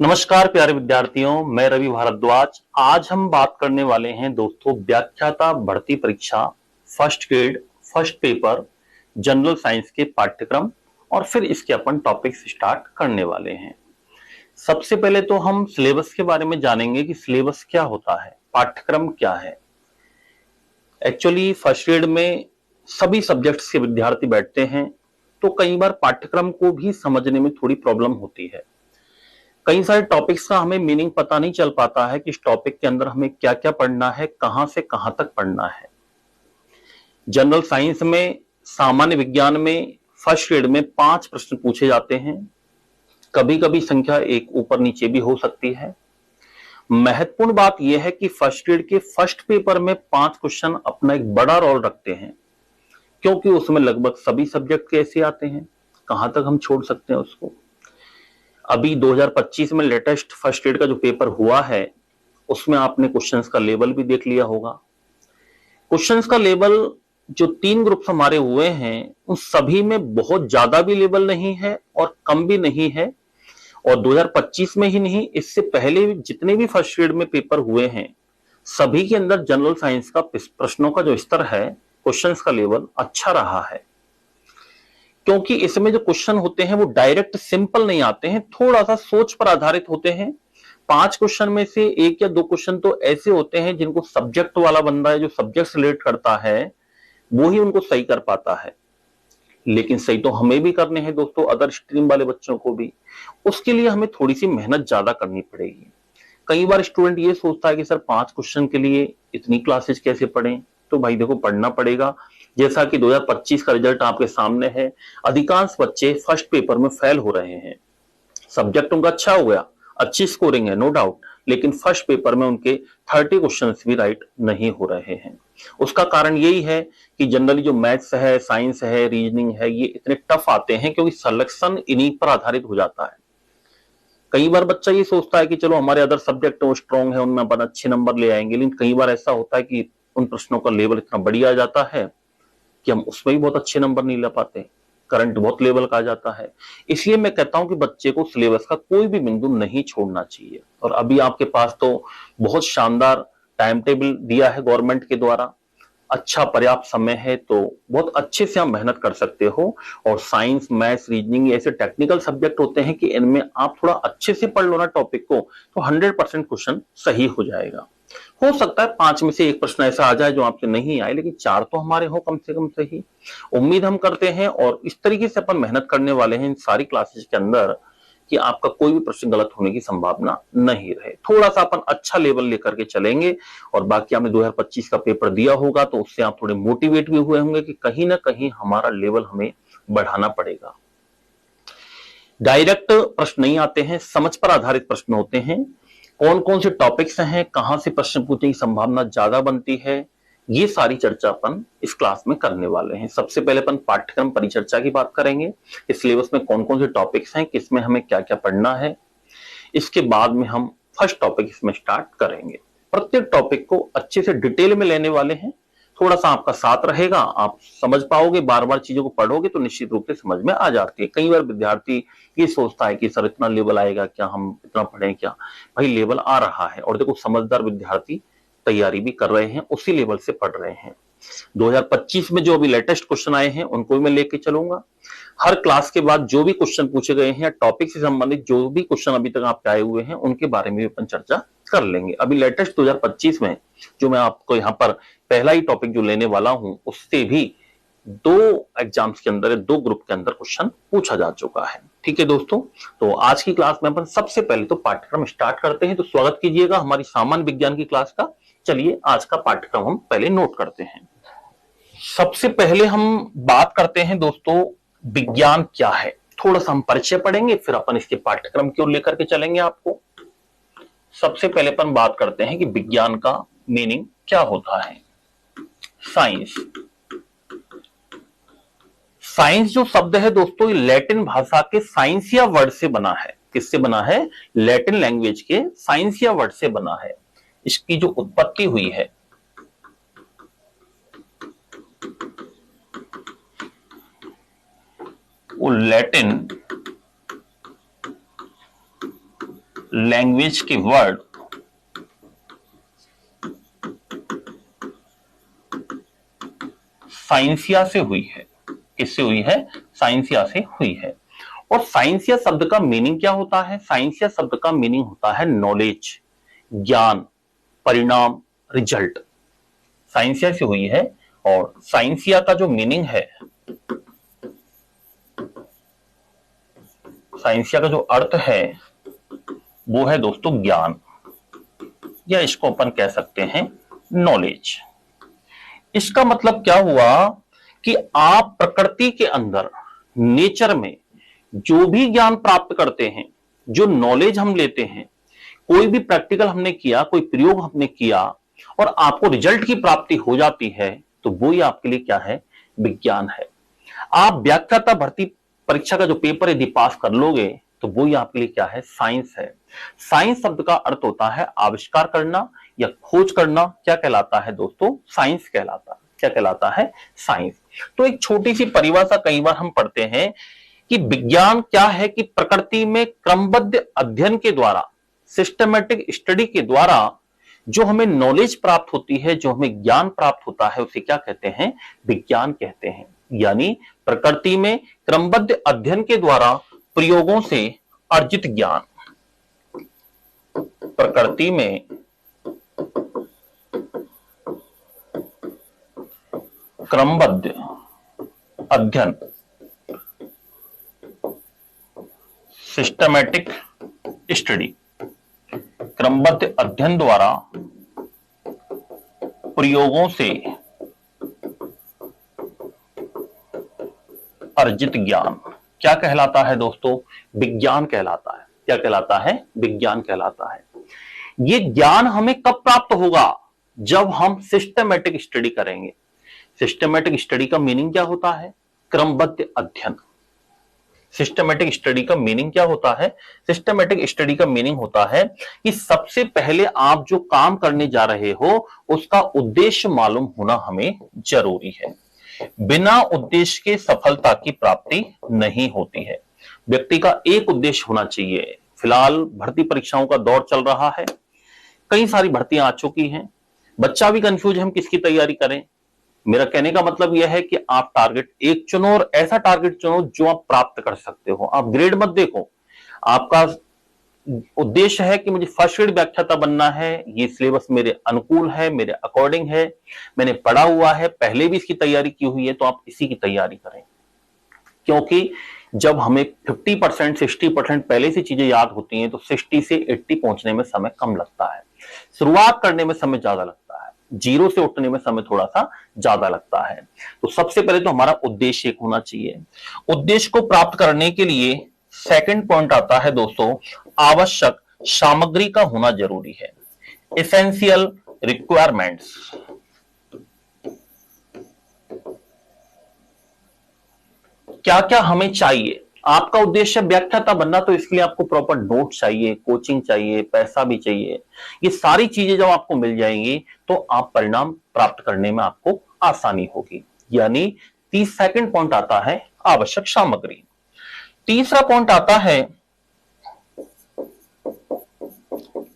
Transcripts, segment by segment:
नमस्कार प्यारे विद्यार्थियों, मैं रवि भारद्वाज। आज हम बात करने वाले हैं दोस्तों व्याख्याता भर्ती परीक्षा first grade first paper general science के पाठ्यक्रम और फिर इसके अपन टॉपिक्स स्टार्ट करने वाले हैं। सबसे पहले तो हम सिलेबस के बारे में जानेंगे कि सिलेबस क्या होता है, पाठ्यक्रम क्या है। एक्चुअली फर्स्ट ग्रेड में सभी सब्जेक्ट्स के विद्यार्थी बैठते हैं, तो कई बार पाठ्यक्रम को भी समझने में थोड़ी प्रॉब्लम होती है। कई सारे टॉपिक्स का हमें मीनिंग पता नहीं चल पाता है कि इस टॉपिक के अंदर हमें क्या क्या पढ़ना है, कहां से कहां तक पढ़ना है। जनरल साइंस में, सामान्य विज्ञान में फर्स्ट ग्रेड में 5 प्रश्न पूछे जाते हैं। कभी कभी संख्या एक ऊपर नीचे भी हो सकती है। महत्वपूर्ण बात यह है कि फर्स्ट ग्रेड के फर्स्ट पेपर में 5 क्वेश्चन अपना एक बड़ा रोल रखते हैं, क्योंकि उसमें लगभग सभी सब्जेक्ट कैसे आते हैं, कहां तक हम छोड़ सकते हैं उसको। अभी 2025 में लेटेस्ट फर्स्ट ग्रेड का जो पेपर हुआ है, उसमें आपने क्वेश्चंस का लेवल भी देख लिया होगा। क्वेश्चंस का लेवल जो 3 ग्रुप्स हमारे हुए हैं, उन सभी में बहुत ज्यादा भी लेवल नहीं है और कम भी नहीं है। और 2025 में ही नहीं, इससे पहले जितने भी फर्स्ट ग्रेड में पेपर हुए हैं, सभी के अंदर जनरल साइंस का प्रश्नों का जो स्तर है, क्वेश्चंस का लेवल अच्छा रहा है। क्योंकि इसमें जो क्वेश्चन होते हैं वो डायरेक्ट सिंपल नहीं आते हैं, थोड़ा सा सोच पर आधारित होते हैं। 5 क्वेश्चन में से 1 या 2 क्वेश्चन तो ऐसे होते हैं जिनको सब्जेक्ट वाला बंदा है, जो सब्जेक्ट रिलेट करता है, वो ही उनको सही कर पाता है। लेकिन सही तो हमें भी करने हैं दोस्तों, अदर स्ट्रीम वाले बच्चों को भी। उसके लिए हमें थोड़ी सी मेहनत ज्यादा करनी पड़ेगी। कई बार स्टूडेंट ये सोचता है कि सर 5 क्वेश्चन के लिए इतनी क्लासेज कैसे पढ़ें। तो भाई देखो, पढ़ना पड़ेगा। जैसा कि 2025 का रिजल्ट आपके सामने है, अधिकांश बच्चे फर्स्ट पेपर में फेल हो रहे हैं। सब्जेक्ट उनका अच्छा हो गया, अच्छी स्कोरिंग है नो डाउट, लेकिन फर्स्ट पेपर में उनके 30 क्वेश्चंस भी राइट नहीं हो रहे हैं। उसका कारण यही है कि जनरली जो मैथ्स है, साइंस है, रीजनिंग है, ये इतने टफ आते हैं क्योंकि सिलेक्शन इन्हीं पर आधारित हो जाता है। कई बार बच्चा ये सोचता है कि चलो हमारे अदर सब्जेक्ट वो स्ट्रॉन्ग है, उनमें अपन अच्छे नंबर ले आएंगे, लेकिन कई बार ऐसा होता है कि उन प्रश्नों का लेवल इतना बढ़िया आ जाता है कि हम उसमें भी बहुत अच्छे नंबर नहीं ला पाते, करंट बहुत लेवल का आ जाता है। इसलिए मैं कहता हूं कि बच्चे को सिलेबस का कोई भी बिंदु नहीं छोड़ना चाहिए। और अभी आपके पास तो बहुत शानदार टाइम टेबल दिया है गवर्नमेंट के द्वारा, अच्छा पर्याप्त समय है, तो बहुत अच्छे से आप मेहनत कर सकते हो। और साइंस, मैथ्स, रीजनिंग ऐसे टेक्निकल सब्जेक्ट होते हैं कि इनमें आप थोड़ा अच्छे से पढ़ लो ना टॉपिक को, तो 100% क्वेश्चन सही हो जाएगा। हो सकता है 5 में से 1 प्रश्न ऐसा आ जाए जो आपसे नहीं आए, लेकिन 4 तो हमारे हो कम से कम सही। उम्मीद हम करते हैं और इस तरीके से अपन मेहनत करने वाले हैं इन सारी क्लासेस के अंदर कि आपका कोई भी प्रश्न गलत होने की संभावना नहीं रहे। थोड़ा सा अपन अच्छा लेवल लेकर के चलेंगे। और बाकी आपने 2025 का पेपर दिया होगा, तो उससे आप थोड़े मोटिवेट भी हुए होंगे कि कहीं ना कहीं हमारा लेवल हमें बढ़ाना पड़ेगा। डायरेक्ट प्रश्न नहीं आते हैं, समझ पर आधारित प्रश्न होते हैं। कौन कौन से टॉपिक्स हैं, कहां से प्रश्न पूछने की संभावना ज्यादा बनती है, ये सारी चर्चा अपन इस क्लास में करने वाले हैं। सबसे पहले अपन पाठ्यक्रम परिचर्चा की बात करेंगे, इस सिलेबस में कौन कौन से टॉपिक्स हैं, किसमें हमें क्या क्या पढ़ना है। इसके बाद में हम फर्स्ट टॉपिक इसमें स्टार्ट करेंगे। प्रत्येक टॉपिक को अच्छे से डिटेल में लेने वाले हैं। थोड़ा सा आपका साथ रहेगा, आप समझ पाओगे, बार बार चीजों को पढ़ोगे तो निश्चित रूप से समझ में आ जाती है। कई बार विद्यार्थी ये सोचता है कि सर इतना लेवल आएगा क्या, हम इतना पढ़ें क्या। भाई लेवल आ रहा है, और देखो समझदार विद्यार्थी तैयारी भी कर रहे हैं, उसी लेवल से पढ़ रहे हैं। 2025 में जो अभी लेटेस्ट क्वेश्चन आए हैं उनको भी मैं लेके चलूंगा। हर क्लास के बाद जो भी क्वेश्चन पूछे गए हैं या टॉपिक से संबंधित जो भी क्वेश्चन अभी तक आपके आए हुए हैं, उनके बारे में भी अपन चर्चा कर लेंगे। अभी लेटेस्ट 2025 में जो मैं आपको यहाँ पर पहला ही टॉपिक जो लेने वाला हूं, उससे भी 2 एग्जाम्स के अंदर, 2 ग्रुप के अंदर क्वेश्चन पूछा जा चुका है। ठीक है दोस्तों, तो आज की क्लास में अपन सबसे पहले तो पाठ्यक्रम स्टार्ट करते हैं। तो स्वागत कीजिएगा हमारी सामान्य विज्ञान की क्लास का। चलिए आज का पाठ्यक्रम हम पहले नोट करते हैं। सबसे पहले हम बात करते हैं दोस्तों, विज्ञान क्या है। थोड़ा सा हम परिचय पढ़ेंगे, फिर अपन इसके पाठ्यक्रम की ओर लेकर के चलेंगे आपको। सबसे पहले अपन बात करते हैं कि विज्ञान का मीनिंग क्या होता है। साइंस, साइंस जो शब्द है दोस्तों, ये लैटिन भाषा के साइंसिया वर्ड से बना है। किससे बना है? लैटिन लैंग्वेज के साइंसिया वर्ड से बना है। इसकी जो उत्पत्ति हुई है, वो लैटिन लैंग्वेज के वर्ड साइंसिया से हुई है। किससे हुई है? साइंसिया से हुई है। और साइंसिया शब्द का मीनिंग क्या होता है? साइंसिया शब्द का मीनिंग होता है नॉलेज, ज्ञान, परिणाम, रिजल्ट। साइंसिया से हुई है। और साइंसिया का जो मीनिंग है, साइंसिया का जो अर्थ है वो है दोस्तों ज्ञान, या इसको अपन कह सकते हैं नॉलेज। इसका मतलब क्या हुआ कि आप प्रकृति के अंदर, नेचर में जो भी ज्ञान प्राप्त करते हैं, जो नॉलेज हम लेते हैं, कोई भी प्रैक्टिकल हमने किया, कोई प्रयोग हमने किया और आपको रिजल्ट की प्राप्ति हो जाती है, तो वो ही आपके लिए क्या है? विज्ञान है। आप व्याख्याता भर्ती परीक्षा का जो पेपर यदि पास कर लोगे तो वो ही आपके लिए क्या है? साइंस है। साइंस शब्द का अर्थ होता है आविष्कार करना या खोज करना। क्या कहलाता है दोस्तों? साइंस कहलाता है। क्या कहलाता है? साइंस। तो एक छोटी सी परिभाषा कई बार हम पढ़ते हैं कि विज्ञान क्या है कि प्रकृति में क्रमबद्ध अध्ययन के द्वारा, सिस्टमैटिक स्टडी के द्वारा जो हमें नॉलेज प्राप्त होती है, जो हमें ज्ञान प्राप्त होता है, उसे क्या कहते हैं? विज्ञान कहते हैं। यानी प्रकृति में क्रमबद्ध अध्ययन के द्वारा प्रयोगों से अर्जित ज्ञान, प्रकृति में क्रमबद्ध अध्ययन, सिस्टमैटिक स्टडी, क्रमबद्ध अध्ययन द्वारा प्रयोगों से अर्जित ज्ञान क्या कहलाता है दोस्तों? विज्ञान कहलाता है। क्या कहलाता है? विज्ञान कहलाता है। ये ज्ञान हमें कब प्राप्त होगा? जब हम सिस्टमैटिक स्टडी करेंगे। सिस्टमैटिक स्टडी का मीनिंग क्या होता है? क्रमबद्ध अध्ययन। सिस्टमैटिक स्टडी का मीनिंग क्या होता है? सिस्टमैटिक स्टडी का मीनिंग होता है कि सबसे पहले आप जो काम करने जा रहे हो उसका उद्देश्य मालूम होना हमें जरूरी है। बिना उद्देश्य के सफलता की प्राप्ति नहीं होती है। व्यक्ति का एक उद्देश्य होना चाहिए। फिलहाल भर्ती परीक्षाओं का दौर चल रहा है, कई सारी भर्तियां आ चुकी हैं, बच्चा भी कंफ्यूज है हम किसकी तैयारी करें। मेरा कहने का मतलब यह है कि आप टारगेट एक चुनो और ऐसा टारगेट चुनो जो आप प्राप्त कर सकते हो। आप ग्रेड मत देखो। आपका उद्देश्य है कि मुझे फर्स्ट ग्रेड व्याख्याता बनना है, ये सिलेबस मेरे अनुकूल है, मेरे अकॉर्डिंग है, मैंने पढ़ा हुआ है, पहले भी इसकी तैयारी की हुई है, तो आप इसी की तैयारी करें। क्योंकि जब हमें 50% 60% पहले से चीजें याद होती हैं तो 60 से 80 पहुंचने में समय कम लगता है। शुरुआत करने में समय ज्यादा लगता है, जीरो से उठने में समय थोड़ा सा ज्यादा लगता है। तो सबसे पहले तो हमारा उद्देश्य एक होना चाहिए। उद्देश्य को प्राप्त करने के लिए सेकंड पॉइंट आता है दोस्तों, आवश्यक सामग्री का होना जरूरी है। Essential requirements. क्या क्या हमें चाहिए? आपका उद्देश्य व्याख्याता बनना, तो इसके लिए आपको प्रॉपर नोट चाहिए, कोचिंग चाहिए, पैसा भी चाहिए। ये सारी चीजें जब आपको मिल जाएंगी तो आप परिणाम प्राप्त करने में आपको आसानी होगी। यानी 30 सेकंड पॉइंट आता है आवश्यक सामग्री। तीसरा पॉइंट आता है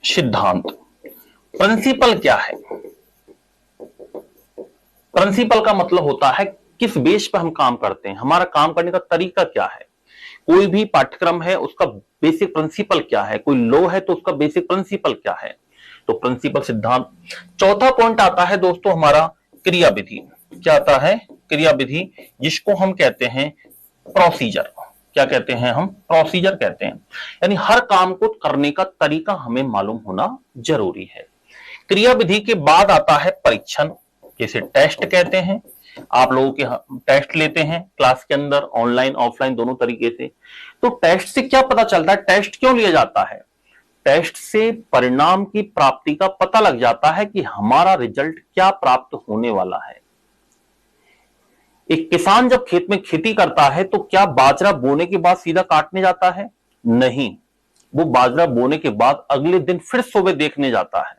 सिद्धांत। प्रिंसिपल क्या है? प्रिंसिपल का मतलब होता है किस बेस पर हम काम करते हैं, हमारा काम करने का तरीका क्या है। कोई भी पाठ्यक्रम है उसका बेसिक प्रिंसिपल क्या है, कोई लॉ है तो उसका बेसिक प्रिंसिपल क्या है, तो प्रिंसिपल सिद्धांत। चौथा पॉइंट आता है दोस्तों हमारा क्रिया विधि। क्या आता है? क्रिया विधि, जिसको हम कहते हैं प्रोसीजर। क्या कहते हैं हम? प्रोसीजर कहते हैं। यानी हर काम को करने का तरीका हमें मालूम होना जरूरी है। क्रिया विधि के बाद आता है परीक्षण, जिसे टेस्ट कहते हैं। आप लोगों के टेस्ट लेते हैं क्लास के अंदर, ऑनलाइन ऑफलाइन दोनों तरीके से। तो टेस्ट से क्या पता चलता है? टेस्ट क्यों लिया जाता है? टेस्ट से परिणाम की प्राप्ति का पता लग जाता है कि हमारा रिजल्ट क्या प्राप्त होने वाला है। एक किसान जब खेत में खेती करता है तो क्या बाजरा बोने के बाद सीधा काटने जाता है? नहीं, वो बाजरा बोने के बाद अगले दिन फिर सुबह देखने जाता है।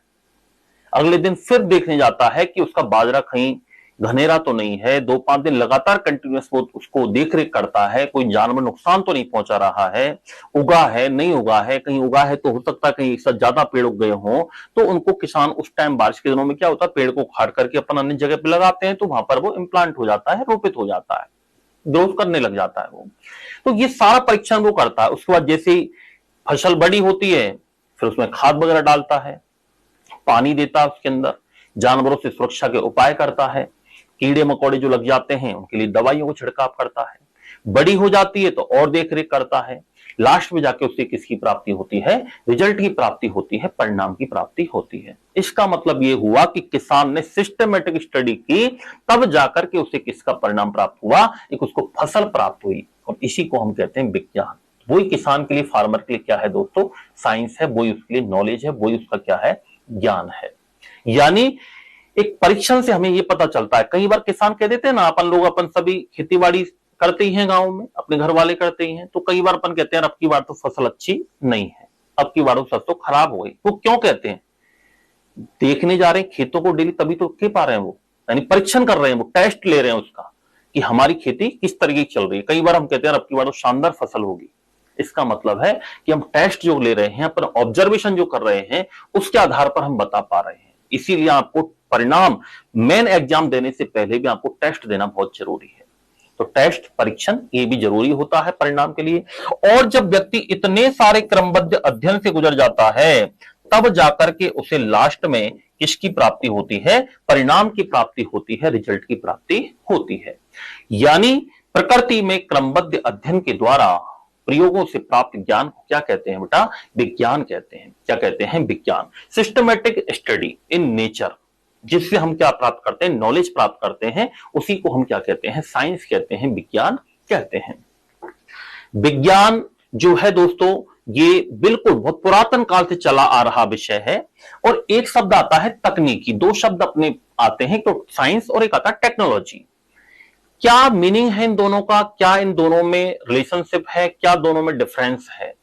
अगले दिन फिर देखने जाता है कि उसका बाजरा कहीं घनेरा तो नहीं है, 2-5 दिन लगातार कंटिन्यूअस वो उसको देख रेख करता है, कोई जानवर नुकसान तो नहीं पहुंचा रहा है, उगा है नहीं उगा है, कहीं उगा है तो हो सकता है कहीं इससे ज्यादा पेड़ उग गए हों, तो उनको किसान उस टाइम बारिश के दिनों में क्या होता है, पेड़ को उखाड़ करके अपन अन्य जगह पे लगाते हैं, तो वहां पर वो इम्प्लांट हो जाता है, रोपित हो जाता है, ग्रोथ करने लग जाता है वो। तो ये सारा परीक्षण वो करता है। उसके बाद जैसे ही फसल बड़ी होती है, फिर उसमें खाद वगैरह डालता है, पानी देता है उसके अंदर, जानवरों से सुरक्षा के उपाय करता है, कीड़े मकोड़े जो लग जाते हैं उनके लिए दवाइयों को छिड़काव करता है, बड़ी हो जाती है तो और देख रेख करता है, लास्ट में जाके उससे किसकी प्राप्ति होती है, रिजल्ट की प्राप्ति होती है, परिणाम की प्राप्ति होती है। इसका मतलब यह हुआ कि किसान ने सिस्टमेटिक स्टडी की, तब जाकर के उसे किसका परिणाम प्राप्त हुआ, एक उसको फसल प्राप्त हुई, और इसी को हम कहते हैं विज्ञान। वही किसान के लिए, फार्मर के लिए क्या है दोस्तों, साइंस है, वही उसके लिए नॉलेज है, वही उसका क्या है, ज्ञान है। यानी एक परीक्षण से हमें यह पता चलता है। कई बार किसान कह देते हैं ना, अपन लोग अपन सभी खेतीबाड़ी करते ही हैं, गांव में अपने घर वाले करते ही हैं, तो कई बार अपन कहते हैं अब की बार तो फसल अच्छी नहीं है, अब की बार फसल तो खराब हो गई। वो क्यों कहते हैं, देखने जा रहे हैं खेतों को डेली, तभी तो कह पा रहे हैं वो, यानी परीक्षण कर रहे हैं, वो टेस्ट ले रहे हैं उसका कि हमारी खेती किस तरीके की चल रही है। कई बार हम कहते हैं अब की बार तो शानदार फसल होगी, इसका मतलब है कि हम टेस्ट जो ले रहे हैं, अपन ऑब्जर्वेशन जो कर रहे हैं, उसके आधार पर हम बता पा रहे हैं। इसीलिए आपको परिणाम, मेन एग्जाम देने से पहले भी आपको टेस्ट देना बहुत जरूरी है। तो टेस्ट, परीक्षण, ये भी जरूरी होता है परिणाम के लिए। और जब व्यक्ति इतने सारे क्रमबद्ध अध्ययन से गुजर जाता है, तब जाकर के उसे लास्ट में किसकी प्राप्ति होती है, परिणाम की प्राप्ति होती है, रिजल्ट की प्राप्ति होती है। यानी प्रकृति में क्रमबद्ध अध्ययन के द्वारा प्रयोगों से प्राप्त ज्ञान को क्या कहते हैं बेटा, विज्ञान कहते हैं। क्या कहते हैं, विज्ञान। सिस्टमेटिक स्टडी इन नेचर, जिससे हम क्या प्राप्त करते हैं, नॉलेज प्राप्त करते हैं, उसी को हम क्या कहते हैं, साइंस कहते हैं, विज्ञान कहते हैं। विज्ञान जो है दोस्तों, ये बिल्कुल बहुत पुरातन काल से चला आ रहा विषय है। और एक शब्द आता है तकनीकी, दो शब्द अपने आते हैं, तो साइंस और एक आता है टेक्नोलॉजी। क्या मीनिंग है इन दोनों का, क्या इन दोनों में रिलेशनशिप है, क्या दोनों में डिफरेंस है।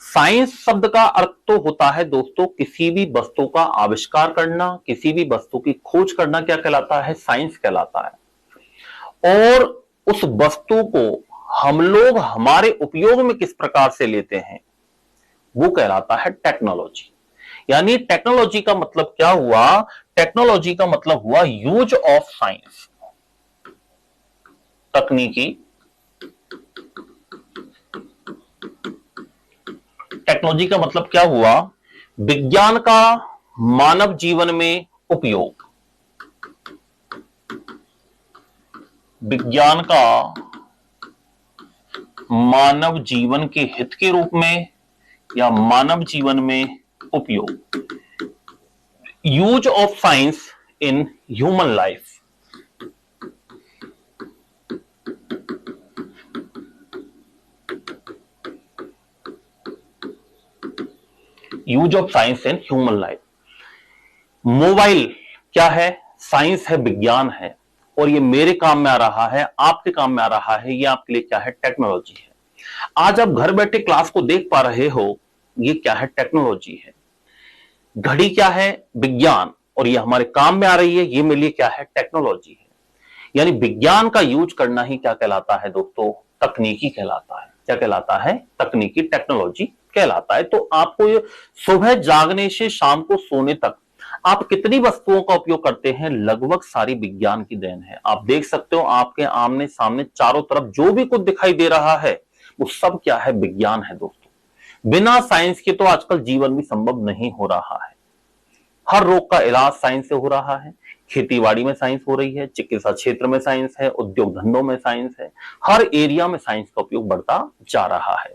साइंस शब्द का अर्थ तो होता है दोस्तों किसी भी वस्तु का आविष्कार करना, किसी भी वस्तु की खोज करना, क्या कहलाता है, साइंस कहलाता है। और उस वस्तु को हम लोग हमारे उपयोग में किस प्रकार से लेते हैं, वो कहलाता है टेक्नोलॉजी। यानी टेक्नोलॉजी का मतलब क्या हुआ, टेक्नोलॉजी का मतलब हुआ यूज ऑफ साइंस, तकनीकी। टेक्नोलॉजी का मतलब क्या हुआ, विज्ञान का मानव जीवन में उपयोग, विज्ञान का मानव जीवन के हित के रूप में या मानव जीवन में उपयोग, use of science in human life. Use of science in human life. Mobile क्या है, साइंस है, विज्ञान है, और ये मेरे काम में आ रहा है, आपके काम में आ रहा है, ये आपके लिए क्या है, टेक्नोलॉजी है। आज आप घर बैठे क्लास को देख पा रहे हो, ये क्या है, टेक्नोलॉजी है। घड़ी क्या है, विज्ञान, और ये हमारे काम में आ रही है, ये मेरे लिए क्या है, टेक्नोलॉजी है। यानी विज्ञान का यूज करना ही क्या कहलाता है दोस्तों, तकनीकी कहलाता है। क्या कहलाता है, तकनीकी, टेक्नोलॉजी कहलाता है। तो आपको ये सुबह जागने से शाम को सोने तक आप कितनी वस्तुओं का उपयोग करते हैं, लगभग सारी विज्ञान की देन है। आप देख सकते हो आपके आमने सामने चारों तरफ जो भी कुछ दिखाई दे रहा है, वो सब क्या है, विज्ञान है दोस्तों। बिना साइंस के तो आजकल जीवन भी संभव नहीं हो रहा है। हर रोग का इलाज साइंस से हो रहा है, खेतीबाड़ी में साइंस हो रही है, चिकित्सा क्षेत्र में साइंस है, उद्योग धंधों में साइंस है, हर एरिया में साइंस का उपयोग बढ़ता जा रहा है।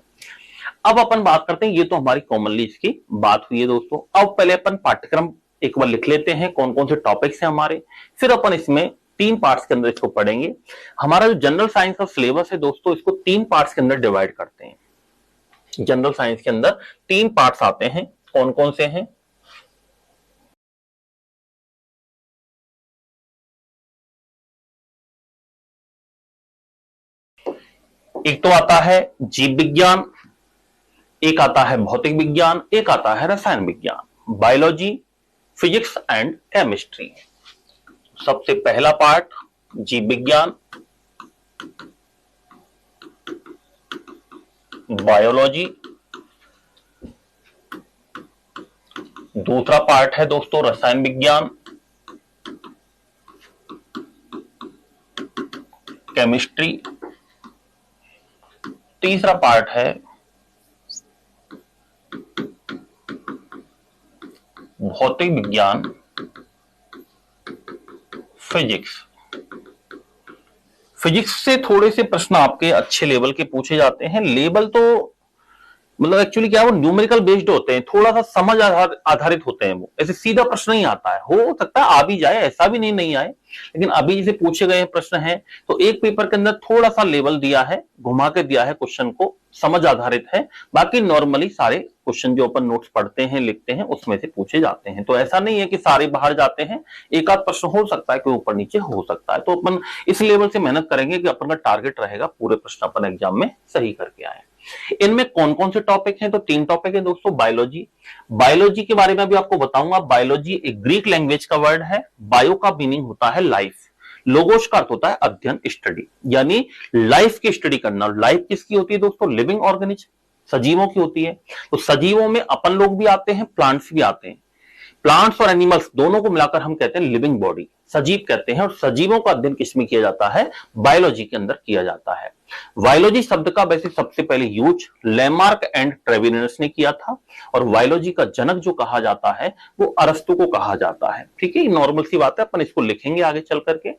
अब अपन बात करते हैं, ये तो हमारी कॉमनली इसकी बात हुई है दोस्तों। अब पहले अपन पाठ्यक्रम एक बार लिख लेते हैं, कौन कौन से टॉपिक्स हैं हमारे, फिर अपन इसमें 3 पार्ट्स के अंदर इसको पढ़ेंगे। हमारा जो जनरल साइंस का सिलेबस है दोस्तों, इसको 3 पार्ट्स के अंदर डिवाइड करते हैं। जनरल साइंस के अंदर 3 पार्ट्स आते हैं, कौन कौन से हैं, एक तो आता है जीव विज्ञान, एक आता है भौतिक विज्ञान, एक आता है रसायन विज्ञान, बायोलॉजी, फिजिक्स एंड केमिस्ट्री। सबसे पहला पार्ट जीव विज्ञान, बायोलॉजी। दूसरा पार्ट है दोस्तों रसायन विज्ञान, केमिस्ट्री। तीसरा पार्ट है भौतिक विज्ञान, फिजिक्स। फिजिक्स से थोड़े से प्रश्न आपके अच्छे लेवल के पूछे जाते हैं। लेवल तो मतलब एक्चुअली क्या वो न्यूमेरिकल बेस्ड होते हैं, थोड़ा सा समझ आधारित होते हैं, वो ऐसे सीधा प्रश्न नहीं आता है। हो सकता है आ भी जाए, ऐसा भी नहीं आए, लेकिन अभी जैसे पूछे गए प्रश्न हैं तो एक पेपर के अंदर थोड़ा सा लेवल दिया है, घुमा के दिया है क्वेश्चन को, समझ आधारित है। बाकी नॉर्मली सारे क्वेश्चन जो अपन नोट्स पढ़ते हैं लिखते हैं उसमें से पूछे जाते हैं, तो ऐसा नहीं है कि सारे बाहर जाते हैं। एक आध प्रश्न हो सकता है कि ऊपर नीचे हो सकता है, तो अपन इस लेवल से मेहनत करेंगे कि अपन का टारगेट रहेगा पूरे प्रश्न अपन एग्जाम में सही करके आए। इनमें कौन कौन से टॉपिक हैं, तो 3 टॉपिक है दोस्तों। बायोलॉजी, बायोलॉजी के बारे में भी आपको बताऊंगा। बायोलॉजी एक ग्रीक लैंग्वेज का वर्ड है। बायो का मीनिंग होता है लाइफ, लोगोस का अर्थ होता है अध्ययन, स्टडी, यानी लाइफ की स्टडी करना। लाइफ किसकी होती है दोस्तों? लिविंग ऑर्गेनिज्म, सजीवों की होती है। तो सजीवों में अपन लोग भी आते हैं, प्लांट्स भी आते हैं। प्लांट्स और एनिमल्स दोनों को मिलाकर हम कहते हैं लिविंग बॉडी, सजीव कहते हैं। और सजीवों का अध्ययन किसमें किया जाता है? बायोलॉजी के अंदर किया जाता है। बायोलॉजी शब्द का वैसे सबसे पहले यूज लेमार्क एंड ट्रेविनस ने किया था, और बायोलॉजी का जनक जो कहा जाता है वो अरस्तु को कहा जाता है। ठीक है, नॉर्मल सी बात है, अपन इसको लिखेंगे आगे चल करके।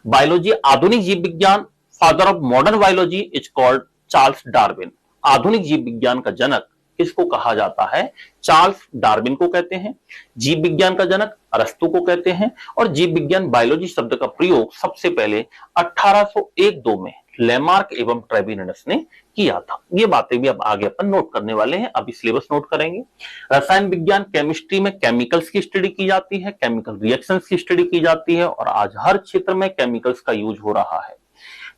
बायोलॉजी आधुनिक जीव विज्ञान, father of modern biology is called Charles Darwin. आधुनिक जीव विज्ञान का जनक किसको कहा जाता है? चार्ल्स डार्विन को कहते हैं। जीव विज्ञान का जनक अरस्तु को कहते हैं। और जीव विज्ञान बायोलॉजी शब्द का प्रयोग सबसे पहले 1801-2 में लेमार्क एवं ट्रेविनस ने किया था। ये बातें भी अब आगे अपन नोट करने वाले हैं, अभी सिलेबस नोट करेंगे। रसायन विज्ञान, केमिस्ट्री में केमिकल्स की स्टडी की जाती है, केमिकल रिएक्शंस की स्टडी की जाती है, और आज हर क्षेत्र में केमिकल्स का यूज हो रहा है।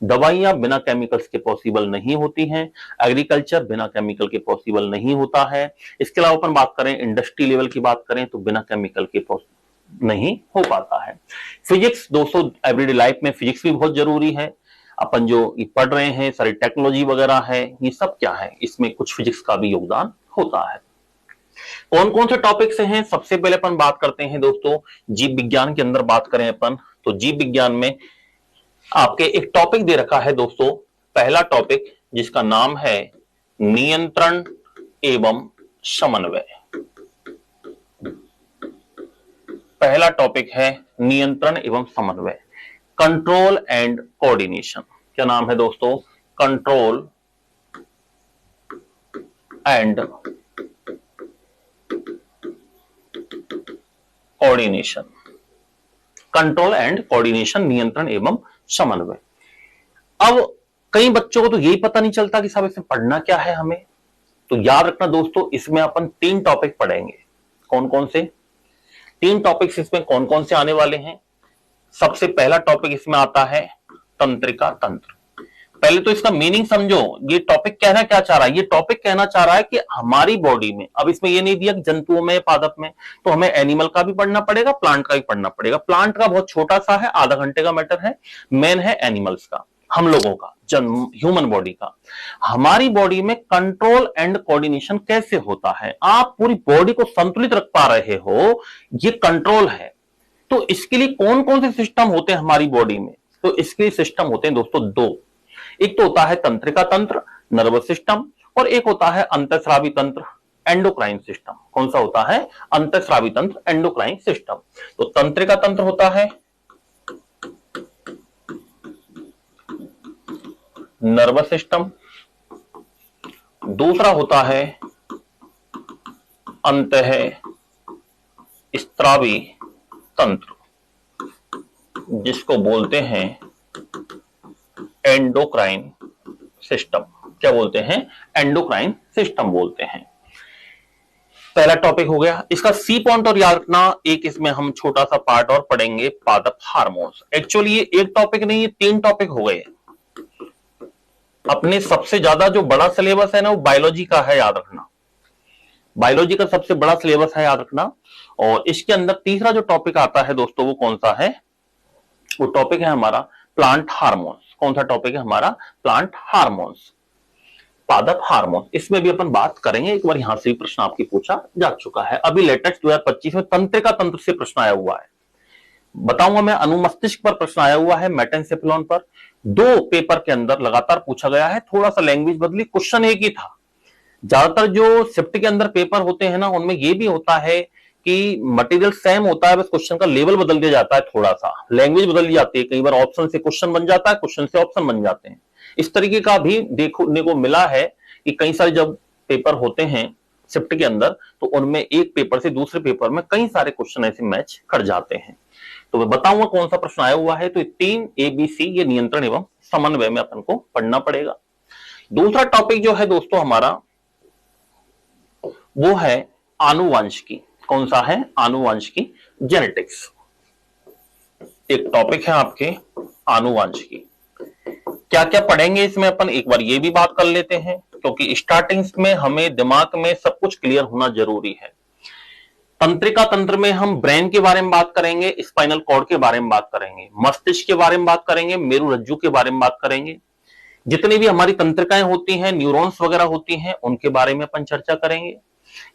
दवाइयां बिना केमिकल्स के पॉसिबल नहीं होती हैं, एग्रीकल्चर बिना केमिकल के पॉसिबल नहीं होता है। इसके अलावा अपन बात करें इंडस्ट्री लेवल की बात करें तो बिना केमिकल के नहीं हो पाता है। फिजिक्स दोस्तों, एवरीडे लाइफ में फिजिक्स भी बहुत जरूरी है। अपन जो पढ़ रहे हैं सारी टेक्नोलॉजी वगैरह है, ये सब क्या है, इसमें कुछ फिजिक्स का भी योगदान होता है। कौन कौन से टॉपिक से हैं? सबसे पहले अपन बात करते हैं दोस्तों जीव विज्ञान के अंदर बात करें अपन तो जीव विज्ञान में आपके एक टॉपिक दे रखा है दोस्तों, पहला टॉपिक जिसका नाम है नियंत्रण एवं समन्वय। पहला टॉपिक है नियंत्रण एवं समन्वय, कंट्रोल एंड कोऑर्डिनेशन। क्या नाम है दोस्तों? Control and coordination. Control and coordination, नियंत्रण एवं समन्वय। अब कई बच्चों को तो यही पता नहीं चलता कि साहब इसमें पढ़ना क्या है हमें। तो याद रखना दोस्तों, इसमें अपन 3 टॉपिक पढ़ेंगे। कौन कौन से 3 टॉपिक्स इसमें कौन कौन से आने वाले हैं? सबसे पहला टॉपिक इसमें आता है तंत्रिका तंत्र। पहले तो इसका मीनिंग समझो, ये टॉपिक कहना क्या चाह रहा है? ये टॉपिक कहना चाह रहा है कि हमारी बॉडी में, अब इसमें ये नहीं दिया कि जंतुओं में, पादप में, तो हमें एनिमल का भी पढ़ना पड़ेगा, प्लांट का भी पढ़ना पड़ेगा। प्लांट का बहुत छोटा सा है, आधा घंटे का मैटर है, मेन है एनिमल्स का, हम लोगों का, ह्यूमन बॉडी का। हमारी बॉडी में कंट्रोल एंड कोऑर्डिनेशन कैसे होता है? आप पूरी बॉडी को संतुलित रख पा रहे हो, ये कंट्रोल है। तो इसके लिए कौन कौन से सिस्टम होते हैं हमारी बॉडी में? तो इसके लिए सिस्टम होते हैं दोस्तों 2। एक तो होता है तंत्रिका तंत्र, नर्वस सिस्टम, और एक होता है अंतःस्रावी तंत्र, एंडोक्राइन सिस्टम। कौन सा होता है? अंतःस्रावी तंत्र, एंडोक्राइन सिस्टम। तो तंत्रिका तंत्र होता है नर्वस सिस्टम, दूसरा होता है अंतःस्रावी तंत्र, जिसको बोलते हैं एंडोक्राइन सिस्टम। क्या बोलते हैं? एंडोक्राइन सिस्टम बोलते हैं। पहला टॉपिक हो गया। इसका सी पॉइंट और याद रखना, एक इसमें हम छोटा सा पार्ट और पढ़ेंगे, पादप हार्मोन्स। एक्चुअली ये एक टॉपिक नहीं, ये 3 टॉपिक हो गए। अपने सबसे ज्यादा जो बड़ा सिलेबस है ना, वो बायोलॉजी का है, याद रखना। बायोलॉजी का सबसे बड़ा सिलेबस है, याद रखना। और इसके अंदर तीसरा जो टॉपिक आता है दोस्तों, वो कौन सा है? वो टॉपिक है हमारा प्लांट हार्मोन्स। कौन सा टॉपिक है हमारा? प्लांट हार्मोन्स, पादप हार्मोन। इसमें भी अपन बात करेंगे। एक बार यहां से भी प्रश्न आपकी पूछा जा चुका है। अभी लेटेस्ट 2025 में तंत्रिका तंत्र से प्रश्न आया हुआ है, बताऊंगा मैं। अनुमस्तिष्क पर प्रश्न आया हुआ है, मेटेंसेफेलॉन पर। दो पेपर के अंदर लगातार पूछा गया है, थोड़ा सा लैंग्वेज बदली, क्वेश्चन एक ही था। ज्यादातर जो शिफ्ट के अंदर पेपर होते हैं ना, उनमें ये भी होता है कि मटेरियल सेम होता है, बस क्वेश्चन का लेवल बदल दिया जाता है, थोड़ा सा लैंग्वेज बदल दी जाती है। कई बार ऑप्शन से क्वेश्चन बन जाता है, क्वेश्चन से ऑप्शन बन जाते हैं। इस तरीके का भी देखने को मिला है कि कई सारे जब पेपर होते हैं शिफ्ट के अंदर, तो उनमें एक पेपर से दूसरे पेपर में कई सारे क्वेश्चन ऐसे मैच कर जाते हैं। तो मैं बताऊंगा कौन सा प्रश्न आया हुआ है। तो 3 ABC ये नियंत्रण एवं समन्वय में अपन को पढ़ना पड़ेगा। दूसरा टॉपिक जो है दोस्तों हमारा, वो है आनुवंशिकी। कौन सा है? आनुवंशिकी, जेनेटिक्स। एक टॉपिक है आपके आनुवंशिकी। क्या क्या पढ़ेंगे इसमें अपन, एक बार ये भी बात कर लेते हैं, क्योंकि स्टार्टिंग में हमें दिमाग में सब कुछ क्लियर होना जरूरी है। तंत्रिका तंत्र में हम ब्रेन के बारे में बात करेंगे, स्पाइनल कॉर्ड के बारे में बात करेंगे, मस्तिष्क के बारे में बात करेंगे, मेरुरज्जु के बारे में बात करेंगे। जितनी भी हमारी तंत्रिकाएं होती हैं, न्यूरॉन्स वगैरह होती हैं, उनके बारे में अपन चर्चा करेंगे।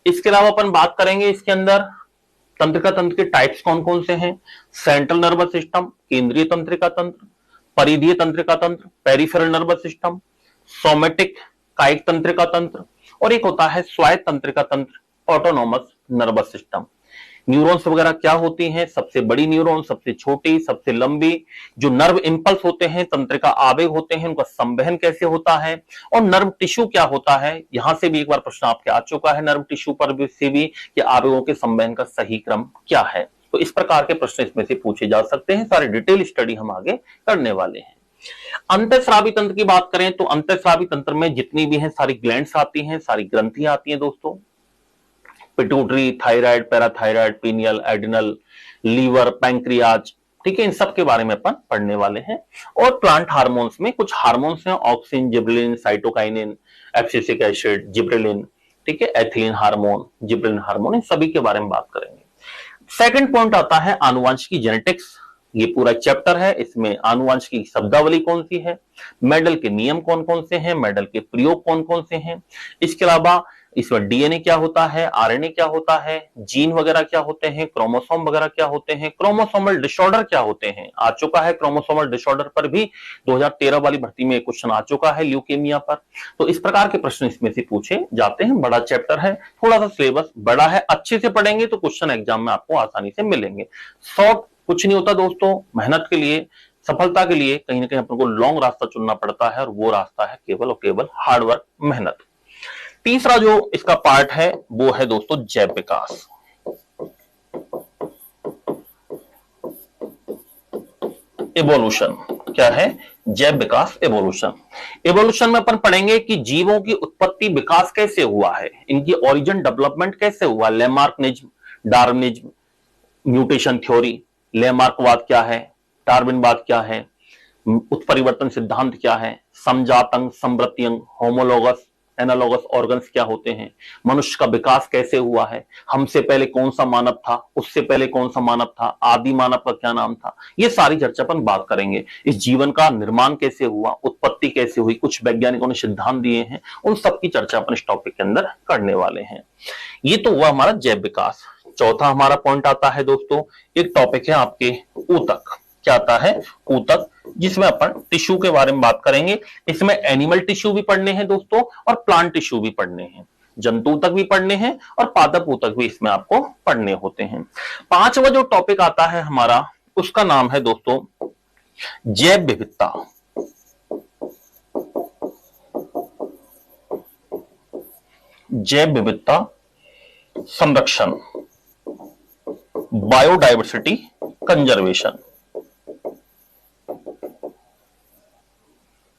इसके अलावा अपन बात करेंगे इसके अंदर तंत्रिका तंत्र के टाइप्स कौन कौन से हैं। सेंट्रल नर्वस सिस्टम, केंद्रीय तंत्रिका तंत्र, परिधीय तंत्रिका तंत्र, पेरिफेरल नर्वस सिस्टम, सोमेटिक कायिक तंत्रिका तंत्र, और एक होता है स्वायत्त तंत्रिका तंत्र, ऑटोनोमस नर्वस सिस्टम। न्यूरॉन्स वगैरह क्या होती हैं, सबसे बड़ी न्यूरॉन, सबसे छोटी, सबसे लंबी, जो नर्व इंपल्स होते हैं, तंत्रिका आवेग होते हैं, उनका संवहन कैसे होता है, और नर्व टिश्यू क्या होता है। यहां से भी एक बार प्रश्न आपके आ चुका है नर्व टिश्यू पर भी से भी, कि आवेगों के संवहन का सही क्रम क्या है। तो इस प्रकार के प्रश्न इसमें से पूछे जा सकते हैं। सारे डिटेल स्टडी हम आगे करने वाले हैं। अंतःस्रावी तंत्र की बात करें तो अंतःस्रावी तंत्र में जितनी भी हैं सारी ग्लैंड्स आती हैं, सारी ग्रंथियां आती हैं दोस्तों। Pituitary, thyroid, parathyroid, pineal, adrenal, liver, pancreas, ठीक है, इन सब के बारे में अपन पढ़ने वाले हैं। और प्लांट हार्मोन्स में कुछ हार्मोन्स हैं, auxin, gibberellin, cytokinin, abscisic acid, gibberellin, ठीक है, एथिलीन हार्मोन, जिब्रेलिन हार्मोन, इन सभी के बारे में बात करेंगे। सेकंड पॉइंट आता है आनुवंशिकी, जेनेटिक्स। ये पूरा चैप्टर है, इसमें आनुवंशिकी की शब्दावली कौन सी है, मेडल के नियम कौन कौन से हैं, मेडल के प्रयोग कौन कौन से हैं। इसके अलावा इसमें डीएनए क्या होता है, आरएनए क्या होता है, जीन वगैरह क्या होते हैं, क्रोमोसोम वगैरह क्या होते हैं, क्रोमोसोमल डिसऑर्डर क्या होते हैं। आ चुका है क्रोमोसोमल डिसऑर्डर पर भी 2013 वाली भर्ती में क्वेश्चन आ चुका है, ल्यूकेमिया पर। तो इस प्रकार के प्रश्न इसमें से पूछे जाते हैं। बड़ा चैप्टर है, थोड़ा सा सिलेबस बड़ा है, अच्छे से पढ़ेंगे तो क्वेश्चन एग्जाम में आपको आसानी से मिलेंगे। शॉर्ट कुछ नहीं होता दोस्तों, मेहनत के लिए, सफलता के लिए कहीं ना कहीं अपन को लॉन्ग रास्ता चुनना पड़ता है, और वो रास्ता है केवल और केवल हार्डवर्क, मेहनत। तीसरा जो इसका पार्ट है वो है दोस्तों जैव विकास। एवोल्यूशन क्या है? जैव विकास, एवोल्यूशन। एवोल्यूशन में अपन पढ़ेंगे कि जीवों की उत्पत्ति विकास कैसे हुआ है, इनकी ओरिजिन डेवलपमेंट कैसे हुआ, लैमार्कनिज्म, डार्विनिज्म, म्यूटेशन थ्योरी। लैमार्कवाद क्या है, डार्विनवाद क्या है, उत्परिवर्तन सिद्धांत क्या है, समजातंग, समवृत्तियंग, होमोलोगस, एनालॉगस ऑर्गन्स क्या होते हैं, मनुष्य का विकास कैसे हुआ है, हमसे पहले कौन सा मानव था, उससे पहले कौन सा मानव था, आदि मानव का क्या नाम था। ये सारी चर्चा अपन बात करेंगे। इस जीवन का निर्माण कैसे हुआ, उत्पत्ति कैसे हुई, कुछ वैज्ञानिकों ने सिद्धांत दिए हैं, उन सब की चर्चा अपन इस टॉपिक के अंदर करने वाले हैं। ये तो हुआ हमारा जैव विकास। चौथा हमारा पॉइंट आता है दोस्तों, एक टॉपिक है आपके ऊतक। क्या आता है? ऊतक, जिसमें अपन टिश्यू के बारे में बात करेंगे। इसमें एनिमल टिश्यू भी पढ़ने हैं दोस्तों, और प्लांट टिश्यू भी पढ़ने हैं, जंतु ऊतक भी पढ़ने हैं, और पादप ऊतक भी इसमें आपको पढ़ने होते हैं। पांचवा जो टॉपिक आता है हमारा, उसका नाम है दोस्तों जैव विविधता। जैव विविधता संरक्षण, बायोडाइवर्सिटी कंजर्वेशन,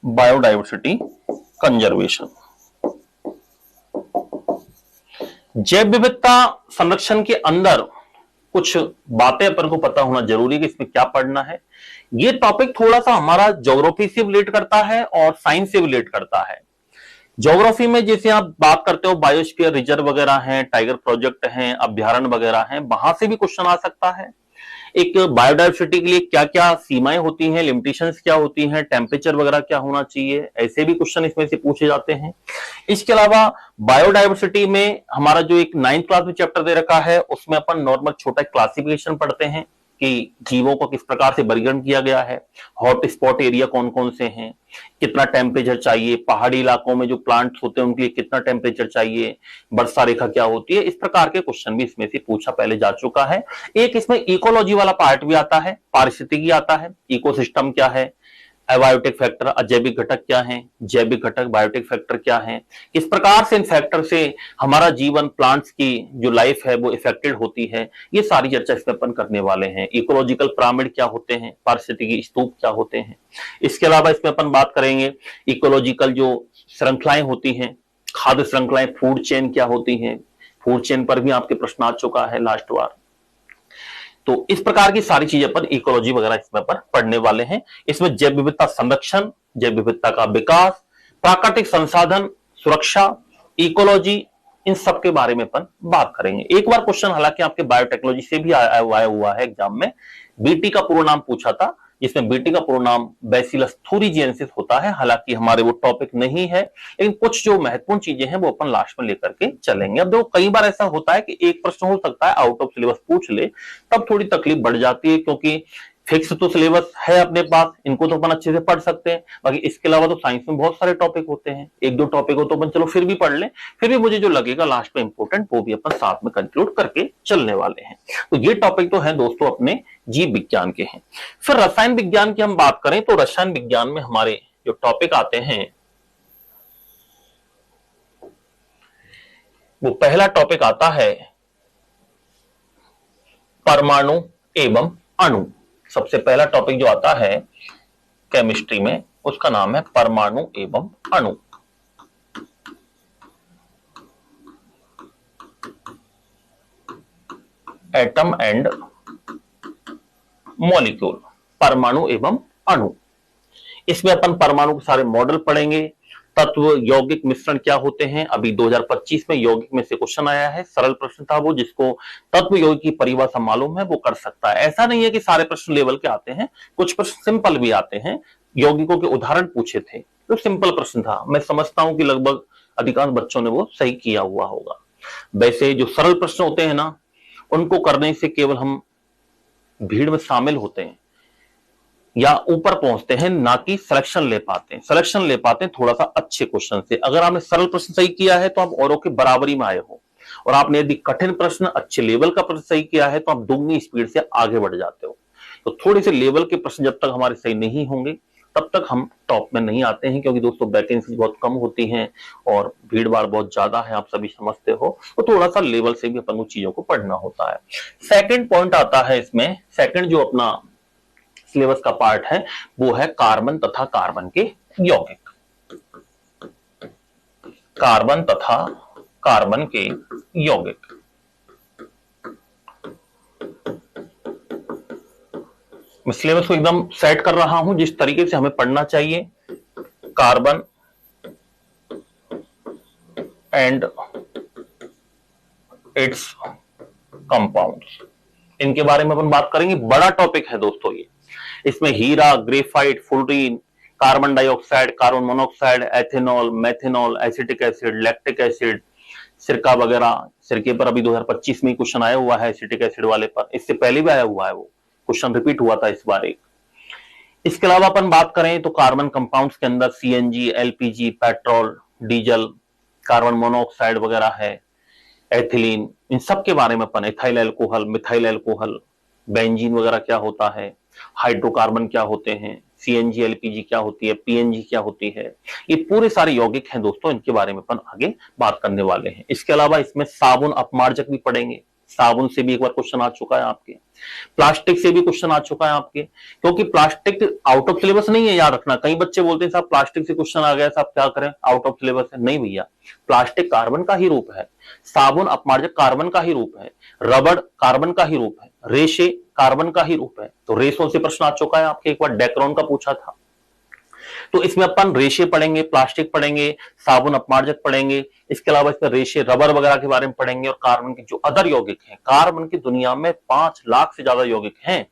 बायोडाइवर्सिटी कंजर्वेशन। जैव विविधता संरक्षण के अंदर कुछ बातें अपन को पता होना जरूरी है कि इसमें क्या पढ़ना है। ये टॉपिक थोड़ा सा हमारा ज्योग्राफी से रिलेट करता है और साइंस से रिलेट करता है। ज्योग्राफी में जैसे आप बात करते हो बायोस्फीयर रिजर्व वगैरह हैं, टाइगर प्रोजेक्ट हैं, अभ्यारण्य वगैरह हैं, वहां से भी क्वेश्चन आ सकता है। एक बायोडाइवर्सिटी के लिए क्या क्या सीमाएं होती हैं, लिमिटेशंस क्या होती हैं, टेम्परेचर वगैरह क्या होना चाहिए, ऐसे भी क्वेश्चन इसमें से पूछे जाते हैं। इसके अलावा बायोडाइवर्सिटी में हमारा जो एक 9th क्लास में चैप्टर दे रखा है उसमें अपन नॉर्मल छोटा क्लासिफिकेशन पढ़ते हैं कि जीवों को किस प्रकार से वर्गीकरण किया गया है, हॉट स्पॉट एरिया कौन कौन से हैं, कितना टेम्परेचर चाहिए, पहाड़ी इलाकों में जो प्लांट्स होते हैं उनके लिए कितना टेम्परेचर चाहिए, वर्षा रेखा क्या होती है, इस प्रकार के क्वेश्चन भी इसमें से पूछा पहले जा चुका है। एक इसमें इकोलॉजी वाला पार्ट भी आता है, पारिस्थितिकी आता है, इकोसिस्टम क्या है, अबायोटिक फैक्टर अजैविक घटक क्या है, जैविक घटक बायोटिक फैक्टर क्या है, किस प्रकार से इन फैक्टर से हमारा जीवन, प्लांट्स की जो लाइफ है वो इफेक्टेड होती है, ये सारी चर्चा इसमें अपन करने वाले हैं। इकोलॉजिकल पिरामिड क्या होते हैं, पारिस्थितिकी स्तूप क्या होते हैं। इसके अलावा इसमें अपन बात करेंगे इकोलॉजिकल जो श्रृंखलाएं होती हैं, खाद्य श्रृंखलाएं, फूड चेन क्या होती हैं, फूड चेन पर भी आपके प्रश्न आ चुका है लास्ट बार। तो इस प्रकार की सारी चीजें पर इकोलॉजी वगैरह इसमें पर पढ़ने वाले हैं। इसमें जैव विविधता संरक्षण, जैव विविधता का विकास, प्राकृतिक संसाधन सुरक्षा, इकोलॉजी, इन सब के बारे में अपन बात करेंगे। एक बार क्वेश्चन हालांकि आपके बायोटेक्नोलॉजी से भी आया हुआ है एग्जाम में, बीटी का पूरा नाम पूछा था, जिसमें बीटी का पूरा नाम बैसिलस थूरिजिएंसिस होता है। हालांकि हमारे वो टॉपिक नहीं है, लेकिन कुछ जो महत्वपूर्ण चीजें हैं वो अपन लास्ट में लेकर के चलेंगे। अब देखो कई बार ऐसा होता है कि एक प्रश्न हो सकता है आउट ऑफ सिलेबस पूछ ले, तब थोड़ी तकलीफ बढ़ जाती है, क्योंकि फिक्स तो सिलेबस है अपने पास, इनको तो अपन अच्छे से पढ़ सकते हैं। बाकी इसके अलावा तो साइंस में बहुत सारे टॉपिक होते हैं, एक दो टॉपिक हो तो अपन चलो फिर भी पढ़ लें, फिर भी मुझे जो लगेगा लास्ट में इंपॉर्टेंट वो भी अपन साथ में कंक्लूड करके चलने वाले हैं। तो ये टॉपिक तो है दोस्तों अपने जीव विज्ञान के हैं। फिर रसायन विज्ञान की हम बात करें तो रसायन विज्ञान में हमारे जो टॉपिक आते हैं वो पहला टॉपिक आता है परमाणु एवं अणु। सबसे पहला टॉपिक जो आता है केमिस्ट्री में उसका नाम है परमाणु एवं अणु। एटम एंड मॉलिक्यूल, परमाणु एवं अणु। इसमें अपन परमाणु के सारे मॉडल पढ़ेंगे, तत्व यौगिक मिश्रण क्या होते हैं। अभी 2025 में यौगिक में से क्वेश्चन आया है, सरल प्रश्न था वो, जिसको तत्व यौगिक की परिभाषा मालूम है वो कर सकता है। ऐसा नहीं है कि सारे प्रश्न लेवल के आते हैं, कुछ प्रश्न सिंपल भी आते हैं। यौगिकों के उदाहरण पूछे थे तो सिंपल प्रश्न था, मैं समझता हूं कि लगभग अधिकांश बच्चों ने वो सही किया हुआ होगा। वैसे जो सरल प्रश्न होते हैं ना, उनको करने से केवल हम भीड़ में शामिल होते हैं या ऊपर पहुंचते हैं, ना कि सिलेक्शन ले पाते हैं। सिलेक्शन ले पाते हैं थोड़ा सा अच्छे क्वेश्चन से। अगर आपने सरल प्रश्न सही किया है तो आप औरों के बराबरी में आए हो, और आपने यदि कठिन प्रश्न, अच्छे लेवल का प्रश्न सही किया है तो आप दुगनी स्पीड से आगे बढ़ जाते हो। तो थोड़े से लेवल के प्रश्न जब तक हमारे सही नहीं होंगे तब तक हम टॉप में नहीं आते हैं, क्योंकि दोस्तों वैकेंसी बहुत कम होती हैं और भीड़ भाड़ बहुत ज्यादा है, आप सभी समझते हो। तो थोड़ा सा लेवल से भी अपन को चीजों को पढ़ना होता है। सेकंड पॉइंट आता है इसमें, सेकंड जो अपना सिलेबस का पार्ट है वो है कार्बन तथा कार्बन के यौगिक। कार्बन तथा कार्बन के यौगिक। मैं सिलेबस को एकदम सेट कर रहा हूं जिस तरीके से हमें पढ़ना चाहिए। कार्बन एंड इट्स कंपाउंड्स, इनके बारे में अपन बात करेंगे। बड़ा टॉपिक है दोस्तों ये। इसमें हीरा, graphite, fluorine, carbon dioxide, carbon monoxide, ethanol, methanol, acetic acid, lactic acid, सिरका वगैरह। सिरके पर अभी 2025 में क्वेश्चन आया हुआ है, एसिटिक एसिड वाले पर। इससे पहले भी आया हुआ है, वो क्वेश्चन रिपीट हुआ था इस बार एक। इसके अलावा अपन बात करें तो कार्बन कंपाउंड्स के अंदर CNG, LPG, petrol, diesel, carbon monoxide वगैरह है, एथिलीन, इन सब के बारे में अपन, ethyl alcohol, methyl alcohol, benzene वगैरह क्या होता है, हाइड्रोकार्बन क्या होते हैं, सीएनजी, एलपीजी क्या होती है, पीएनजी क्या होती है, ये पूरे सारे यौगिक हैं दोस्तों। इनके बारे में अपन आगे बात करने वाले हैं। इसके अलावा इसमें साबुन अपमार्जक भी पढ़ेंगे। साबुन से भी एक बार क्वेश्चन आ चुका है आपके, प्लास्टिक से भी क्वेश्चन आ चुका है आपके, क्योंकि प्लास्टिक आउट ऑफ सिलेबस नहीं है, याद रखना। कई बच्चे बोलते हैं साहब प्लास्टिक से क्वेश्चन आ गया, साहब क्या करें, आउट ऑफ सिलेबस है। नहीं भैया, प्लास्टिक कार्बन का ही रूप है, साबुन अपमार्जक कार्बन का ही रूप है, रबड़ कार्बन का ही रूप है, रेशे कार्बन का ही रूप है। तो रेशों से प्रश्न आ चुका है आपके, एक बार डेक्रोन का पूछा था। तो इसमें अपन रेशे पढ़ेंगे, प्लास्टिक पढ़ेंगे, साबुन अपमार्जक पढ़ेंगे, इसके अलावा इसमें रेशे रबर वगैरह के बारे में पढ़ेंगे, और कार्बन के जो अदर यौगिक हैं, कार्बन की दुनिया में 5 लाख से ज्यादा यौगिक हैं,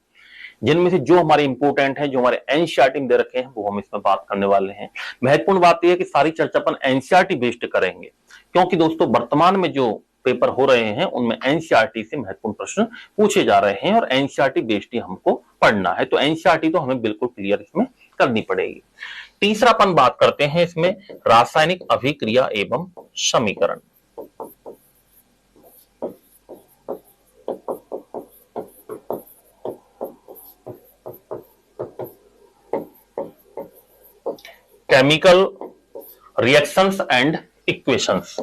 जिनमें से जो हमारे इंपोर्टेंट हैं, जो हमारे एनसीईआरटी में दे रखे हैं, वो हम इसमें बात करने वाले हैं। महत्वपूर्ण बात यह है कि सारी चर्चा अपन एनसीईआरटी बेस्ड करेंगे, क्योंकि दोस्तों वर्तमान में जो पेपर हो रहे हैं उनमें एनसीईआरटी से महत्वपूर्ण प्रश्न पूछे जा रहे हैं और एनसीईआरटी बेस्ड ही हमको पढ़ना है, तो एनसीईआरटी तो हमें बिल्कुल क्लियर इसमें करनी पड़ेगी। तीसरा अपन बात करते हैं इसमें रासायनिक अभिक्रिया एवं समीकरण। Chemical reactions and equations.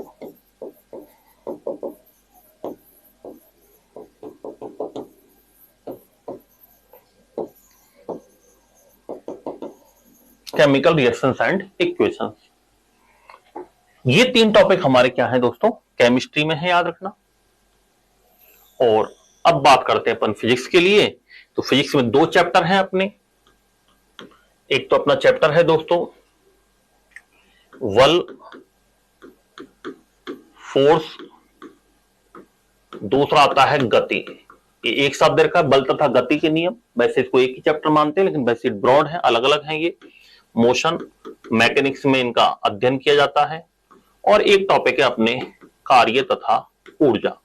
Chemical reactions and equations, ये 3 टॉपिक हमारे क्या हैं दोस्तों, केमिस्ट्री में है, याद रखना। और अब बात करते हैं अपन फिजिक्स के लिए। तो फिजिक्स में 2 चैप्टर हैं अपने। एक तो अपना चैप्टर है दोस्तों बल, फोर्स, दूसरा आता है गति। ये एक शब्द का बल तथा गति के नियम, वैसे इसको एक ही चैप्टर मानते हैं लेकिन वैसे ब्रॉड है, अलग अलग हैं ये। मोशन मैकेनिक्स में इनका अध्ययन किया जाता है। और एक टॉपिक है अपने कार्य तथा ऊर्जा।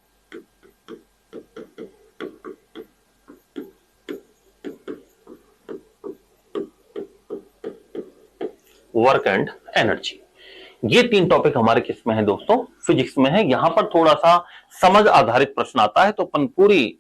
वर्क एंड एनर्जी, ये 3 टॉपिक हमारे किस में है दोस्तों, फिजिक्स में है। यहां पर थोड़ा सा समझ आधारित प्रश्न आता है, तो अपन पूरी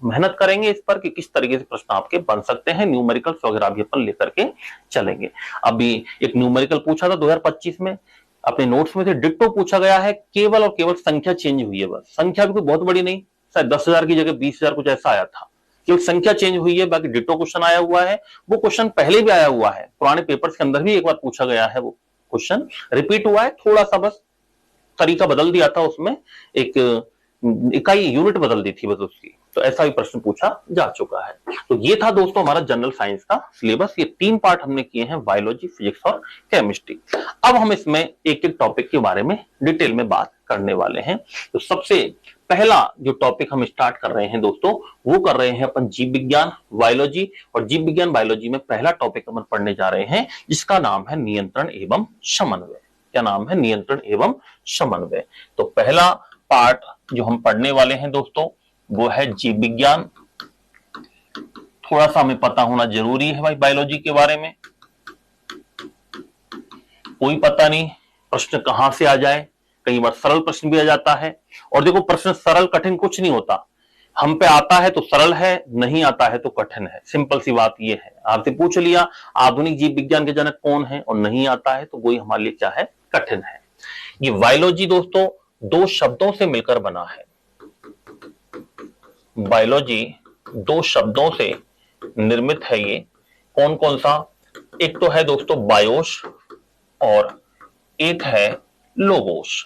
मेहनत करेंगे इस पर कि किस तरीके से प्रश्न आपके बन सकते हैं। न्यूमेरिकल्स वगैरह भी अपन लेकर के चलेंगे। अभी एक न्यूमेरिकल पूछा था 2025 में, अपने नोट्स में से डिट्टो पूछा गया है, केवल और केवल संख्या चेंज हुई है, बस संख्या भी कोई बहुत बड़ी नहीं, शायद 10,000 की जगह 20,000 कुछ ऐसा आया था, केवल संख्या चेंज हुई है, बाकी डिट्टो क्वेश्चन आया हुआ है। वो क्वेश्चन पहले भी आया हुआ है, पुराने पेपर्स के अंदर भी एक बार पूछा गया है, वो क्वेश्चन रिपीट हुआ है, थोड़ा सा बस तरीका बदल दिया था, उसमें एक इकाई यूनिट बदल दी थी बस उसकी, तो ऐसा भी प्रश्न पूछा जा चुका है। तो ये था दोस्तों हमारा जनरल साइंस का सिलेबस। ये 3 पार्ट हमने किए हैं, बायोलॉजी, फिजिक्स और केमिस्ट्री। अब हम इसमें एक एक टॉपिक के बारे में डिटेल में बात करने वाले हैं। तो सबसे पहला जो टॉपिक हम स्टार्ट कर रहे हैं दोस्तों, वो कर रहे हैं अपन जीव विज्ञान बायोलॉजी। और जीव विज्ञान बायोलॉजी में पहला टॉपिक अपन पढ़ने जा रहे हैं, जिसका नाम है नियंत्रण एवं समन्वय। क्या नाम है, नियंत्रण एवं समन्वय। तो पहला पार्ट जो हम पढ़ने वाले हैं दोस्तों, वो है जीव विज्ञान। थोड़ा सा हमें पता होना जरूरी है भाई बायोलॉजी के बारे में, कोई पता नहीं प्रश्न कहां से आ जाए, कई बार सरल प्रश्न भी आ जाता है। और देखो प्रश्न सरल कठिन कुछ नहीं होता, हम पे आता है तो सरल है, नहीं आता है तो कठिन है, सिंपल सी बात ये है। आपसे पूछ लिया आधुनिक जीव विज्ञान के जनक कौन है, और नहीं आता है तो वही हमारे लिए क्या है, कठिन है। ये बायोलॉजी दोस्तों 2 शब्दों से मिलकर बना है। बायोलॉजी 2 शब्दों से निर्मित है। ये कौन कौन सा, एक तो है दोस्तों बायोस और एक है लोगोस।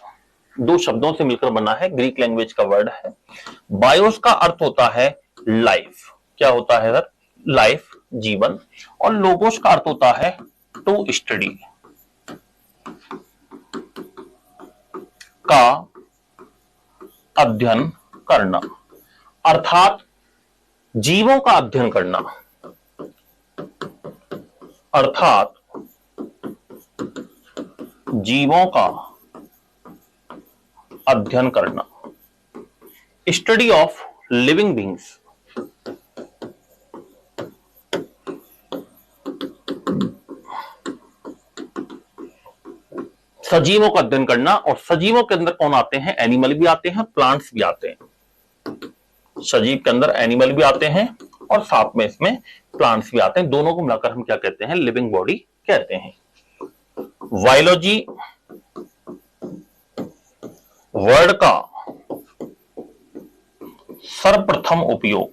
2 शब्दों से मिलकर बना है, ग्रीक लैंग्वेज का वर्ड है। बायोस का अर्थ होता है लाइफ, क्या होता है सर, लाइफ, जीवन। और लोगोस का अर्थ होता है टू स्टडी, का अध्ययन करना, अर्थात जीवों का अध्ययन करना, अर्थात जीवों का अध्ययन करना, स्टडी ऑफ लिविंग बींग्स। सजीवों का अध्ययन करना, और सजीवों के अंदर कौन आते हैं, एनिमल भी आते हैं, प्लांट्स भी आते हैं। सजीव के अंदर एनिमल भी आते हैं और साथ में इसमें प्लांट्स भी आते हैं, दोनों को मिलाकर हम क्या कहते हैं, लिविंग बॉडी कहते हैं। बायोलॉजी वर्ड का सर्वप्रथम उपयोग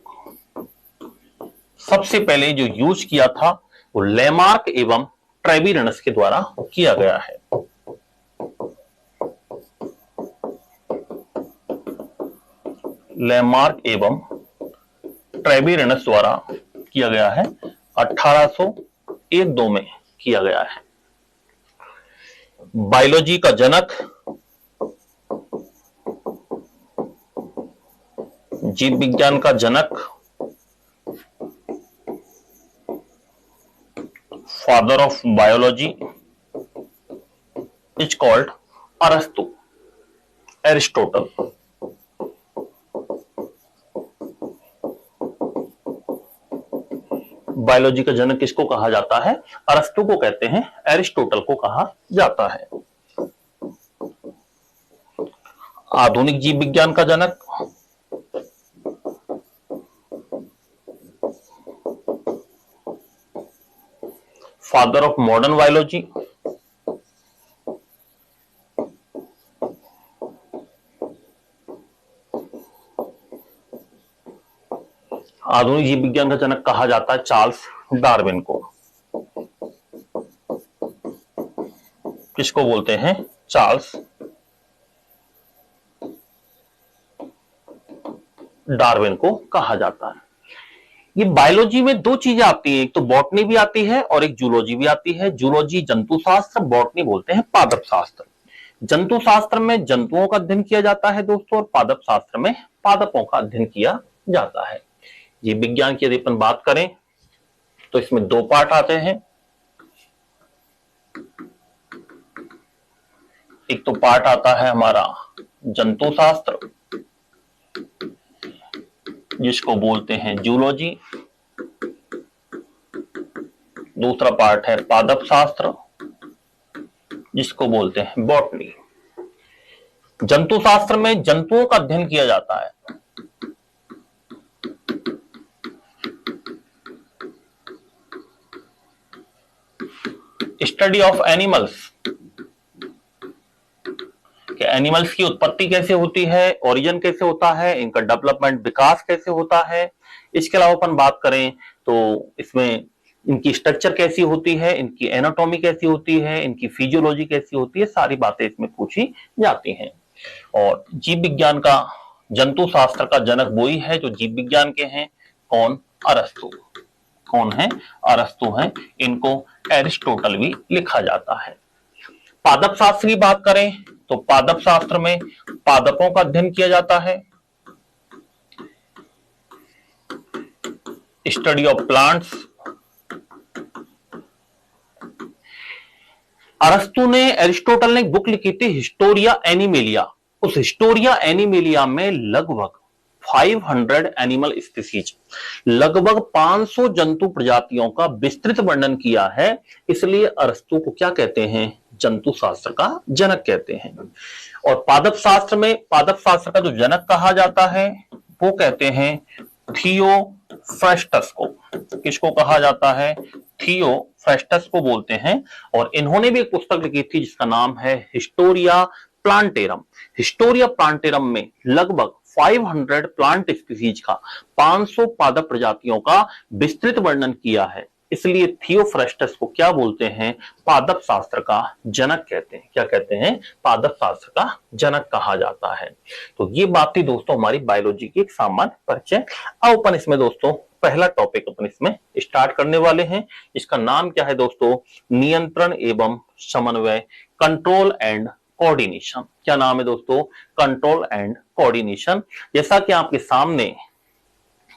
सबसे पहले जो यूज किया था वो लेमार्क एवं ट्रेविरनस के द्वारा किया गया है। लेमार्क एवं ट्रेविरनस द्वारा किया गया है, 1801-2 में किया गया है। बायोलॉजी का जनक, जीव विज्ञान का जनक, father of biology is called अरस्तु, एरिस्टोटल। बायोलॉजी का जनक किसको कहा जाता है? अरस्तु को कहते हैं, एरिस्टोटल को कहा जाता है। आधुनिक जीव विज्ञान का जनक, फादर ऑफ मॉडर्न बायोलॉजी, आधुनिक जीव विज्ञान का जनक कहा जाता है चार्ल्स डार्विन को। किसको बोलते हैं? चार्ल्स डार्विन को कहा जाता है। ये बायोलॉजी में दो चीजें आती हैं, एक तो बॉटनी भी आती है और एक जूलॉजी भी आती है। जूलॉजी जंतु शास्त्र, बॉटनी बोलते हैं पादप शास्त्र। जंतु शास्त्र में जंतुओं का अध्ययन किया जाता है दोस्तों, और पादप शास्त्र में पादपों का अध्ययन किया जाता है। जीव विज्ञान की यदि अपन बात करें तो इसमें दो पार्ट आते हैं। एक तो पार्ट आता है हमारा जंतु शास्त्र, जिसको बोलते हैं जूलॉजी। दूसरा पार्ट है पादप शास्त्र, जिसको बोलते हैं बॉटनी। जंतु शास्त्र में जंतुओं का अध्ययन किया जाता है। स्टडी ऑफ एनिमल्स, कि एनिमल्स की उत्पत्ति कैसे होती है, ओरिजिन कैसे होता है, इनका डेवलपमेंट विकास कैसे होता है। इसके अलावा अपन बात करें तो इसमें इनकी स्ट्रक्चर कैसी होती है, इनकी एनाटॉमी कैसी होती है, इनकी फिजियोलॉजी कैसी होती है, सारी बातें इसमें पूछी जाती हैं। और जीव विज्ञान का, जंतु शास्त्र का जनक वही है जो जीव विज्ञान के हैं। कौन? अरस्तु। कौन है? अरस्तु हैं। इनको एरिस्टोटल भी लिखा जाता है। पादप शास्त्र की बात करें तो पादप शास्त्र में पादपों का अध्ययन किया जाता है। Study of plants. अरस्तु ने, एरिस्टोटल ने एक बुक लिखी थी हिस्टोरिया एनिमेलिया। उस हिस्टोरिया एनिमेलिया में लगभग 500 एनिमल स्पीसीज, लगभग 500 जंतु प्रजातियों का विस्तृत वर्णन किया है। इसलिए अरस्तु को क्या कहते हैं? जंतु शास्त्र का जनक कहते हैं। और पादप शास्त्र में पादप शास्त्र का जो जनक कहा जाता है वो कहते हैं थियोफ्रास्टस को। किसको कहा जाता है? थियोफ्रास्टस को बोलते हैं। और इन्होंने भी एक पुस्तक लिखी थी जिसका नाम है हिस्टोरिया प्लांटेरम। हिस्टोरिया प्लांटेरम में लगभग 500 प्लांट स्पीसीज का, 500 पादप प्रजातियों का विस्तृत वर्णन किया है। इसलिए थियोफ्रास्टस को क्या बोलते हैं? पादप शास्त्र का जनक कहते हैं। क्या कहते हैं? पादप शास्त्र का जनक कहा जाता है। तो ये बात थी दोस्तों हमारी बायोलॉजी की एक सामान्य परिचय। अब अपन इसमें दोस्तों पहला टॉपिक अपन इसमें स्टार्ट करने वाले हैं। इसका नाम क्या है दोस्तों? नियंत्रण एवं समन्वय, कंट्रोल एंड कोऑर्डिनेशन। क्या नाम है दोस्तों? Control and coordination. जैसा कि आपके सामने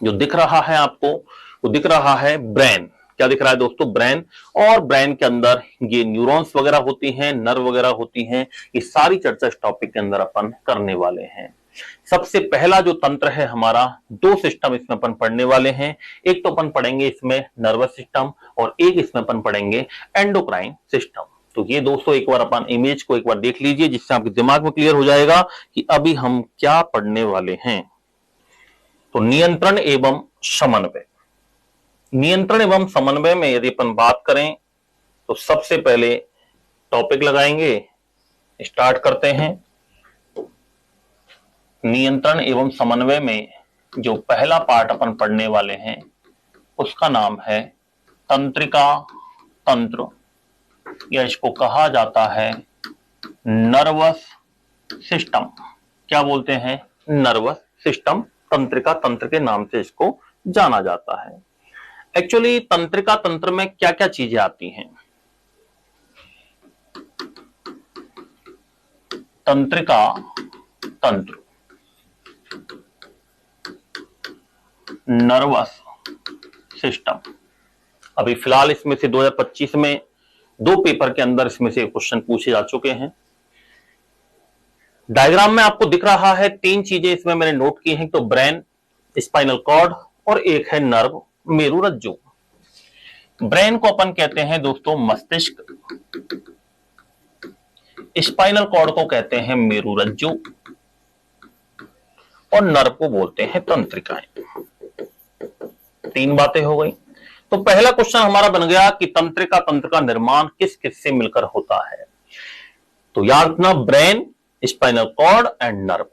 जो दिख रहा है आपको, वो दिख रहा है ब्रेन। क्या दिख रहा है दोस्तों? ब्रेन। और ब्रेन के अंदर ये न्यूरॉन्स वगैरह होती हैं, नर्व वगैरह होती हैं। ये सारी चर्चा इस टॉपिक के अंदर अपन करने वाले हैं। सबसे पहला जो तंत्र है हमारा, दो सिस्टम इसमें अपन पढ़ने वाले हैं। एक तो अपन पढ़ेंगे इसमें नर्वस सिस्टम, और एक इसमें अपन पढ़ेंगे एंडोक्राइन सिस्टम। तो ये दोस्तों एक बार अपन इमेज को एक बार देख लीजिए, जिससे आपके दिमाग में क्लियर हो जाएगा कि अभी हम क्या पढ़ने वाले हैं। तो नियंत्रण एवं समन्वय। नियंत्रण एवं समन्वय में यदि अपन बात करें तो सबसे पहले टॉपिक लगाएंगे, स्टार्ट करते हैं। नियंत्रण एवं समन्वय में जो पहला पार्ट अपन पढ़ने वाले हैं उसका नाम है तंत्रिका तंत्र, या इसको कहा जाता है नर्वस सिस्टम। क्या बोलते हैं? Nervous system. तंत्रिका तंत्र के नाम से इसको जाना जाता है। एक्चुअली तंत्रिका तंत्र में क्या क्या चीजें आती हैं? तंत्रिका तंत्र, नर्वस सिस्टम। अभी फिलहाल इसमें से 2025 में 2 पेपर के अंदर इसमें से क्वेश्चन पूछे जा चुके हैं। डायग्राम में आपको दिख रहा है 3 चीजें इसमें मैंने नोट की हैं, तो ब्रेन, स्पाइनल कॉर्ड और एक है नर्व, मेरुरज्जु। ब्रेन को अपन कहते हैं दोस्तों मस्तिष्क, स्पाइनल कॉर्ड को कहते हैं मेरुरज्जु और नर्व को बोलते हैं तंत्रिकाएं। 3 बातें हो गई। तो पहला क्वेश्चन हमारा बन गया कि तंत्रिका तंत्र का निर्माण किस किस से मिलकर होता है। तो याद रखना, brain, spinal cord and nerve,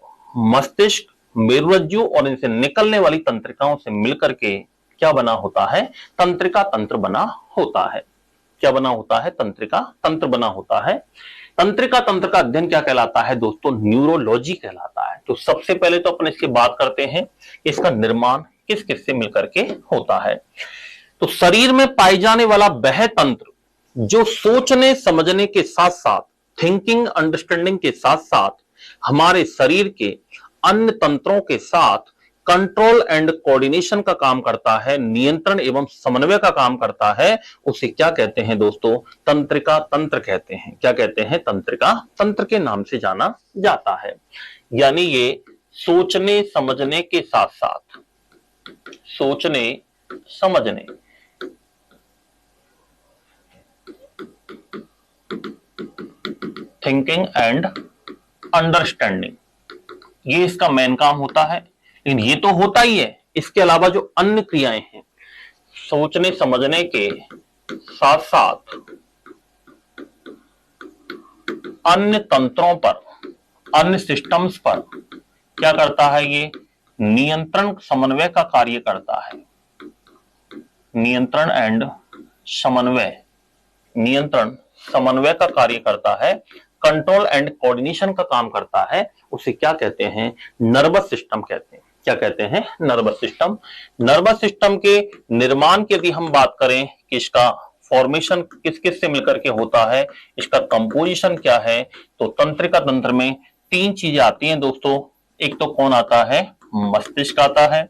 मस्तिष्क, मेरुरज्जु और इनसे निकलने वाली तंत्रिकाओं से मिलकर के क्या बना होता है, तंत्रिका तंत्र बना होता है। क्या बना होता है, तंत्रिका तंत्र बना होता है। तंत्रिका तंत्र का अध्ययन क्या कहलाता है दोस्तों, न्यूरोलॉजी कहलाता है। तो सबसे पहले तो अपन इसकी बात करते हैं कि इसका निर्माण किस किस से मिलकर के होता है। तो शरीर में पाए जाने वाला वह तंत्र जो सोचने समझने के साथ साथ, थिंकिंग अंडरस्टैंडिंग के साथ साथ हमारे शरीर के अन्य तंत्रों के साथ कंट्रोल एंड कोऑर्डिनेशन का काम करता है, नियंत्रण एवं समन्वय का काम करता है, उसे क्या कहते हैं दोस्तों, तंत्रिका तंत्र कहते हैं। क्या कहते हैं, तंत्रिका तंत्र के नाम से जाना जाता है। यानी ये सोचने समझने के साथ साथ, सोचने समझने थिंकिंग एंड अंडरस्टैंडिंग, ये इसका मेन काम होता है। लेकिन ये तो होता ही है, इसके अलावा जो अन्य क्रियाएं हैं, सोचने समझने के साथ साथ अन्य तंत्रों पर, अन्य सिस्टम्स पर क्या करता है, ये नियंत्रण समन्वय का कार्य करता है। नियंत्रण एंड समन्वय, नियंत्रण समन्वय का कार्य करता है, कंट्रोल एंड कोऑर्डिनेशन का काम करता है, उसे क्या कहते हैं, नर्वस सिस्टम कहते हैं। क्या कहते हैं, नर्वस सिस्टम। नर्वस सिस्टम के निर्माण की यदि हम बात करें कि इसका फॉर्मेशन किस किस से मिलकर के होता है, इसका कंपोजिशन क्या है, तो तंत्रिका तंत्र में 3 चीजें आती हैं दोस्तों। एक तो कौन आता है, मस्तिष्क आता है,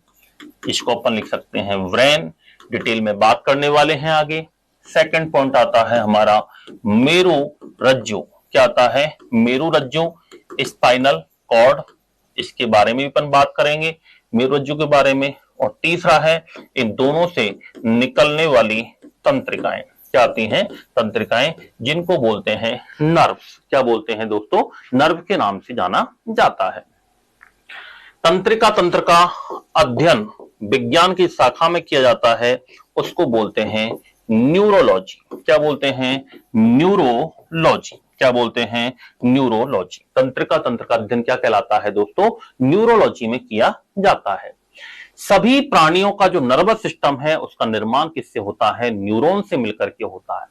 इसको अपन लिख सकते हैं ब्रेन, डिटेल में बात करने वाले हैं आगे। सेकंड पॉइंट आता है हमारा मेरुरज्जु। क्या आता है, मेरुरज्जु, स्पाइनल कॉर्ड, इसके बारे में भी अपन बात करेंगे, मेरुरज्जु के बारे में। और तीसरा है इन दोनों से निकलने वाली तंत्रिकाएं। क्या आती हैं, तंत्रिकाएं, जिनको बोलते हैं नर्व्स। क्या बोलते हैं दोस्तों, नर्व के नाम से जाना जाता है। तंत्रिका तंत्र का अध्ययन विज्ञान की शाखा में किया जाता है, उसको बोलते हैं न्यूरोलॉजी। क्या बोलते हैं, न्यूरोलॉजी। क्या बोलते हैं, न्यूरोलॉजी। तंत्रिका तंत्र का अध्ययन क्या कहलाता है दोस्तों, न्यूरोलॉजी में किया जाता है। सभी प्राणियों का जो नर्वस सिस्टम है उसका निर्माण किससे होता है, न्यूरॉन से मिलकर के होता है।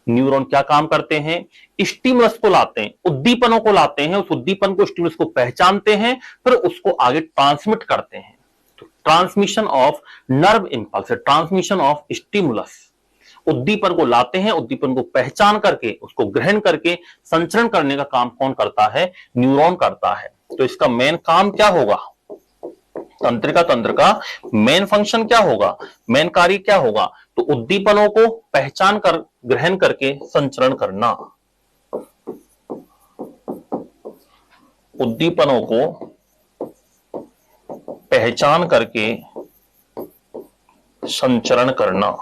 न्यूरॉन क्या काम करते हैं, स्टिमुलस को लाते हैं, उद्दीपनों को लाते हैं, उस उद्दीपन को, स्टिमुलस को पहचानते हैं, फिर उसको आगे ट्रांसमिट करते हैं। तो transmission of nerve impulse, transmission of stimulus, उद्दीपन को लाते हैं, उद्दीपन को पहचान करके उसको ग्रहण करके संचरण करने का काम कौन करता है, न्यूरॉन करता है। तो इसका मेन काम क्या होगा, तंत्रिका तंत्र का मेन फंक्शन क्या होगा, मेन कार्य क्या होगा, तो उद्दीपनों को पहचान कर, ग्रहण करके संचरण करना। उद्दीपनों को पहचान करके संचरण करना,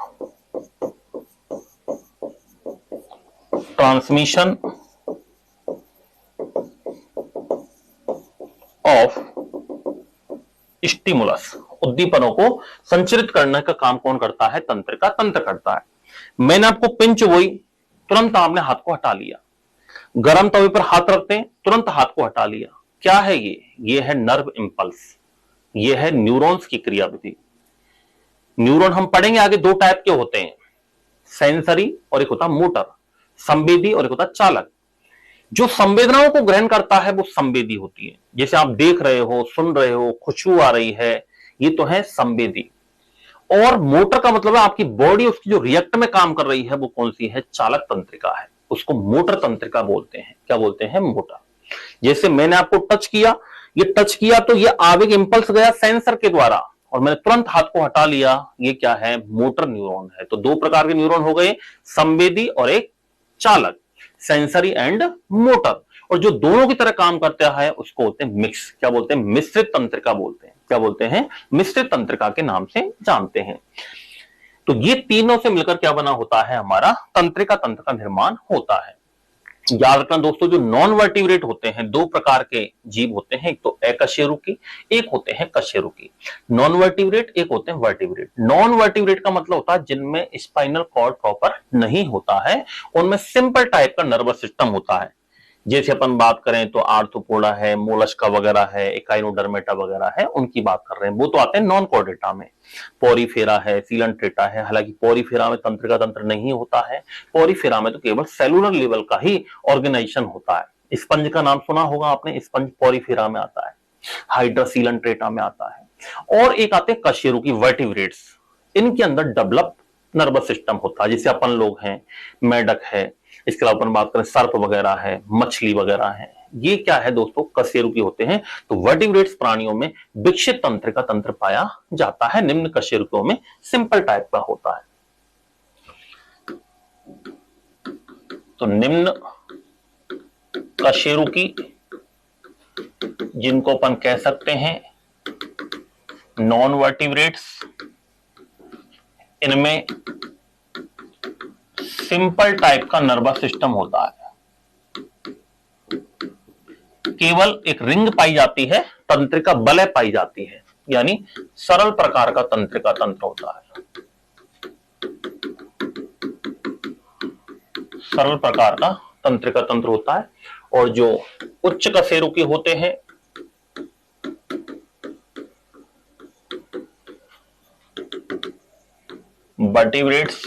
ट्रांसमिशन ऑफ स्टिमुलस, उद्दीपनों को संचरित करने का काम कौन करता है, तंत्रिका तंत्र करता है। मैंने आपको पिंच हुई, तुरंत आपने हाथ को हटा लिया, गर्म तवे पर हाथ रखते हैं, तुरंत हाथ को हटा लिया। क्या है ये है नर्व इंपल्स, ये है न्यूरॉन्स की क्रियाविधि। न्यूरॉन हम पढ़ेंगे आगे, 2 टाइप के होते हैं, सेंसरी और एक होता मोटर, संवेदी और एक होता चालक। जो संवेदनाओं को ग्रहण करता है वो संवेदी होती है, जैसे आप देख रहे हो, सुन रहे हो, खुशबू आ रही है, ये तो है संवेदी। और मोटर का मतलब है आपकी बॉडी उसकी जो रिएक्ट में काम कर रही है वो कौन सी है, चालक तंत्रिका है, उसको मोटर तंत्रिका बोलते हैं। क्या बोलते हैं, मोटर। जैसे मैंने आपको टच किया, ये टच किया तो ये आवेग इंपल्स गया सेंसर के द्वारा और मैंने तुरंत हाथ को हटा लिया, ये क्या है, मोटर न्यूरॉन है। तो दो प्रकार के न्यूरॉन हो गए, संवेदी और एक चालक, सेंसरी एंड मोटर। और जो दोनों की तरह काम करता है उसको बोलते हैं मिक्स, क्या बोलते हैं, मिश्रित तंत्रिका बोलते हैं। क्या बोलते हैं, मिश्रित तंत्रिका के नाम से जानते हैं। तो ये तीनों से मिलकर क्या बना होता है, हमारा तंत्रिका तंत्र का निर्माण होता है। याद रखना दोस्तों, जो नॉन वर्टिब्रेट होते हैं, दो प्रकार के जीव होते हैं, एक तो अकशेरुकी, एक होते हैं कशेरुकी। नॉन वर्टिब्रेट, एक होते हैं वर्टिब्रेट। नॉन वर्टिब्रेट का मतलब होता है जिनमें स्पाइनल कॉर्ड प्रॉपर नहीं होता है, उनमें सिंपल टाइप का नर्वस सिस्टम होता है। जैसे अपन बात करें तो आर्थ्रोपोडा है, मोलस्का वगैरह है, एकाइनोडर्मेटा वगैरह है, उनकी बात कर रहे हैं, वो तो आते हैं नॉन कॉर्डेटा में। पोरीफेरा है, सीलंट्रेटा है, हालांकि पोरीफेरा में तंत्रिका तंत्र नहीं होता है, पोरीफेरा में तो केवल सेलुलर लेवल का ही ऑर्गेनाइजेशन होता है। स्पंज का नाम सुना होगा आपने, स्पंज पोरीफेरा में आता है, हाइड्रा सीलंट्रेटा में आता है। और एक आते हैं कशेरुकी वर्टिब्रेट्स, इनके अंदर डेवलप नर्वस सिस्टम होता है। जैसे अपन लोग हैं, मेंढक है, इसके अलावा अपन बात करें सर्प वगैरह है, मछली वगैरह है, ये क्या है दोस्तों, कशेरुकी होते हैं। तो वर्टिब्रेट्स प्राणियों में विकसित तंत्रिका तंत्र पाया जाता है, निम्न कशेरुकियों में सिंपल टाइप का होता है। तो निम्न कशेरुकी जिनको अपन कह सकते हैं नॉन वर्टिब्रेट्स, इनमें सिंपल टाइप का नर्वस सिस्टम होता है। केवल एक रिंग पाई जाती है, तंत्रिका बलय पाई जाती है, यानी सरल प्रकार का तंत्रिका तंत्र होता है, सरल प्रकार का तंत्रिका तंत्र होता है। और जो उच्च कशेरुकी होते हैं, वर्टिब्रेट्स,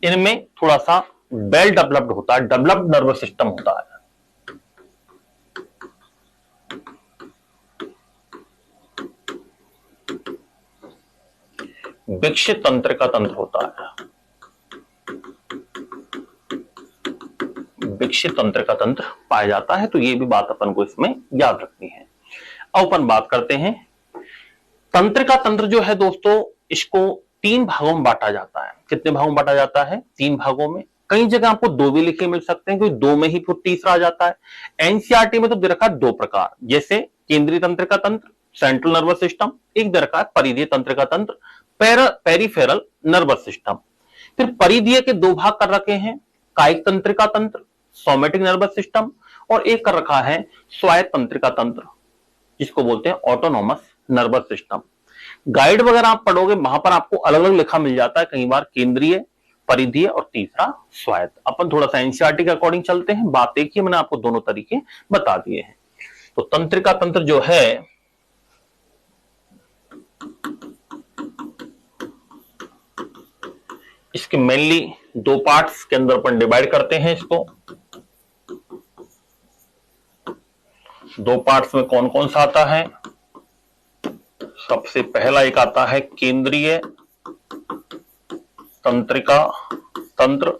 इनमें थोड़ा सा वेल डेवलप्ड होता है, डेवलप्ड नर्वस सिस्टम होता है। विकसित तंत्रिका तंत्र होता है, विकसित तंत्रिका तंत्र पाया जाता है। तो ये भी बात अपन को इसमें याद रखनी है। अब अपन बात करते हैं तंत्रिका तंत्र जो है दोस्तों, इसको तीन भागों में बांटा जाता है। कितने भागों में बांटा जाता है, तीन भागों में। कई जगह आपको दो भी लिखे मिल सकते हैं, क्योंकि दो में ही फिर तीसरा आ जाता है। एनसीईआरटी में तो दे रखा है दो प्रकार, जैसे केंद्रीय तंत्रिका तंत्र, सेंट्रल नर्वस सिस्टम, एक दे रखा है परिधीय तंत्रिका तंत्र, पेरिफेरल नर्वस सिस्टम। फिर परिधीय के दो भाग कर रखे हैं, कायिक तंत्रिका तंत्र, सोमेटिक नर्वस सिस्टम, और एक कर रखा है स्वायत्त तंत्रिका तंत्र, जिसको बोलते हैं ऑटोनॉमस नर्वस सिस्टम। गाइड वगैरह आप पढ़ोगे, वहां पर आपको अलग अलग लिखा मिल जाता है, कई बार केंद्रीय, परिधीय और तीसरा स्वायत्त। अपन थोड़ा सा एनसीईआरटी के अकॉर्डिंग चलते हैं, बात एक ही, मैंने आपको दोनों तरीके बता दिए हैं। तो तंत्रिका तंत्र जो है, इसके मेनली दो पार्ट्स के अंदर अपन डिवाइड करते हैं इसको। दो पार्ट्स में कौन कौन सा आता है, सबसे पहला एक आता है केंद्रीय तंत्रिका तंत्र,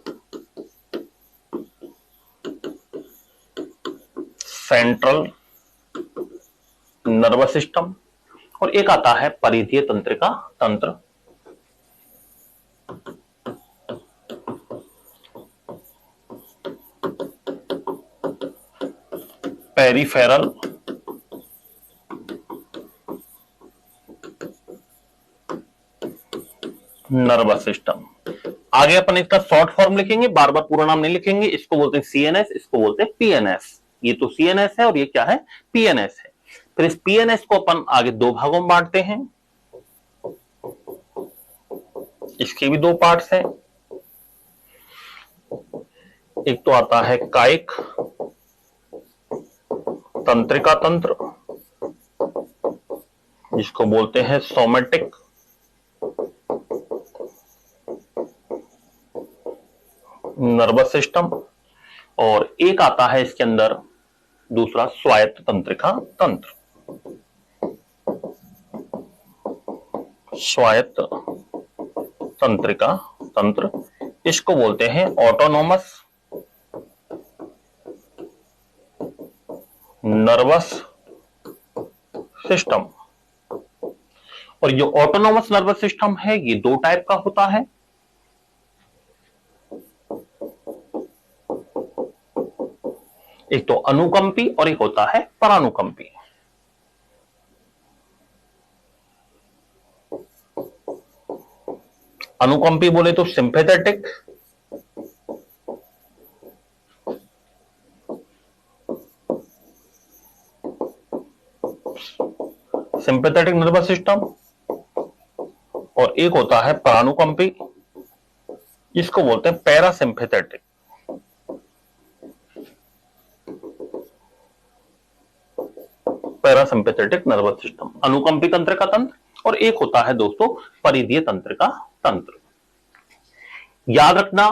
सेंट्रल नर्वस सिस्टम, और एक आता है परिधीय तंत्रिका तंत्र। Peripheral nervous system. आगे अपन इसका शॉर्ट फॉर्म लिखेंगे, बार बार पूरा नाम नहीं लिखेंगे। इसको बोलते हैं सीएनएस, इसको बोलते हैं पीएनएस। ये तो सीएनएस है और ये क्या है, पीएनएस है। फिर इस पीएनएस को अपन आगे दो भागों में बांटते हैं, इसके भी दो पार्ट्स हैं। एक तो आता है कायिक तंत्रिका तंत्र, जिसको बोलते हैं सोमेटिक नर्वस सिस्टम, और एक आता है इसके अंदर दूसरा स्वायत्त तंत्रिका तंत्र, स्वायत्त तंत्रिका तंत्र। इसको बोलते हैं ऑटोनॉमस नर्वस सिस्टम। और जो ऑटोनॉमस नर्वस सिस्टम है ये दो टाइप का होता है। एक तो अनुकंपी और एक होता है परानुकंपी। अनुकंपी बोले तो सिंपैथेटिक, सिंपैथेटिक नर्वस सिस्टम, और एक होता है परानुकंपी, इसको बोलते हैं पैरासिम्पैथेटिक। पैरासिम्पैथेटिक नर्वस सिस्टम, अनुकंपी तंत्र का तंत्र, और एक होता है दोस्तों परिधीय तंत्र का तंत्र। याद रखना,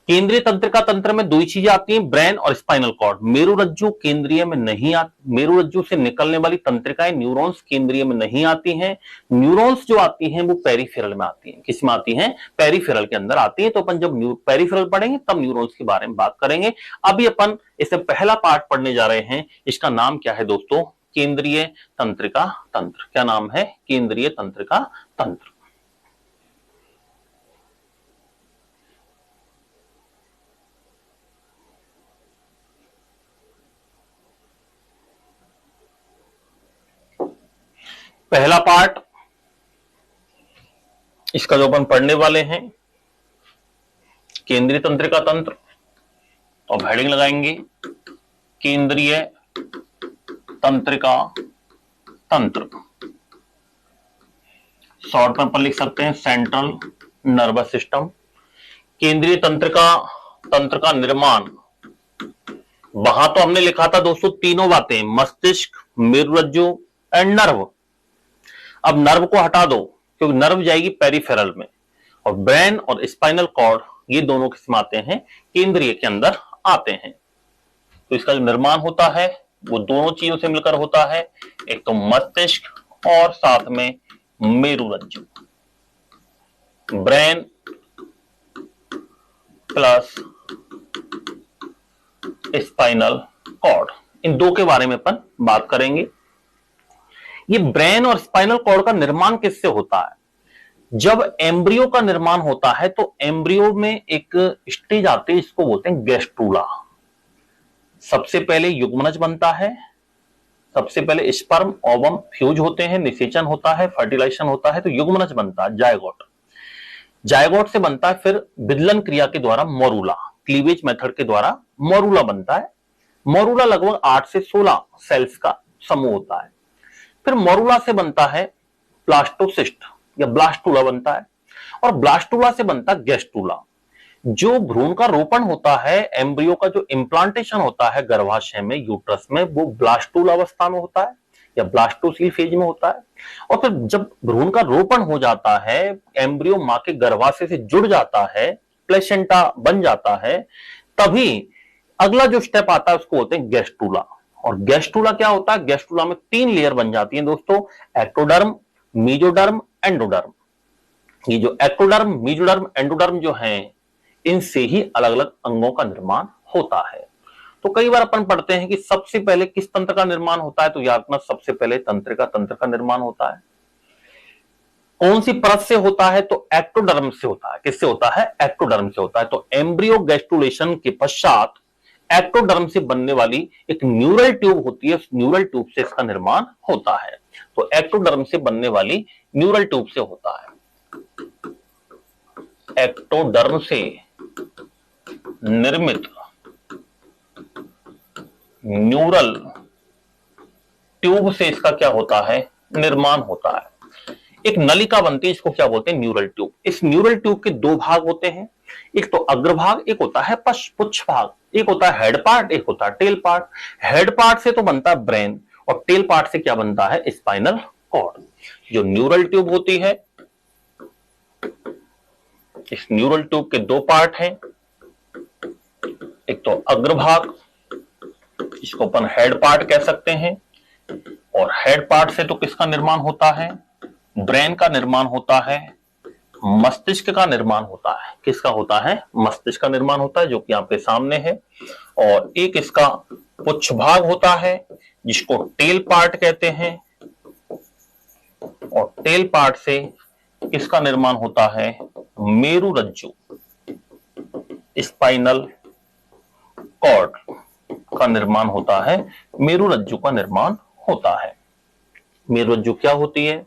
केंद्रीय तंत्र का तंत्र में दो ही चीजें आती हैं, ब्रेन और स्पाइनल कॉर्ड। मेरुरज्जु केंद्रीय में नहीं आती, मेरुरज्जु से निकलने वाली तंत्रिकाएं न्यूरॉन्स केंद्रीय में नहीं आती हैं। न्यूरॉन्स जो आती हैं वो पेरिफेरल में आती हैं। किस में आती हैं? पेरिफेरल के अंदर आती है। तो अपन जब पेरिफेरल पढ़ेंगे तब न्यूरॉन्स के बारे में बात करेंगे। अभी अपन इससे पहला पार्ट पढ़ने जा रहे हैं, इसका नाम क्या है दोस्तों? केंद्रीय तंत्रिका तंत्र। क्या नाम है? केंद्रीय तंत्रिका तंत्र। पहला पार्ट इसका जो अपन पढ़ने वाले हैं, केंद्रीय तंत्रिका तंत्र, और हेडिंग लगाएंगे केंद्रीय तंत्रिका तंत्र। शॉर्ट में अपन लिख सकते हैं सेंट्रल नर्वस सिस्टम। केंद्रीय तंत्र का निर्माण, वहां तो हमने लिखा था दोस्तों तीनों बातें, मस्तिष्क, मेरुरज्जु एंड नर्व। अब नर्व को हटा दो क्योंकि नर्व जाएगी पेरिफेरल में, और ब्रेन और स्पाइनल कॉर्ड ये दोनों किसमें आते हैं? केंद्रीय के अंदर आते हैं। तो इसका जो निर्माण होता है वो दोनों चीजों से मिलकर होता है, एक तो मस्तिष्क और साथ में मेरुरज्जु। ब्रेन प्लस स्पाइनल कॉर्ड, इन दो के बारे में अपन बात करेंगे। ये ब्रेन और स्पाइनल कॉर्ड का निर्माण किससे होता है? जब एम्ब्रियो का निर्माण होता है तो एम्ब्रियो में एक स्टेज आती है, इसको बोलते हैं गैस्ट्रूला। सबसे पहले युग्मनज बनता है, सबसे पहले स्पर्म ओवम फ्यूज होते हैं, निषेचन होता है, फर्टिलाइजेशन होता है, तो युग्मनज बनता है जायगोट। जायगोट से बनता है फिर विदलन क्रिया के द्वारा मोरूला, क्लीवेज मेथड के द्वारा मोरूला बनता है। मोरूला लगभग 8 से 16 सेल्स का समूह होता है। फिर मोरूला से बनता है ब्लास्टोसिस्ट या ब्लास्टूला बनता है, और ब्लास्टूला से बनता है गैस्ट्रूला। जो भ्रूण का रोपण होता है, एम्ब्रियो का जो इम्प्लांटेशन होता है गर्भाशय में, यूट्रस में, वो ब्लास्टूला अवस्था में होता है या ब्लास्टोसील फेज में होता है। और फिर जब भ्रूण का रोपण हो जाता है, एम्ब्रियो मां के गर्भाशय से जुड़ जाता है, प्लेसेंटा बन जाता है, तभी अगला जो स्टेप आता है उसको बोलते हैं गैस्ट्रूला। और गैस्ट्रूला क्या होता है? गैस्ट्रूला में 3 लेयर बन जाती हैं दोस्तों, एक्टोडर्म, मेसोडर्म, एंडोडर्म। ये जो एक्टोडर्म, मेसोडर्म, एंडोडर्म जो हैं, इनसे ही अलग अलग अंगों का निर्माण होता है। तो कई बार अपन पढ़ते हैं कि सबसे पहले किस तंत्र का निर्माण होता है, तो याद रखना सबसे पहले तंत्रिका तंत्र का निर्माण होता है। कौन सी परत से होता है? तो एक्टोडर्म से होता है। किससे होता है? एक्टोडर्म से होता है। तो एम्ब्रियो गैस्ट्रुलेशन के पश्चात एक्टोडर्म से बनने वाली एक न्यूरल ट्यूब होती है, उस न्यूरल ट्यूब से इसका निर्माण होता है। तो एक्टोडर्म से बनने वाली न्यूरल ट्यूब से होता है। एक्टोडर्म से निर्मित न्यूरल ट्यूब से इसका क्या होता है? निर्माण होता है। एक नलिका बनती है, इसको क्या बोलते हैं? Neural tube. इस न्यूरल ट्यूब के दो भाग होते हैं, एक तो अग्रभाग, एक होता है पुच्छ भाग। एक होता है हेड पार्ट, एक होता है टेल पार्ट। हेड पार्ट से तो बनता है ब्रेन, और टेल पार्ट से क्या बनता है? Spinal cord. जो न्यूरल ट्यूब होती है, इस न्यूरल ट्यूब के दो पार्ट हैं, एक तो अग्रभाग, इसको अपन हेड पार्ट कह सकते हैं, और हेड पार्ट से तो किसका निर्माण होता है? ब्रेन का निर्माण होता है, मस्तिष्क का निर्माण होता है। किसका होता है? मस्तिष्क का निर्माण होता है, जो कि आपके सामने है। और एक इसका पुच्छ भाग होता है जिसको टेल पार्ट कहते हैं, और टेल पार्ट से किसका निर्माण होता है? मेरुरज्जु, स्पाइनल कॉर्ड का निर्माण होता है, मेरुरज्जु का निर्माण होता है। मेरुरज्जु क्या होती है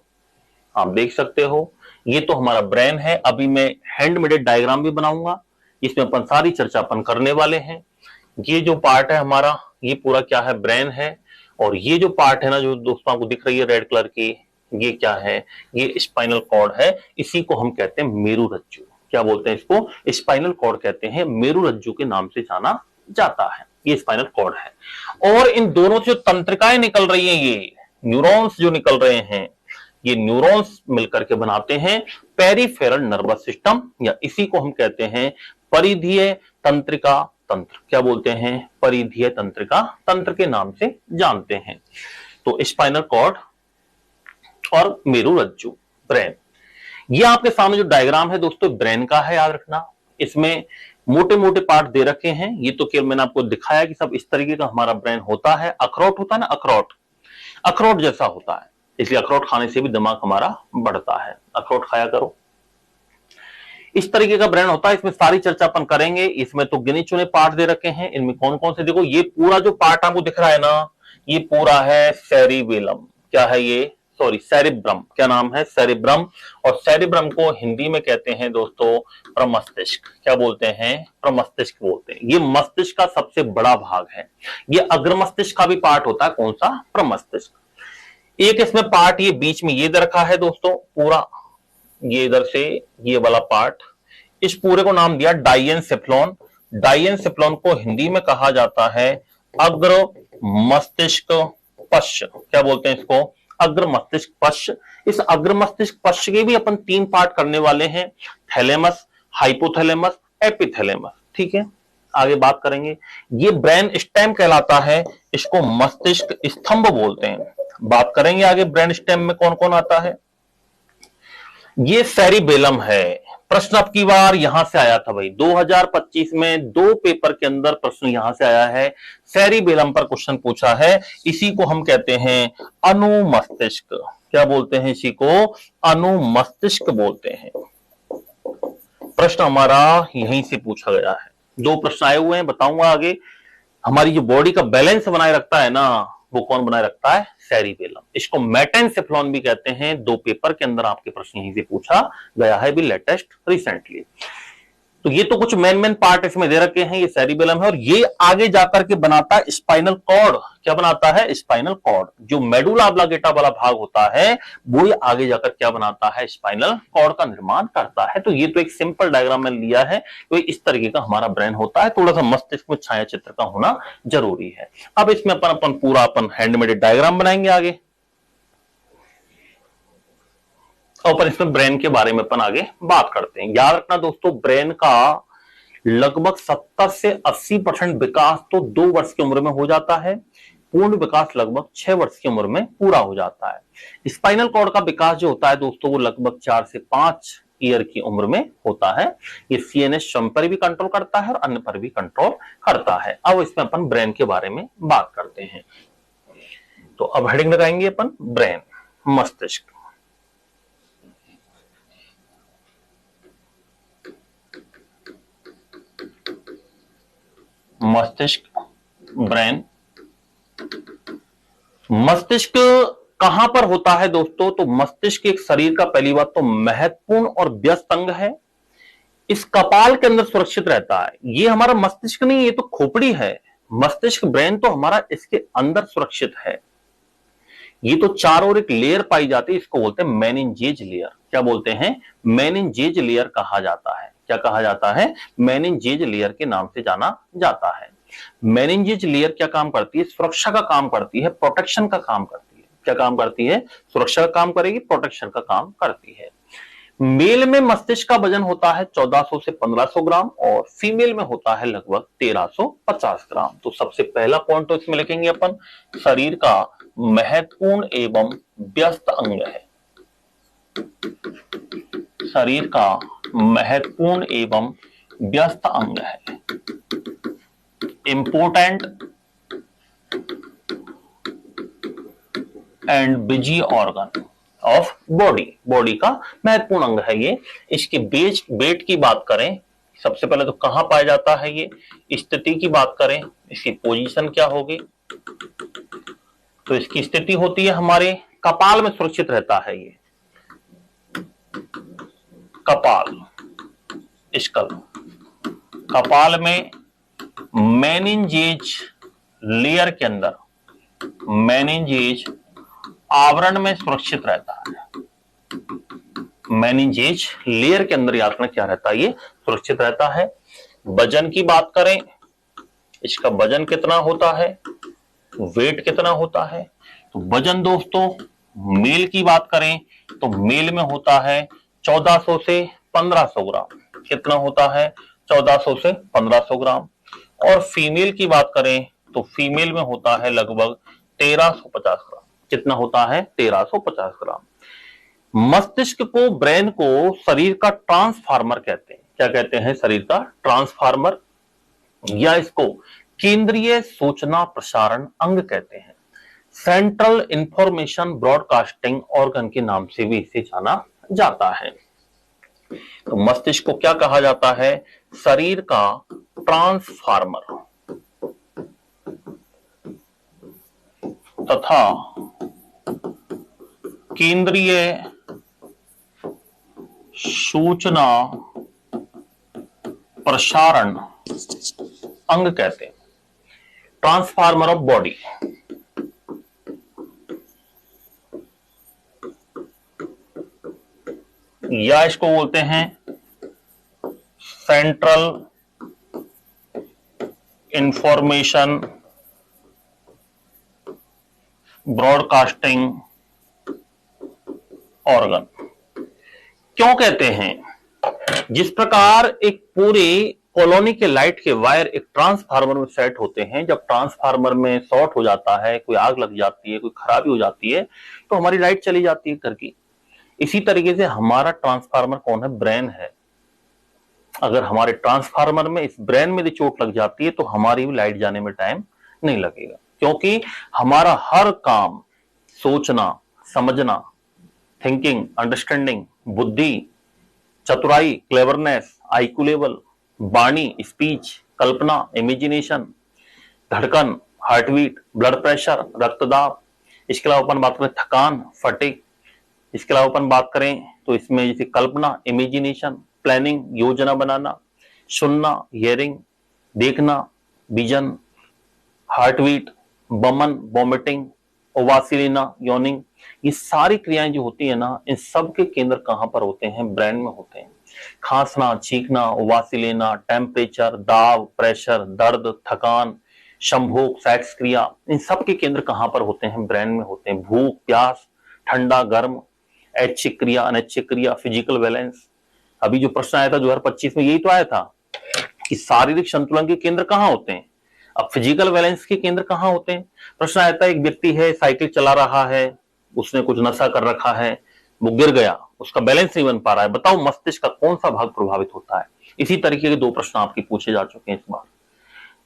आप देख सकते हो। ये तो हमारा ब्रेन है। अभी मैं हैंडमेडेड डायग्राम भी बनाऊंगा, इसमें अपन सारी चर्चा अपन करने वाले हैं। ये जो पार्ट है हमारा, ये पूरा क्या है? ब्रेन है। और ये जो पार्ट है ना, जो दोस्तों आपको दिख रही है रेड कलर की, ये क्या है? ये स्पाइनल कॉर्ड है। इसी को हम कहते हैं मेरुरज्जु। क्या बोलते हैं इसको? स्पाइनल कॉर्ड कहते हैं, मेरुरज्जु के नाम से जाना जाता है। ये स्पाइनल कॉर्ड है। और इन दोनों से जो तंत्रिकाएं निकल रही हैं, ये न्यूरॉन्स जो निकल रहे हैं, ये न्यूरॉन्स मिलकर के बनाते हैं पेरिफेरल नर्वस सिस्टम, या इसी को हम कहते हैं परिधीय तंत्रिका तंत्र। क्या बोलते हैं? परिधीय तंत्रिका तंत्र के नाम से जानते हैं। तो स्पाइनल कॉर्ड और मेरुरज्जु, ब्रेन। ये आपके सामने जो डायग्राम है दोस्तों, ब्रेन का है, याद रखना। इसमें मोटे मोटे पार्ट दे रखे हैं। ये तो केवल मैंने आपको दिखाया कि सब इस तरीके का हमारा ब्रेन होता है। अखरोट होता है ना, अखरोट, अखरोट जैसा होता है, इसलिए अखरोट खाने से भी दिमाग हमारा बढ़ता है। अखरोट खाया करो। इस तरीके का ब्रेन होता है। इसमें सारी चर्चा अपन करेंगे। इसमें तो गिने चुने पार्ट दे रखे हैं। इनमें कौन कौन से, देखो ये पूरा जो पार्ट आपको दिख रहा है ना, ये पूरा है सेरिबेलम। क्या है ये? Sorry, cerebrum. क्या नाम है? सेरिब्रम। और सेरिब्रम को हिंदी में कहते हैं दोस्तों प्रमस्तिष्क। क्या बोलते हैं? प्रमस्तिष्क बोलते हैं। ये मस्तिष्क का सबसे बड़ा भाग है। ये अग्र मस्तिष्क का भी पार्ट होता है। कौन सा? प्रमस्तिष्क। एक इसमें पार्ट ये बीच में ये दे रखा है दोस्तों, पूरा ये इधर से ये वाला पार्ट, इस पूरे को नाम दिया डाइएनसेफ्लॉन। डाइएनसेफ्लॉन को हिंदी में कहा जाता है अग्र मस्तिष्क पश्च। क्या बोलते हैं इसको? अग्र मस्तिष्क पश्च। इस अग्र मस्तिष्क पश्च के भी अपन 3 पार्ट करने वाले हैं, थैलेमस, हाइपोथैलेमस, एपिथैलेमस। ठीक है, आगे बात करेंगे। ये ब्रेन स्टेम कहलाता है, इसको मस्तिष्क स्तंभ बोलते हैं। बात करेंगे आगे ब्रेन स्टेम में कौन कौन आता है। ये सेरिबेलम है। प्रश्न अब की बार यहां से आया था भाई, 2025 में 2 पेपर के अंदर प्रश्न यहां से आया है। सेरिबेलम पर क्वेश्चन पूछा है। इसी को हम कहते हैं अनुमस्तिष्क। क्या बोलते हैं इसी को? अनुमस्तिष्क बोलते हैं। प्रश्न हमारा यहीं से पूछा गया है। 2 प्रश्न आए हुए हैं, बताऊंगा आगे। हमारी जो बॉडी का बैलेंस बनाए रखता है ना, वो कौन बनाए रखता है? सेरिबेलम। इसको मेटेनसेफ्लॉन भी कहते हैं। 2 पेपर के अंदर आपके प्रश्न यहीं से पूछा गया है भी, लेटेस्ट रिसेंटली। तो ये तो कुछ मेन पार्ट इसमें दे रखे हैं। ये सेरिबेलम है, और ये आगे जाकर के बनाता है स्पाइनल कॉर्ड। क्या बनाता है? Spinal cord. जो मेडुला ऑब्लांगेटा वाला भाग होता है, वो ही आगे जाकर क्या बनाता है? स्पाइनल कॉर्ड का निर्माण करता है। तो ये तो एक सिंपल डायग्राम में लिया है। तो इस तरीके का हमारा ब्रेन होता है। थोड़ा सा मस्तिष्क में छाया चित्र का होना जरूरी है। अब इसमें अपन पूरा हैंडमेड डायग्राम बनाएंगे आगे, और अपन इसमें ब्रेन के बारे में अपन आगे बात करते हैं। याद रखना दोस्तों, ब्रेन का लगभग 70 से 80% विकास तो 2 वर्ष की उम्र में हो जाता है। पूर्ण विकास लगभग 6 वर्ष की उम्र में पूरा हो जाता है। स्पाइनल कॉर्ड का विकास जो होता है दोस्तों, वो लगभग 4 से 5 ईयर की उम्र में होता है। ये सीएनएस श्रम पर भी कंट्रोल करता है और अन्य पर भी कंट्रोल करता है। अब इसमें अपन ब्रेन के बारे में बात करते हैं। तो अब हेडिंग लगाएंगे अपन ब्रेन, मस्तिष्क। मस्तिष्क, ब्रेन। मस्तिष्क कहां पर होता है दोस्तों? तो मस्तिष्क एक शरीर का पहली बात तो महत्वपूर्ण और व्यस्त अंग है। इस कपाल के अंदर सुरक्षित रहता है। ये हमारा मस्तिष्क नहीं, ये तो खोपड़ी है। मस्तिष्क, ब्रेन तो हमारा इसके अंदर सुरक्षित है। ये तो चारों ओर एक लेयर पाई जाती है, इसको बोलते हैं मेनिंजेज लेयर। क्या बोलते हैं? मेनिंजेज लेयर कहा जाता है। क्या कहा जाता है? मेनिंजेज लेयर के नाम से जाना जाता है। मेनिंजेज लेयर क्या काम करती है? सुरक्षा का काम करती है, प्रोटेक्शन का काम करती है। क्या काम करती है? सुरक्षा का काम करेगी, प्रोटेक्शन का काम करती है। मेल में मस्तिष्क का वजन होता है 1400 से 1500 ग्राम, और फीमेल में होता है लगभग 1350 ग्राम। तो सबसे पहला पॉइंट तो इसमें लिखेंगे अपन, शरीर का महत्वपूर्ण एवं व्यस्त अंग है। शरीर का महत्वपूर्ण एवं व्यस्त अंग है। Important and busy organ of body, body का महत्वपूर्ण अंग है ये। इसके वेट की बात करें, सबसे पहले तो कहां पाया जाता है ये, स्थिति की बात करें, इसकी पोजीशन क्या होगी, तो इसकी स्थिति होती है हमारे कपाल में सुरक्षित रहता है ये, कपाल, स्कल, कपाल में मेनिंजेज लेयर के अंदर, मेनिंजेज आवरण में सुरक्षित रहता है, मेनिंजेज लेयर के अंदर याद रखना क्या रहता है, ये सुरक्षित रहता है। वजन की बात करें, इसका वजन कितना होता है, वेट कितना होता है, तो वजन दोस्तों मेल की बात करें तो मेल में होता है 1400 से 1500 ग्राम, कितना होता है 1400 से 1500 ग्राम। और फीमेल की बात करें तो फीमेल में होता है लगभग 1350 ग्राम, कितना होता है 1350 ग्राम। मस्तिष्क को, ब्रेन को शरीर का ट्रांसफार्मर कहते हैं, क्या कहते हैं, शरीर का ट्रांसफार्मर, या इसको केंद्रीय सूचना प्रसारण अंग कहते हैं। सेंट्रल इंफॉर्मेशन ब्रॉडकास्टिंग ऑर्गन के नाम से भी इसे जाना जाता है। तो मस्तिष्क को क्या कहा जाता है, शरीर का ट्रांसफार्मर तथा केंद्रीय सूचना प्रसारण अंग कहते हैं, ट्रांसफार्मर ऑफ बॉडी। या इसको बोलते हैं सेंट्रल इंफॉर्मेशन ब्रॉडकास्टिंग ऑर्गन। क्यों कहते हैं, जिस प्रकार एक पूरे कॉलोनी के लाइट के वायर एक ट्रांसफार्मर में सेट होते हैं, जब ट्रांसफार्मर में शॉर्ट हो जाता है, कोई आग लग जाती है, कोई खराबी हो जाती है, तो हमारी लाइट चली जाती है घर की। इसी तरीके से हमारा ट्रांसफार्मर कौन है, ब्रेन है। अगर हमारे ट्रांसफार्मर में, इस ब्रेन में यदि चोट लग जाती है तो हमारी भी लाइट जाने में टाइम नहीं लगेगा, क्योंकि हमारा हर काम, सोचना, समझना, थिंकिंग, अंडरस्टैंडिंग, बुद्धि, चतुराई, क्लेवरनेस, आईक्यू लेवल, वाणी, स्पीच, कल्पना, इमेजिनेशन, धड़कन, हार्टबीट, ब्लड प्रेशर, रक्तदाब, इसके अलावा अपन बात करें थकान, फटीग, इसके अलावा अपन बात करें तो इसमें जैसे कल्पना, इमेजिनेशन, प्लानिंग, योजना बनाना, सुनना, हियरिंग, देखना, विजन, हार्टबीट, बमन, वॉमिटिंग, उबासी लेना, योनिंग, ये सारी क्रियाएं जो होती है ना, इन सब के केंद्र कहां पर होते हैं, ब्रेन में होते हैं। खांसना, छींकना, उबासी लेना, टेम्परेचर, दाब, प्रेशर, दर्द, थकान, संभोग, सेक्स क्रिया, इन सब के केंद्र कहां पर होते हैं, ब्रेन में होते हैं। भूख, प्यास, ठंडा, गर्म, ऐच्छिक क्रिया, अनैच्छिक क्रिया, फिजिकल बैलेंस। अभी जो प्रश्न आया था 2025 में, यही तो आया था कि शारीरिक संतुलन के केंद्र कहां होते हैं। अब फिजिकल बैलेंस के केंद्र कहां होते हैं, प्रश्न आया था एक व्यक्ति है, साइकिल चला रहा है, उसने कुछ नशा कर रखा है, वो गिर गया, उसका बैलेंस नहीं बन पा रहा है, बताओ मस्तिष्क का कौन सा भाग प्रभावित होता है। इसी तरीके के दो प्रश्न आपके पूछे जा चुके हैं इस बार।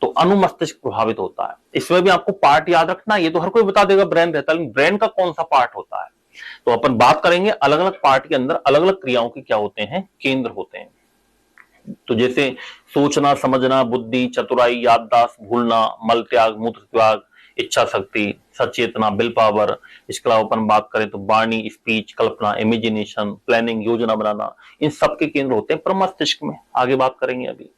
तो अनुमस्तिष्क प्रभावित होता है, इसमें भी आपको पार्ट याद रखना, ये तो हर कोई बता देगा ब्रेन रहता है, लेकिन ब्रेन का कौन सा पार्ट होता है, तो अपन बात करेंगे अलग अलग पार्ट के अंदर अलग अलग क्रियाओं के क्या होते हैं, केंद्र होते हैं। तो जैसे सोचना, समझना, बुद्धि, चतुराई, याददाश्त, भूलना, मल त्याग, मूत्र त्याग, इच्छा शक्ति, सचेतना, विल पावर। इसके अलावा अपन बात करें तो वाणी, स्पीच, कल्पना, इमेजिनेशन, प्लानिंग, योजना बनाना, इन सब के केंद्र होते हैं प्रमस्तिष्क में, आगे बात करेंगे अभी।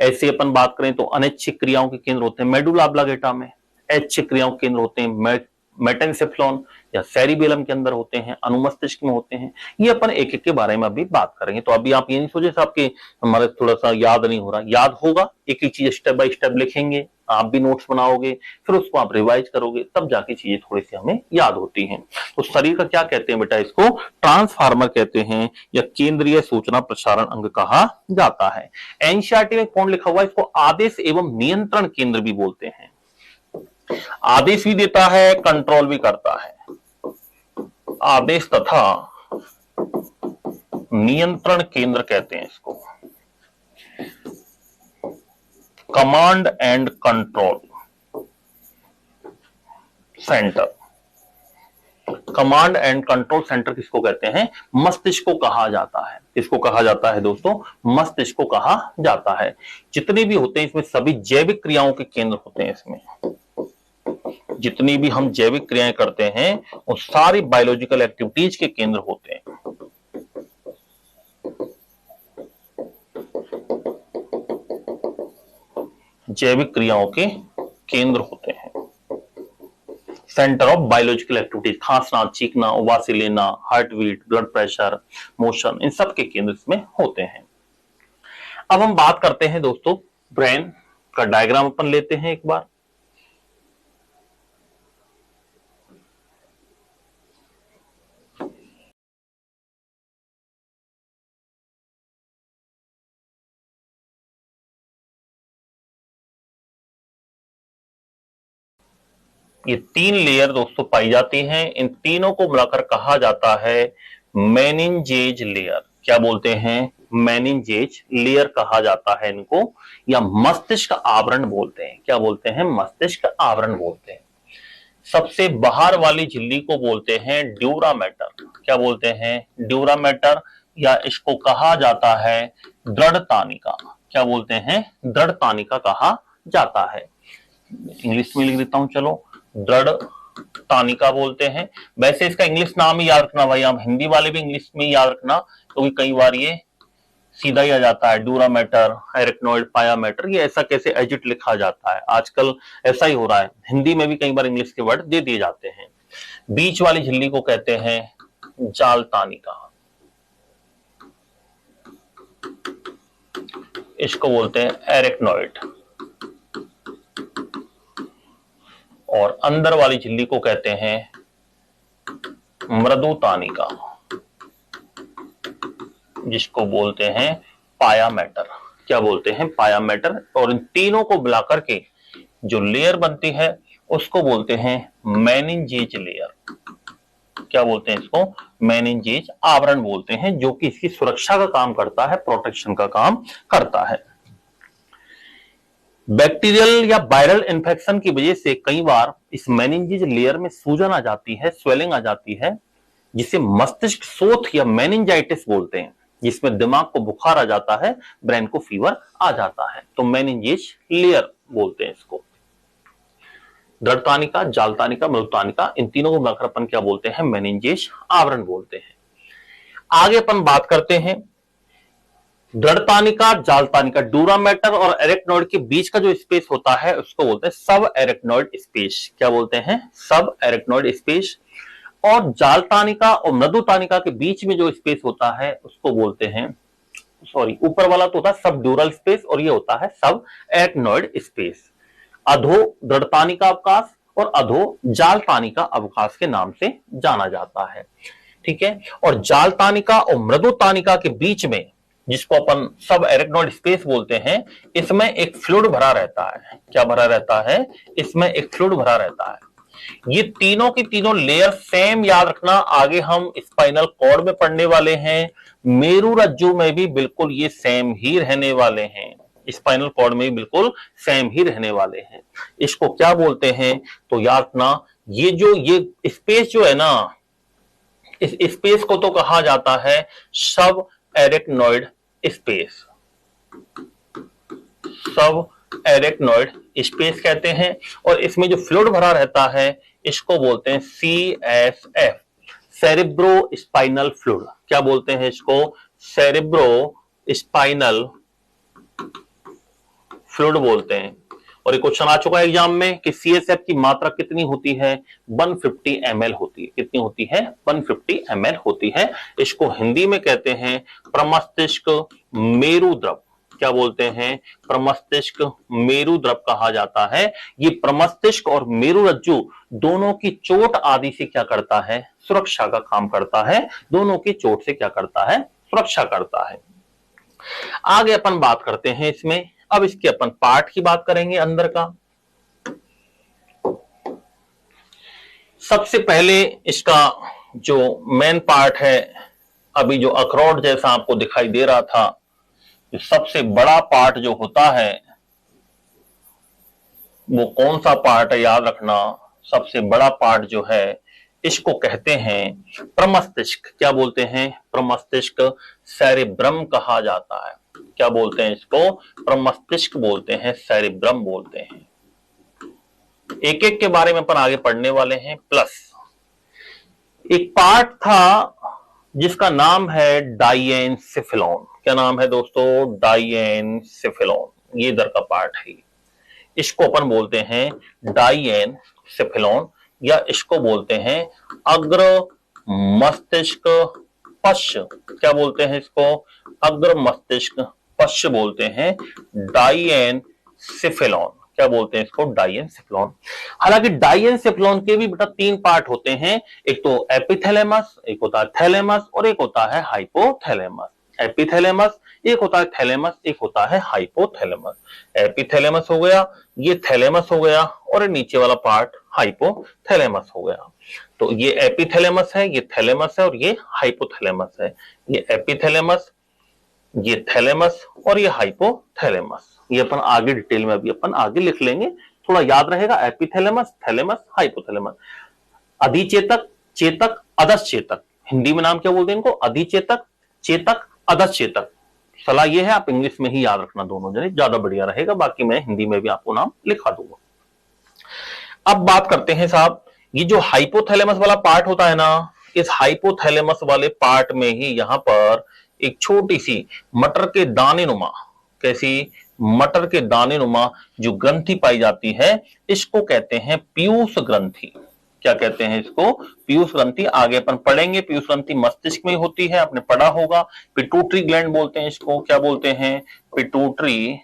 ऐसे अपन बात करें तो अनैच्छिक क्रियाओं के केंद्र होते हैं मेडुला ऑब्लांगेटा में, ऐच्छिक क्रियाओं के केंद्र होते हैं मेटेनसेफ्लॉन या सेरिबेलम के अंदर होते हैं, अनुमस्तिष्क में होते हैं। ये अपन एक एक के बारे में अभी बात करेंगे। तो अभी आप ये नहीं सोचे साहब कि हमारे थोड़ा सा याद नहीं हो रहा, याद होगा, एक एक चीज स्टेप बाय स्टेप लिखेंगे, आप भी नोट्स बनाओगे, फिर उसको आप रिवाइज करोगे, तब जाके चीजें थोड़ी सी हमें याद होती हैं। तो शरीर का क्या कहते हैं बेटा, इसको ट्रांसफार्मर कहते हैं या केंद्रीय सूचना प्रसारण अंग कहा जाता है। एनसीईआरटी में कौन लिखा हुआ है, इसको आदेश एवं नियंत्रण केंद्र भी बोलते हैं। आदेश भी देता है, कंट्रोल भी करता है। आदेश तथा नियंत्रण केंद्र कहते हैं इसको, command and control. Centre. Command and control centre किसको कहते हैं? मस्तिष्क को कहा जाता है। किसको कहा जाता है दोस्तों? मस्तिष्क को कहा जाता है। जितने भी होते हैं इसमें सभी जैविक क्रियाओं के केंद्र होते हैं। इसमें जितनी भी हम जैविक क्रियाएं करते हैं वो सारी बायोलॉजिकल एक्टिविटीज के केंद्र होते हैं। जैविक क्रियाओं के केंद्र होते हैं, सेंटर ऑफ बायोलॉजिकल एक्टिविटीज। खांसना, चीखना, उबासी लेना, heart beat, blood pressure, motion, इन सब के केंद्र इसमें होते हैं। अब हम बात करते हैं दोस्तों ब्रेन का डायग्राम अपन लेते हैं एक बार। ये 3 लेयर दोस्तों पाई जाती हैं। इन तीनों को मिलाकर कहा जाता है मेनिंजेज लेयर। क्या बोलते हैं? मेनिंजेज लेयर कहा जाता है इनको, या मस्तिष्क आवरण बोलते हैं। क्या बोलते हैं? मस्तिष्क आवरण बोलते हैं। सबसे बाहर वाली झिल्ली को बोलते हैं ड्यूरामेटर। क्या बोलते हैं? ड्यूरामेटर, या इसको कहा जाता है दृढ़ तानिका। क्या बोलते हैं? दृढ़ तानिका कहा जाता है। इंग्लिश में लिख देता हूं, चलो, दृढ़ तानिका बोलते हैं। वैसे इसका इंग्लिश नाम ही याद रखना भाई, आप हिंदी वाले भी इंग्लिश में याद रखना, क्योंकि कई बार ये सीधा ही आ जाता है, ड्यूरामेटर, एरेक्नोइड, पायामेटर, ये ऐसा कैसे एजिट लिखा जाता है। आजकल ऐसा ही हो रहा है, हिंदी में भी कई बार इंग्लिश के वर्ड दे दिए जाते हैं। बीच वाली झिल्ली को कहते हैं जाल तानिका, इसको बोलते हैं एरेक्नोइड, और अंदर वाली झिल्ली को कहते हैं मृदु तानिका, जिसको बोलते हैं पायामेटर। क्या बोलते हैं? पायामेटर। और इन तीनों को मिलाकर के जो लेयर बनती है उसको बोलते हैं मेनिंजेज लेयर। क्या बोलते हैं इसको? मेनिंजेज आवरण बोलते हैं, जो कि इसकी सुरक्षा का काम करता है, प्रोटेक्शन का काम करता है। बैक्टीरियल या वायरल इन्फेक्शन की वजह से कई बार इस मेनिंजेज लेयर में सूजन आ जाती है, स्वेलिंग आ जाती है, जिसे मस्तिष्क शोथ या मेनिंजाइटिस बोलते हैं, जिसमें दिमाग को बुखार आ जाता है, ब्रेन को फीवर आ जाता है। तो मेनिंजेज लेयर बोलते हैं इसको। दृढ़ तानिका, जाल तानिका, मृदु तानिका, इन तीनों को मिलाकर अपन क्या बोलते हैं? मेनिंजेज आवरण बोलते हैं। आगे अपन बात करते हैं दृढ़ तानिका, जाल तानिका, ड्यूरामेटर और एरेक्नोइड के बीच का जो स्पेस होता है उसको बोलते हैं सब एरेक्नोइड स्पेस। क्या बोलते हैं? सब एरेक्नोइड स्पेस। और जाल तानिका और मृदु तानिका के बीच में जो स्पेस होता है उसको बोलते हैं, सॉरी, ऊपर वाला तो होता है सब ड्यूरल स्पेस और ये होता है सब एरेक्नोइड स्पेस। अधो दृढ़ तानिका अवकाश और अधो जाल तानिका अवकाश के नाम से जाना जाता है। ठीक है। और जाल तानिका और मृदु तानिका के बीच में, जिसको अपन सब एरेक्नोइड स्पेस बोलते हैं, इसमें एक फ्लूइड भरा रहता है। क्या भरा रहता है? इसमें एक फ्लूइड भरा रहता है। ये तीनों की तीनों लेयर सेम याद रखना, आगे हम स्पाइनल कॉर्ड में पढ़ने वाले हैं, मेरू रज्जु में भी बिल्कुल ये सेम ही रहने वाले हैं, स्पाइनल कॉर्ड में भी बिल्कुल सेम ही रहने वाले हैं। इसको क्या बोलते हैं? तो याद रखना, ये स्पेस जो है ना, इस स्पेस को तो कहा जाता है सब एरेक्नोइड स्पेस। सब एरेक्नोइड स्पेस कहते हैं। और इसमें जो फ्लूइड भरा रहता है इसको बोलते हैं CSF, सेरिब्रो स्पाइनल फ्लूइड। क्या बोलते हैं इसको? सेरिब्रो स्पाइनल फ्लूइड बोलते हैं। और एक क्वेश्चन आ चुका है एग्जाम में कि CSF की मात्रा कितनी होती है? 150 ml होती है। कितनी होती है? 150 ml होती है। इसको हिंदी में कहते हैं प्रमस्तिष्क मेरु द्रव। क्या बोलते हैं? प्रमस्तिष्क मेरु द्रव कहा जाता है। ये प्रमस्तिष्क और मेरु रज्जु दोनों की चोट आदि से क्या करता है? सुरक्षा का काम करता है। दोनों की चोट से क्या करता है? सुरक्षा करता है। आगे अपन बात करते हैं इसमें, अब इसके अपन पार्ट की बात करेंगे अंदर का। सबसे पहले इसका जो मेन पार्ट है, अभी जो अखरोट जैसा आपको दिखाई दे रहा था, जो सबसे बड़ा पार्ट जो होता है वो कौन सा पार्ट है? याद रखना, सबसे बड़ा पार्ट जो है इसको कहते हैं प्रमस्तिष्क। क्या बोलते हैं? प्रमस्तिष्क, सेरिब्रम कहा जाता है। क्या बोलते हैं इसको? प्रमस्तिष्क बोलते हैं, सेरिब्रम बोलते हैं। एक एक के बारे में अपन आगे पढ़ने वाले हैं। प्लस एक पार्ट था जिसका नाम है डाइएनसेफेलॉन। क्या नाम है दोस्तों? डाइएनसेफेलॉन। ये इधर का पार्ट है, इसको अपन बोलते हैं डाइएनसेफेलॉन, या इसको बोलते हैं अग्र मस्तिष्क पश्च। क्या बोलते हैं इसको? अग्र मस्तिष्क पश्च बोलते हैं, डाइएनसेफेलॉन। क्या बोलते हैं इसको? डाइएनसेफेलॉन। हालांकि डाइएनसेफेलॉन के भी बेटा 3 पार्ट होते हैं, एक तो एपिथैलेमस, एक होता है थैलेमस, और एक होता है हाइपोथैलेमस। एपिथैलेमस, एक होता है थैलेमस, एक होता है हाइपोथैलेमस। एपिथैलेमस हो गया, ये थैलेमस हो गया, और नीचे वाला पार्ट हाइपोथैलेमस हो गया। तो ये एपिथैलेमस है, ये थैलेमस है, और ये हाइपोथैलेमस है। ये एपिथैलेमस, ये थैलेमस, और ये हाइपोथैलेमस। ये अपन आगे डिटेल में अभी अपन आगे लिख लेंगे, थोड़ा याद रहेगा। Epithalamus, thalamus, hypothalamus. अधिचेतक, चेतक, अधश्चेतक। हिंदी में नाम क्या बोलते हैं इनको? अधिचेतक, चेतक, अधश्चेतक। सलाह ये है आप इंग्लिश में ही याद रखना दोनों जने, ज्यादा बढ़िया रहेगा। बाकी मैं हिंदी में भी आपको नाम लिखा दूंगा। अब बात करते हैं साहब, ये जो हाइपोथैलेमस वाला पार्ट होता है ना, इस हाइपोथैलेमस वाले पार्ट में ही यहां पर एक छोटी सी मटर के दाने नुमा, कैसी? मटर के दाने नुमा जो ग्रंथि पाई जाती है, इसको कहते हैं पीयूष ग्रंथि। क्या कहते हैं इसको? पीयूष ग्रंथि। आगे अपन पढ़ेंगे। पीयूष ग्रंथि मस्तिष्क में होती है, आपने पढ़ा होगा। पिट्यूटरी ग्लैंड बोलते हैं इसको। क्या बोलते हैं? पिट्यूटरी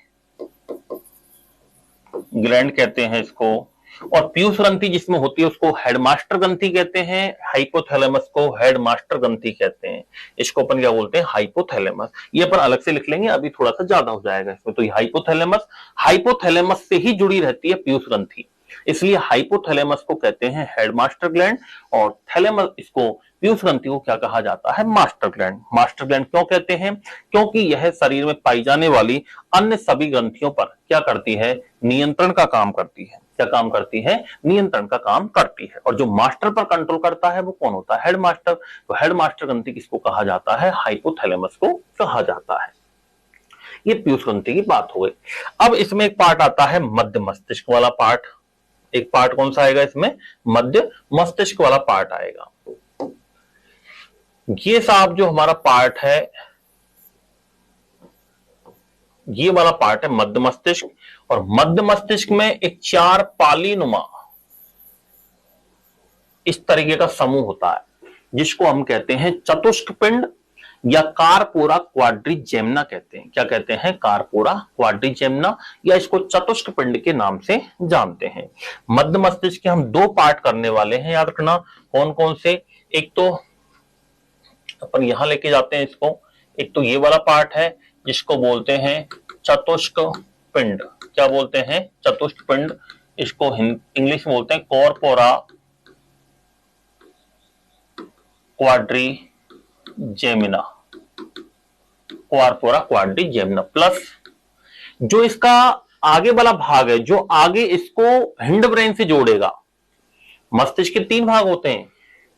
ग्लैंड कहते हैं इसको। और पीयूष ग्रंथि जिसमें होती है उसको हेडमास्टर ग्रंथि कहते हैं, हाइपोथैलेमस को हेडमास्टर ग्रंथि कहते हैं। इसको अपन क्या बोलते हैं? हाइपोथैलेमस। ये अपन अलग से लिख लेंगे, अभी थोड़ा सा ज्यादा हो जाएगा इसमें। तो ये हाइपोथैलेमस, हाइपोथैलेमस से ही जुड़ी रहती है पीयूष ग्रंथि, इसलिए हाइपोथैलेमस को कहते हैं हेडमास्टर ग्लैंड, और थैलेमस, इसको पीयूष ग्रंथि को क्या कहा जाता है? Master gland. मास्टर ग्लैंड क्यों कहते हैं? क्योंकि यह शरीर में पाई जाने वाली अन्य सभी ग्रंथियों पर क्या करती है? नियंत्रण का काम करती है। क्या काम करती है? नियंत्रण का काम करती है। और जो मास्टर पर कंट्रोल करता है वो कौन होता है? हेडमास्टर। तो हेडमास्टर ग्रंथि किसको कहा जाता है? हाइपोथैलेमस को कहा जाता है। ये पीयूष ग्रंथि की बात हो गई। अब इसमें एक पार्ट आता है मध्य मस्तिष्क वाला पार्ट। एक पार्ट कौन सा आएगा इसमें? मध्य मस्तिष्क वाला पार्ट आएगा। ये साहब जो हमारा पार्ट है, ये वाला पार्ट है मध्य मस्तिष्क। और मध्य मस्तिष्क में एक 4 पाली नुमा इस तरीके का समूह होता है, जिसको हम कहते हैं चतुष्क पिंड, या कारपोरा क्वाड्रिजेमिना कहते हैं। क्या कहते हैं? कारपोरा क्वाड्रिजेमिना, या इसको चतुष्क पिंड के नाम से जानते हैं। मध्य मस्तिष्क के हम 2 पार्ट करने वाले हैं, याद रखना। कौन कौन से? एक तो अपन यहां लेके जाते हैं इसको, एक तो ये वाला पार्ट है जिसको बोलते हैं चतुष्क पिंड। क्या बोलते हैं? चतुष्क पिंड। इसको इंग्लिश में बोलते हैं corpora quadrigemina, corpora quadrigemina. Plus जो इसका आगे वाला भाग है, जो आगे इसको हिंड ब्रेन से जोड़ेगा। मस्तिष्क के 3 भाग होते हैं,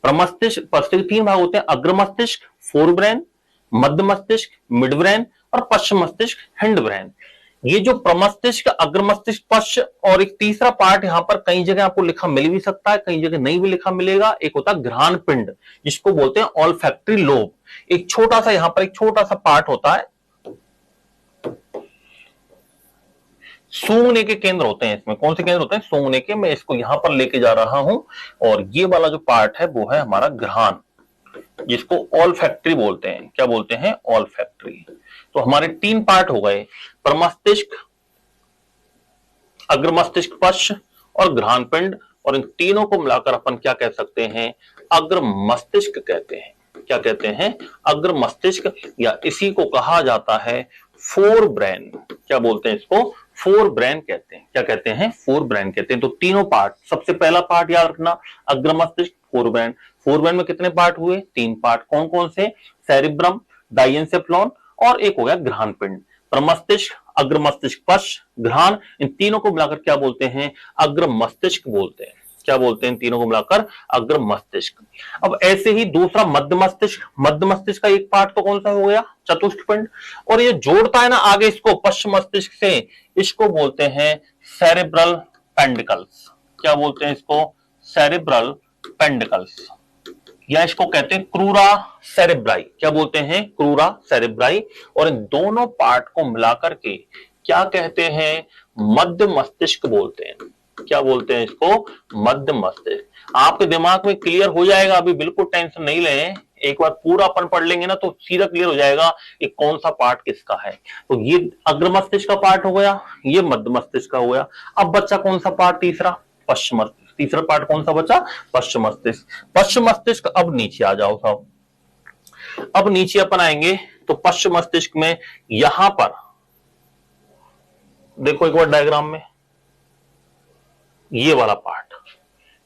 प्रमस्तिष्क, मस्तिष्क के 3 भाग होते हैं, अग्र मस्तिष्क फोर ब्रेन, मध्य मस्तिष्क मिड ब्रेन, और पश्चिम मस्तिष्क हिंड ब्रेन। ये जो प्रमस्तिष्क, अग्र मस्तिष्क, पश्च, और एक तीसरा पार्ट यहां पर कई जगह आपको लिखा मिल भी सकता है, कई जगह नहीं भी लिखा मिलेगा। एक होता है घ्राण पिंड, जिसको बोलते हैं ऑल्फैक्टरी लोब। एक छोटा सा यहां पर एक छोटा सा पार्ट होता है, सूंघने के केंद्र होते हैं इसमें। कौन से केंद्र होते हैं? सूंघने के। मैं इसको यहां पर लेके जा रहा हूं, और ये वाला जो पार्ट है वो है हमारा घ्राण, जिसको ऑल्फैक्टरी बोलते हैं। क्या बोलते हैं? ऑल्फैक्टरी। तो हमारे 3 पार्ट हो गए, प्रमस्तिष्क, अग्र मस्तिष्क पश्च, और घ्राण पिंड। और इन तीनों को मिलाकर अपन क्या कह सकते हैं? अग्र मस्तिष्क कहते हैं। क्या कहते हैं? अग्र मस्तिष्क, या इसी को कहा जाता है फोर ब्रेन। क्या बोलते हैं इसको? फोर ब्रेन कहते हैं। क्या कहते हैं? फोर ब्रेन कहते हैं। तो तीनों पार्ट, सबसे पहला पार्ट याद रखना, अग्र मस्तिष्क फोर ब्रेन। फोर ब्रेन में कितने पार्ट हुए? 3 पार्ट। कौन कौन से? सेरिब्रम, डाइएन्सेफ्लॉन, और एक हो गया घ्राण पिंड। प्रमस्तिष्क, अग्र मस्तिष्क पश्च, घ्राण, इन तीनों को मिलाकर क्या बोलते हैं? अग्र मस्तिष्क बोलते हैं। क्या बोलते हैं इन तीनों को मिलाकर? अग्र मस्तिष्क। अब ऐसे ही दूसरा मध्य मस्तिष्क, मध्य मस्तिष्क का एक पार्ट तो कौन सा हो गया? चतुष्क पिंड। और ये जोड़ता है ना आगे इसको पश्चिम मस्तिष्क से, इसको बोलते हैं सेरेब्रल पेंडिकल्स। क्या बोलते हैं इसको? सेरेब्रल पेंडिकल्स, या इसको कहते हैं क्रूरा सेरेब्राई। क्या बोलते हैं? क्रूरा सेरेब्राई। और इन दोनों पार्ट को मिलाकर के क्या कहते हैं? मध्य मस्तिष्क बोलते हैं। क्या बोलते हैं इसको? मध्य मस्तिष्क। आपके दिमाग में क्लियर हो जाएगा, अभी बिल्कुल टेंशन नहीं लें, एक बार पूरा अपन पढ़ लेंगे ना तो सीधा क्लियर हो जाएगा कि कौन सा पार्ट किसका है। तो ये अग्र मस्तिष्क का पार्ट हो गया, ये मध्य मस्तिष्क का हो गया। अब बच्चा कौन सा पार्ट? तीसरा पश्चिम मस्तिष्क। तीसरा पार्ट कौन सा बचा? पश्चिम मस्तिष्क। पश्चिम मस्तिष्क। अब नीचे आ जाओ साहब, अब नीचे अपन आएंगे तो पश्चिम मस्तिष्क में यहां पर देखो एक बार डायग्राम में, ये वाला पार्ट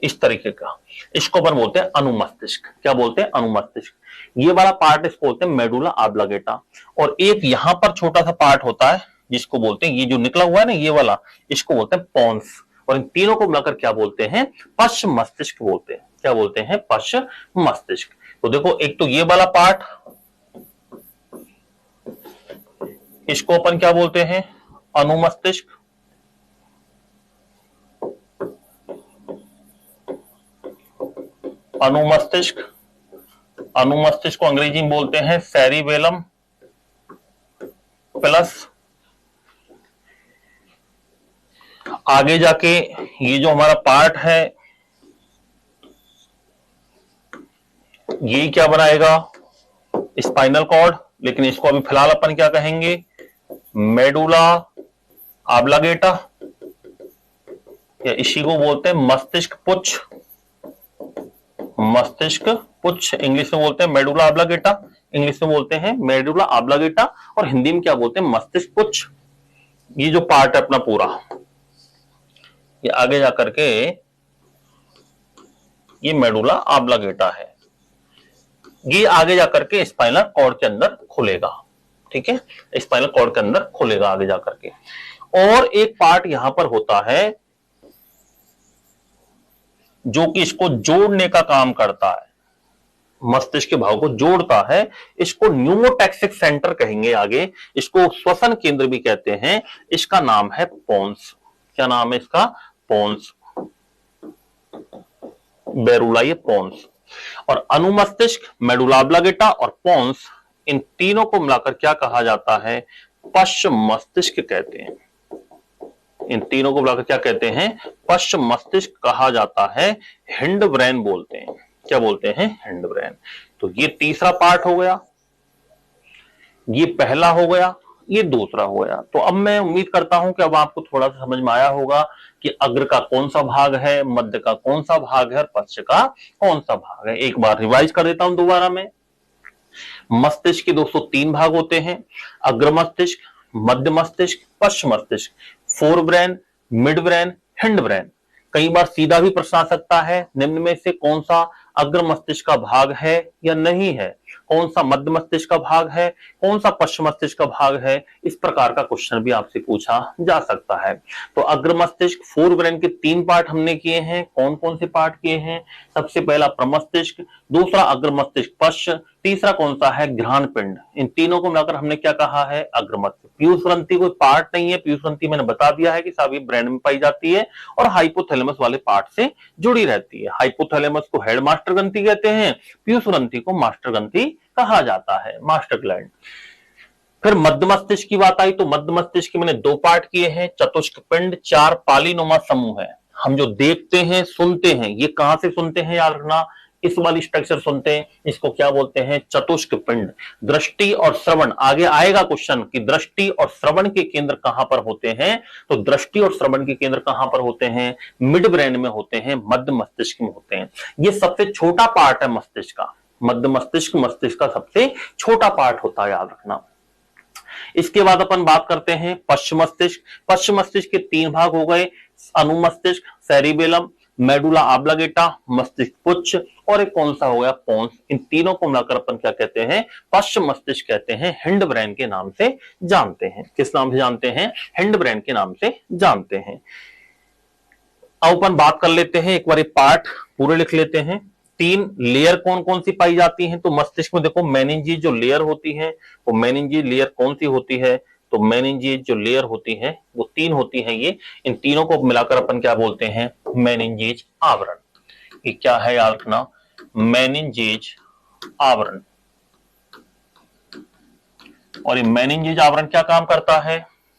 इस तरीके का, इसको अपन बोलते हैं अनुमस्तिष्क। क्या बोलते हैं? अनुमस्तिष्क। ये वाला पार्ट इसको बोलते हैं मेडुला ऑब्लिगेटा। और एक यहां पर छोटा सा पार्ट होता है जिसको बोलते हैं, ये जो निकला हुआ है ना ये वाला, इसको बोलते हैं पोन्स। और इन तीनों को मिलाकर क्या बोलते हैं? पश्चिम मस्तिष्क बोलते हैं। क्या बोलते हैं? पश्चिम मस्तिष्क। तो देखो एक तो ये वाला पार्ट, इसको अपन क्या बोलते हैं? अनुमस्तिष्क। अनुमस्तिष्क, अनुमस्तिष्क को अंग्रेजी में बोलते हैं सेरिबेलम प्लस। आगे जाके ये जो हमारा पार्ट है ये क्या बनाएगा? Spinal cord. लेकिन इसको अभी फिलहाल अपन क्या कहेंगे? मेडुला ऑब्लिगेटा, या इसी को बोलते हैं मस्तिष्क पुच्छ। मस्तिष्क पुच्छ इंग्लिश में बोलते हैं मेडुला ऑब्लिगेटा, इंग्लिश में बोलते हैं मेडुला ऑब्लिगेटा, और हिंदी में क्या बोलते हैं? मस्तिष्क पुच्छ। ये जो पार्ट है अपना पूरा, ये आगे जाकर के ये मेडुला ऑब्लिगेटा है, ये आगे जाकर के स्पाइनल कॉर्ड के अंदर खुलेगा। ठीक है, स्पाइनल कॉर्ड के अंदर खुलेगा आगे जाकर के। और एक पार्ट यहां पर होता है जो कि इसको जोड़ने का काम करता है, मस्तिष्क के भाव को जोड़ता है। इसको न्यूमोटैक्सिक सेंटर कहेंगे आगे, इसको श्वसन केंद्र भी कहते हैं। इसका नाम है पोन्स। क्या नाम है इसका? पोन्स, बेरुला, ये पोन्स। और अनुमस्तिष्क, मेडुला ऑब्लिगेटा और पोन्स, इन तीनों को मिलाकर क्या कहा जाता है? पश्चिम मस्तिष्क कहते हैं। इन तीनों को मिलाकर क्या कहते हैं? पश्चिम मस्तिष्क कहा जाता है। हिंड ब्रेन बोलते हैं। क्या बोलते हैं? Hind brain. तो ये तीसरा पार्ट हो गया, ये पहला हो गया, ये दूसरा हो गया। तो अब मैं उम्मीद करता हूं कि अब आपको थोड़ा सा समझ में आया होगा कि अग्र का कौन सा भाग है, मध्य का कौन सा भाग है और पश्च का कौन सा भाग है। एक बार रिवाइज कर देता हूं दोबारा में। मस्तिष्क के दोस्तों 3 भाग होते हैं, अग्र मस्तिष्क, मध्य मस्तिष्क, पश्चिम मस्तिष्क। Fore brain, mid brain, hind brain. कई बार सीधा भी प्रश्न आ सकता है, निम्न में से कौन सा अग्र मस्तिष्क का भाग है या नहीं है, कौन सा मध्य मस्तिष्क का भाग है, कौन सा पश्चिम मस्तिष्क का भाग है। इस प्रकार का क्वेश्चन भी आपसे पूछा जा सकता है। तो अग्र मस्तिष्क, फोर ब्रेन के 3 पार्ट हमने किए हैं। कौन कौन से पार्ट किए हैं? सबसे पहला प्रमस्तिष्क, दूसरा अग्र मस्तिष्क पश्च, तीसरा कौन सा है? घ्राण पिंड। इन तीनों को मिलाकर हमने क्या कहा है? अग्र मस्तिष्क। पीयूष ग्रंथि कोई पार्ट नहीं है, पीयूष ग्रंथि मैंने बता दिया है कि सभी ब्रेन में पाई जाती है और हाइपोथैलेमस वाले पार्ट से जुड़ी रहती है। हाइपोथैलेमस को हेड मास्टर ग्रंथि कहते हैं, पीयूष ग्रंथि को मास्टर ग्रंथि कहा जाता है, मास्टर ग्लैंड। फिर मध्य मस्तिष्क की बात आई तो मध्य मस्तिष्क के मैंने 2 पार्ट किए हैं। चतुष्क पिंड 4 पालीनुमा समूह है। हम जो देखते हैं, सुनते हैं, ये कहां से सुनते हैं याद रखना, इस वाली स्ट्रक्चर सुनते हैं, इसको क्या बोलते हैं? चतुष्क पिंड। दृष्टि और श्रवण, आगे आएगा क्वेश्चन कि दृष्टि और श्रवण के केंद्र कहां पर होते हैं, तो दृष्टि और श्रवण के केंद्र कहां पर होते हैं? मिड ब्रेन में होते हैं, मध्य मस्तिष्क में होते हैं। ये सबसे छोटा पार्ट है मस्तिष्क का, मध्य मस्तिष्क मस्तिष्क का सबसे छोटा पार्ट होता है, याद रखना। इसके बाद अपन बात करते हैं पश्चिम मस्तिष्क। पश्चिम मस्तिष्क के 3 भाग हो गए, अनुमस्तिष्क, सेरिबेलम, मेडुला ऑब्लिगेटा, मस्तिष्क पुच्छ, और एक कौन सा हो गया? पोन्स। इन तीनों को मिलाकर अपन क्या कहते हैं? पश्चिम मस्तिष्क कहते हैं, हिंड ब्रेन के नाम से जानते हैं। किस नाम से जानते हैं? हिंड ब्रेन के नाम से जानते हैं। अब अपन बात कर लेते हैं, एक बार ये पार्ट पूरे लिख लेते हैं। 3 लेयर कौन कौन सी पाई जाती हैं? तो मस्तिष्क में देखो मेनिंजेस जो लेयर होती है, वो मेनिंजेस लेयर कौन सी होती है? तो मेनिंजेस जो लेयर होती है वो 3 होती हैं। ये इन तीनों को मिलाकर अपन क्या बोलते हैं? मेनिंजेस आवरण। ये क्या है याद रखना? मेनिंजेस आवरण। और ये मेनिंजेस आवरण क्या काम करता है?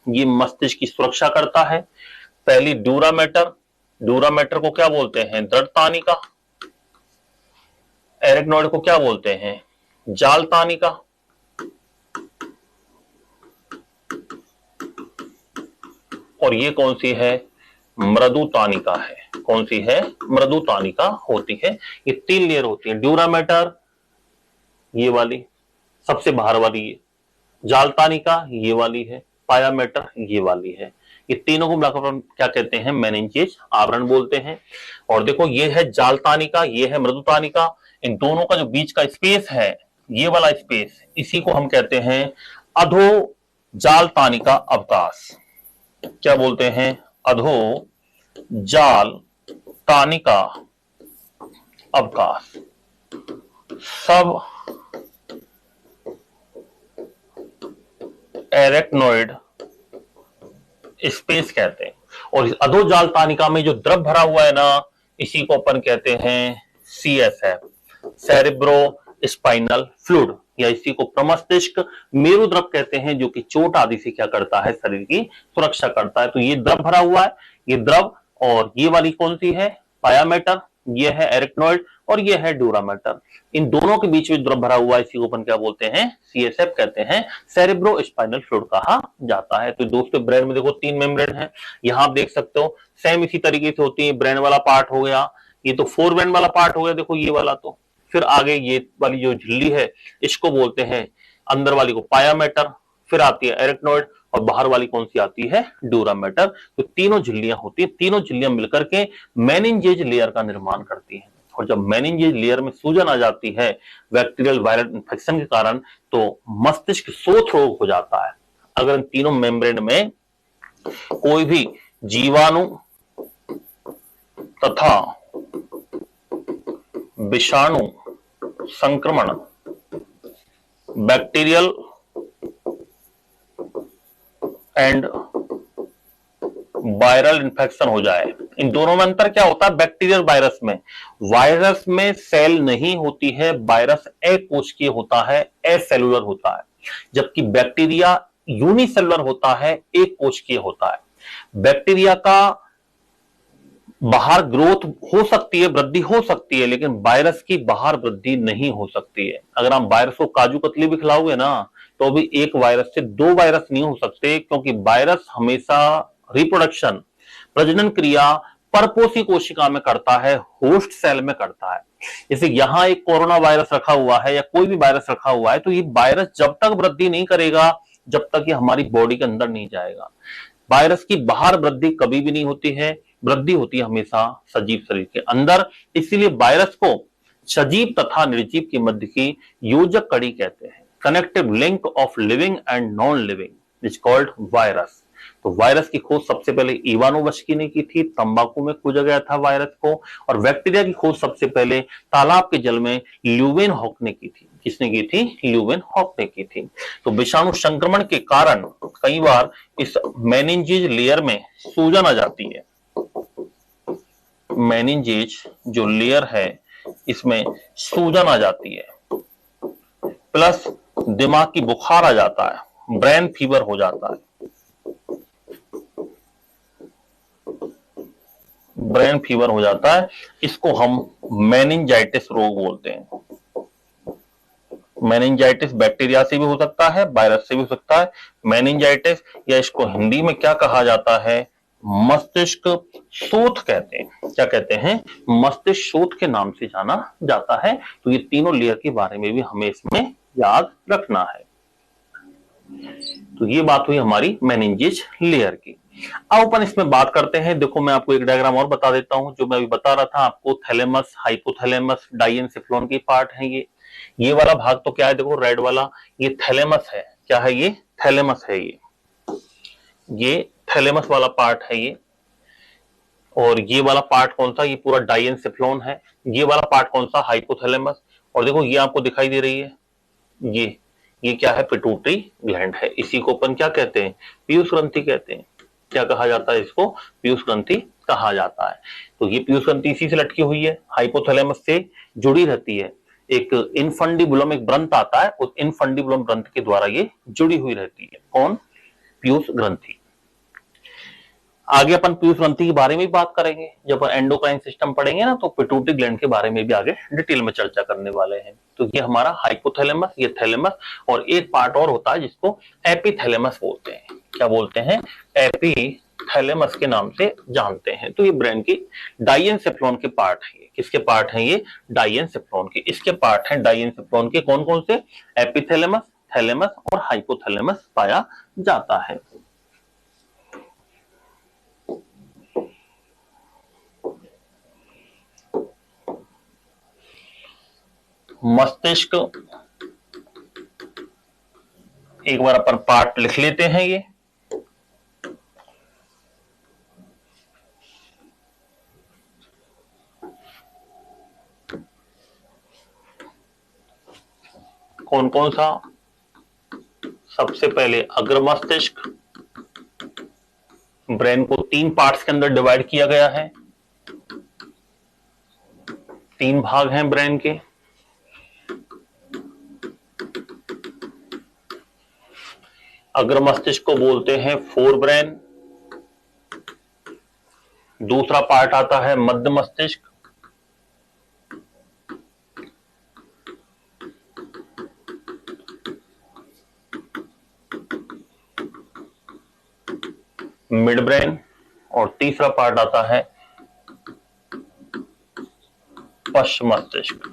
ये मस्तिष्क की सुरक्षा करता है। पहली ड्यूरामेटर, ड्यूरामेटर को क्या बोलते हैं? दृढ़ तानिका। एरेक्नॉइड को क्या बोलते हैं? जाल तानिका। और ये कौन सी है? मृदु तानिका है। कौन सी है? मृदु तानिका होती है। ये 3 लेयर होती है। ड्यूरामेटर ये वाली, सबसे बाहर वाली ये, जाल तानिका ये वाली है, पायामेटर ये वाली है। ये तीनों को मिलाकर हम क्या कहते हैं? मेनिंजेस आवरण बोलते हैं। और देखो ये है जाल तानिका, ये है मृदु तानिका। इन दोनों का जो बीच का स्पेस है, ये वाला स्पेस, इसी को हम कहते हैं अधो जाल तानिका अवकाश। क्या बोलते हैं? अधो जाल तानिका अवकाश। सब एरेक्नॉइड स्पेस कहते हैं। और इस अधोजाल तानिका में जो द्रव भरा हुआ है ना, इसी को अपन कहते हैं CSF, सेरेब्रो स्पाइनल फ्लूइड, या इसी को प्रमस्तिष्क मेरु द्रव कहते हैं, जो कि चोट आदि से क्या करता है? शरीर की सुरक्षा करता है। तो ये द्रव भरा हुआ है, ये द्रव। और ये वाली कौन सी है? पायामेटर, ये है एरेक्नॉइड, और ये है ड्यूरामेटर। इन दोनों के बीच में द्रव भरा हुआ है, इसी को अपन क्या बोलते हैं? CSF कहते हैं, सेरेब्रो स्पाइनल फ्लूइड कहा जाता है। तो दोस्तों ब्रेन में देखो 3 मेम्ब्रेन है, यहां आप देख सकते हो। सेम इसी तरीके से होती है। ब्रेन वाला पार्ट हो गया, ये तो फोरब्रेन वाला पार्ट हो गया, देखो ये वाला। तो फिर आगे ये वाली जो झिल्ली है, इसको बोलते हैं, अंदर वाली को पायामेटर, फिर आती है एरेक्नॉइड, और बाहर वाली कौन सी आती है? ड्यूरामेटर। तो तीनों झिल्लियां होती है, तीनों झिल्लियां मिलकर के मेनिंजेस लेयर का निर्माण करती हैं। और जब मेनिंजेस लेयर में सूजन आ जाती है बैक्टीरियल वायरल इंफेक्शन के कारण, तो मस्तिष्क शोथ रोग हो जाता है। अगर इन तीनों मेम्ब्रेन में कोई भी जीवाणु तथा विषाणु संक्रमण, बैक्टीरियल एंड वायरल इन्फेक्शन हो जाए, इन दोनों में अंतर क्या होता है? बैक्टीरियल वायरस में, वायरस में सेल नहीं होती है, वायरस अकोशिकीय होता है, एसेलुलर होता है, जबकि बैक्टीरिया यूनिसेलुलर होता है, एक कोशिकीय होता है। बैक्टीरिया का बाहर ग्रोथ हो सकती है, वृद्धि हो सकती है, लेकिन वायरस की बाहर वृद्धि नहीं हो सकती है। अगर आप वायरस को काजू कतली भी खिलाओगे ना, तो भी एक वायरस से 2 वायरस नहीं हो सकते, क्योंकि वायरस हमेशा रिप्रोडक्शन, प्रजनन क्रिया परपोषी कोशिका में करता है, होस्ट सेल में करता है। जैसे यहां एक कोरोना वायरस रखा हुआ है या कोई भी वायरस रखा हुआ है, तो ये वायरस जब तक वृद्धि नहीं करेगा, जब तक ये हमारी बॉडी के अंदर नहीं जाएगा। वायरस की बाहर वृद्धि कभी भी नहीं होती है, वृद्धि होती है हमेशा सजीव शरीर के अंदर। इसीलिए वायरस को सजीव तथा निर्जीव के मध्य की योजक कड़ी कहते हैं, connective link of living and non living is called virus. तो वायरस की खोज सबसे पहले इवानोवस्की ने की थी, तंबाकू में खोजा गया था वायरस को। और बैक्टीरिया की खोज सबसे पहले तालाब के जल में ल्यूवेनहॉक ने की थी। किसने की थी? ल्यूवेनहॉक ने की थी। तो विषाणु संक्रमण के कारण कई बार इस मेनिंजेस लेयर में सूजन आ जाती है। मेनिंजेस जो लेयर है, इसमें सूजन आ जाती है, प्लस दिमाग की बुखार आ जाता है, ब्रेन फीवर हो जाता है। ब्रेन फीवर हो जाता है, इसको हम मेनिंजाइटिस रोग बोलते हैं। मेनिंजाइटिस बैक्टीरिया से भी हो सकता है, वायरस से भी हो सकता है। मेनिंजाइटिस, या इसको हिंदी में क्या कहा जाता है? मस्तिष्क शोथ कहते हैं। क्या कहते हैं? मस्तिष्क शोथ के नाम से जाना जाता है। तो ये तीनों लेयर के बारे में भी हमें इसमें याद रखना है। तो ये बात हुई हमारी मेनिंजेस लेयर की। अब अपन इसमें बात करते हैं। देखो मैं आपको एक डायग्राम और बता देता हूं, जो मैं अभी बता रहा था आपको, थैलेमस, हाइपोथैलेमस, डाइएन्सेफेलॉन की पार्ट है ये वाला भाग तो क्या है? देखो रेड वाला, ये थैलेमस है। क्या है ये? थैलेमस है। ये थैलेमस वाला पार्ट है ये। और ये वाला पार्ट कौन सा, ये पूरा डाइएन्सेफ्लॉन है। ये वाला पार्ट कौन सा, हाइपोथैलेमस। और देखो ये आपको दिखाई दे रही है, ये क्या है, पिट्यूटरी ग्लैंड है। इसी को अपन क्या कहते हैं, पीयूष ग्रंथि कहते हैं। क्या कहा जाता है इसको, पीयूष ग्रंथि कहा जाता है। तो ये पीयूष ग्रंथि इसी से लटकी हुई है, हाइपोथैलेमस से जुड़ी रहती है। एक इनफंडिबुलम एक ग्रंथ आता है, उस इनफंडिबुलम ग्रंथ के द्वारा ये जुड़ी हुई रहती है। कौन, पीयूष ग्रंथि। आगे अपन पीयूष ग्रंथि के बारे में भी बात करेंगे, जब एंडोक्राइन सिस्टम पढ़ेंगे ना, तो पिट्यूटरी ग्लैंड के बारे में भी आगे डिटेल में चर्चा करने वाले हैं। तो ये हमारा हाइपोथैलेमस, ये थैलेमस, और एक पार्ट और होता है जिसको एपिथैलेमस बोलते हैं। क्या बोलते हैं, एपिथैलेमस के नाम से जानते हैं। तो ये ब्रेन की डाइएन्सेफ्लॉन के पार्ट है। किसके पार्ट हैं ये, डाइएन्सेफ्लॉन के। इसके पार्ट हैं डाइएन्सेफ्लॉन के, कौन कौन से, एपिथैलेमस, थैलेमस और हाइपोथैलेमस पाया जाता है। मस्तिष्क, एक बार अपन पार्ट लिख लेते हैं। ये कौन कौन सा, सबसे पहले अग्र मस्तिष्क। ब्रेन को 3 पार्ट्स के अंदर डिवाइड किया गया है, 3 भाग हैं ब्रेन के। अग्र मस्तिष्क को बोलते हैं फोर ब्रेन। दूसरा पार्ट आता है मध्य मस्तिष्क, मिड ब्रेन, और तीसरा पार्ट आता है पश्च मस्तिष्क।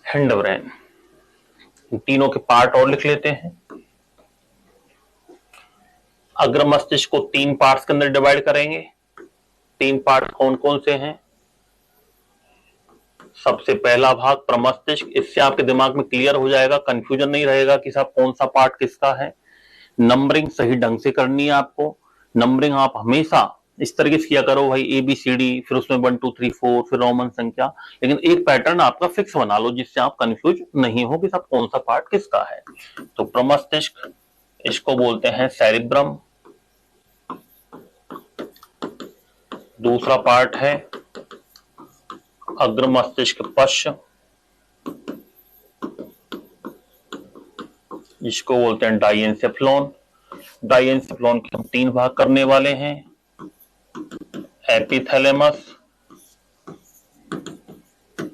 Hind brain. तीनों के पार्ट और लिख लेते हैं। अग्र मस्तिष्क को 3 पार्ट्स के अंदर डिवाइड करेंगे। 3 पार्ट कौन कौन से हैं, सबसे पहला भाग प्रमस्तिष्क। इससे आपके दिमाग में क्लियर हो जाएगा, कंफ्यूजन नहीं रहेगा कि साहब कौन सा पार्ट किसका है। नंबरिंग सही ढंग से करनी है आपको। नंबरिंग आप हमेशा इस तरीके से किया करो भाई, ABCD, फिर उसमें 1 2 3 4, फिर रोमन संख्या। लेकिन एक पैटर्न आपका फिक्स बना लो, जिससे आप कंफ्यूज नहीं हो कि साहब कौन सा पार्ट किसका है। तो प्रमस्तिष्क, इसको बोलते हैं सेरिब्रम। दूसरा पार्ट है अग्र मस्तिष्क पश्च, जिसको बोलते हैं डाइएन्सेफ्लॉन। डाइएन्सेफ्लॉन के हम 3 भाग करने वाले हैं, एपिथैलेमस,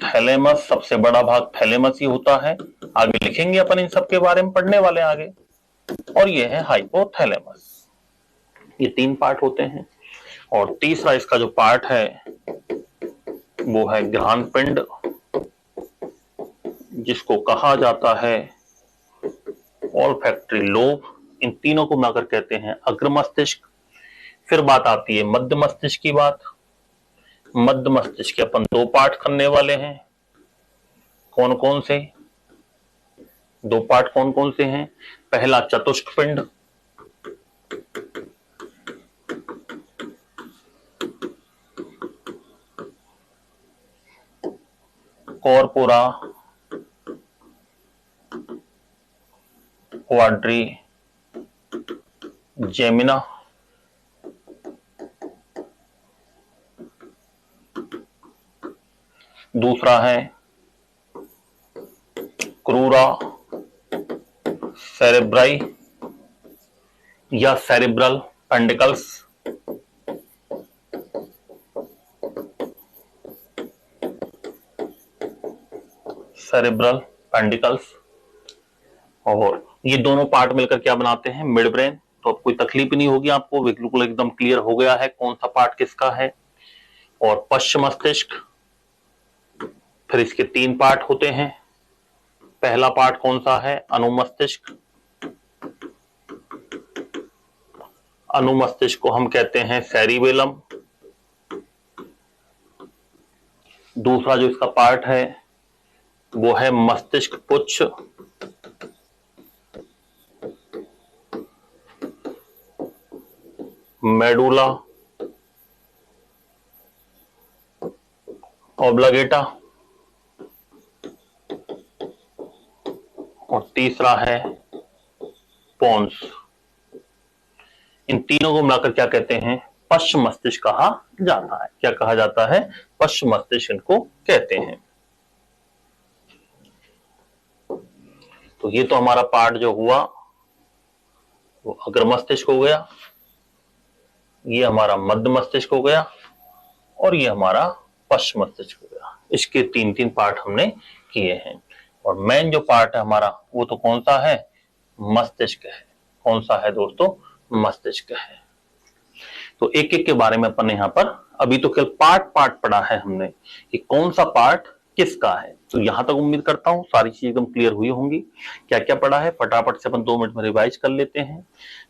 थैलेमस। सबसे बड़ा भाग थैलेमस ही होता है, आगे लिखेंगे अपन, इन सब के बारे में पढ़ने वाले आगे। और ये है हाइपोथैलेमस। ये 3 पार्ट होते हैं। और तीसरा इसका जो पार्ट है वो है घ्राणपिंड, जिसको कहा जाता है ऑल्फैक्टरी लोब। इन तीनों को मिलाकर कहते हैं अग्र मस्तिष्क। फिर बात आती है मध्य मस्तिष्क की बात। मध्य मस्तिष्क के अपन 2 पार्ट करने वाले हैं। कौन कौन से, 2 पार्ट कौन कौन से हैं, पहला चतुष्क पिंड, कॉर्पोरा क्वाड्री जेमिना। दूसरा है क्रूरा सेरेब्राई या सेरिब्रल पेंडिकल्स। Cerebral pentacles. और ये दोनों पार्ट मिलकर क्या बनाते हैं, मिड ब्रेन। तो अब कोई तकलीफ नहीं होगी आपको, बिल्कुल एकदम क्लियर हो गया है कौन सा पार्ट किसका है। और पश्च मस्तिष्क, फिर इसके 3 पार्ट होते हैं। पहला पार्ट कौन सा है, अनुमस्तिष्क। अनुमस्तिष्क को हम कहते हैं सेरिबेलम। दूसरा जो इसका पार्ट है वो है मस्तिष्क पुच्छ। मेडुला ऑब्लिगेटा और तीसरा है पोन्स। इन तीनों को मिलाकर क्या कहते हैं? पश्च मस्तिष्क कहा जाता है। क्या कहा जाता है? पश्च मस्तिष्क इनको कहते हैं। तो ये तो हमारा पार्ट जो हुआ वो अग्र मस्तिष्क हो गया, ये हमारा मध्य मस्तिष्क हो गया और ये हमारा पश्च मस्तिष्क हो गया। इसके तीन तीन पार्ट हमने किए हैं और मेन जो पार्ट है हमारा वो तो कौन सा है? मस्तिष्क है। कौन सा है दोस्तों? मस्तिष्क है। तो एक एक के बारे में अपन यहाँ पर अभी तो केवल पार्ट पार्ट पढ़ा है हमने कि कौन सा पार्ट किसका है। तो यहां तक उम्मीद करता हूं सारी चीजें एकदम क्लियर हुई होंगी। क्या क्या पढ़ा है फटाफट से अपन 2 मिनट में रिवाइज कर लेते हैं।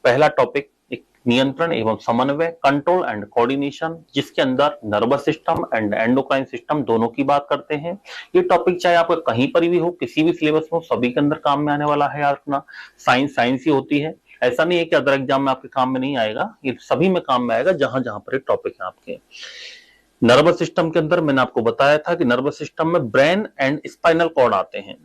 पहला टॉपिक एक नियंत्रण एवं समन्वय, कंट्रोल एंड कोऑर्डिनेशन, जिसके अंदर nervous system and endocrine system दोनों की बात करते हैं। ये टॉपिक चाहे आपका कहीं पर भी हो, किसी भी सिलेबस में हो, सभी के अंदर काम में आने वाला है। याद रखना साइंस साइंस ही होती है, ऐसा नहीं है कि अदर एग्जाम में आपके काम में नहीं आएगा, ये सभी में काम में आएगा जहां जहां पर टॉपिक है आपके। नर्वस सिस्टम के अंदर मैंने आपको बताया था कि नर्वस सिस्टम में ब्रेन एंड स्पाइनल कॉर्ड आते हैं।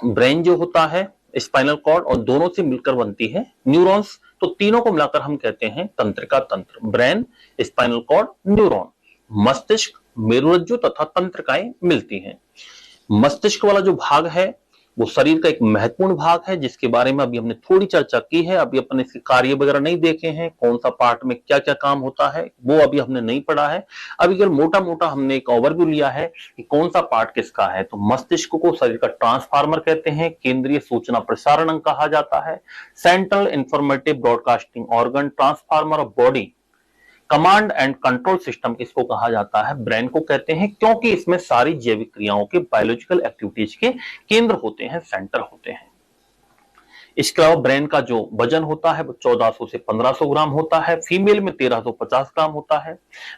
ब्रेन जो होता है, स्पाइनल कॉर्ड और दोनों से मिलकर बनती है न्यूरॉन्स। तो तीनों को मिलाकर हम कहते हैं तंत्रिका तंत्र। ब्रेन, स्पाइनल कॉर्ड, न्यूरॉन, मस्तिष्क, मेरुरज्जु तथा तंत्रिकाएं मिलती हैं। मस्तिष्क वाला जो भाग है वो शरीर का एक महत्वपूर्ण भाग है, जिसके बारे में अभी हमने थोड़ी चर्चा की है। अभी अपन इसके कार्य वगैरह नहीं देखे हैं, कौन सा पार्ट में क्या क्या काम होता है वो अभी हमने नहीं पढ़ा है। अभी केवल मोटा मोटा हमने एक ओवरव्यू लिया है कि कौन सा पार्ट किसका है। तो मस्तिष्क को शरीर का ट्रांसफार्मर कहते हैं, केंद्रीय सूचना प्रसारण अंग कहा जाता है, central informative broadcasting organ, transformer of body, command and control system इसको कहा जाता है। ब्रेन को कहते हैं क्योंकि इसमें सारी जैविक क्रियाओं के बायोलॉजिकल एक्टिविटीज के केंद्र होते हैं, सेंटर होते हैं। इसके अलावा ब्रेन का जो वजन होता है वो 1400 से 1500 ग्राम होता है, फीमेल में 1350 ग्राम होता है।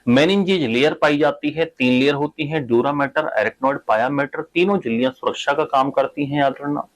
मेनिंजेज लेयर पाई जाती है, 3 लेयर होती है, ड्यूरा मैटर, एरेक्नोइड, पाया मैटर, तीनों झिल्लियां सुरक्षा का काम करती हैं, याद रखना।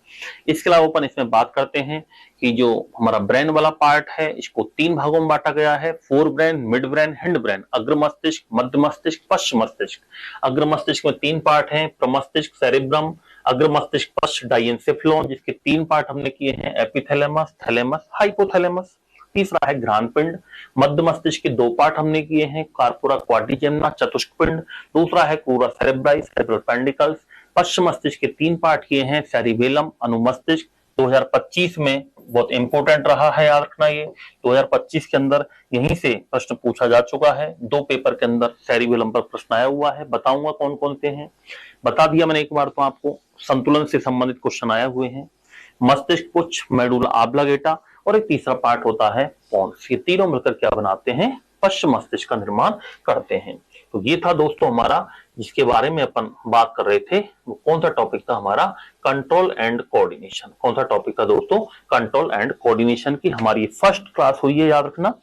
इसके अलावा अपन इसमें बात करते हैं कि जो हमारा ब्रेन वाला पार्ट है इसको 3 भागों में बांटा गया है, fore brain, mid brain, hind brain, अग्र मस्तिष्क, मध्य मस्तिष्क, पश्च मस्तिष्क। अग्र मस्तिष्क में 3 पार्ट हैं, प्रमस्तिष्क, सेरेब्रम, अग्र मस्तिष्क पश्च डाइएन्सेफेलॉन, जिसके 3 पार्ट हमने किए हैं, एपिथैलेमस, थैलेमस, हाइपोथैलेमस। तीसरा है घ्राणपिंड। मध्य मस्तिष्क के 2 पार्ट हमने किए हैं, कार्पोरा क्वाड्रिजेमिना, चतुष्कपिंड। दूसरा है क्रूरा सेरेब्राई, सेरेब्रल पेंडिकल्स। पश्चिम मस्तिष्क के 3 पार्ट किए हैं, सेरिबेलम, अनुमस्तिष्क। 2025 में बहुत इंपॉर्टेंट रहा है, याद रखना ये 2025 के अंदर यहीं से प्रश्न पूछा जा चुका है। 2 पेपर के अंदर सेरिबेलम पर प्रश्न आया हुआ है, बताऊंगा कौन कौन से हैं, बता दिया मैंने एक बार। तो आपको संतुलन से संबंधित क्वेश्चन आए हुए हैं। मस्तिष्क पुच्छ, मेडुला ऑब्लिगेटा और एक तीसरा पार्ट होता है पोन्स। ये तीनों मिलकर क्या बनाते हैं? पश्च मस्तिष्क का निर्माण करते हैं। तो ये था दोस्तों हमारा जिसके बारे में अपन बात कर रहे थे। वो कौन सा टॉपिक था हमारा? Control and coordination. कौन सा टॉपिक था दोस्तों? कंट्रोल एंड कोऑर्डिनेशन की हमारी फर्स्ट क्लास हुई है, याद रखना।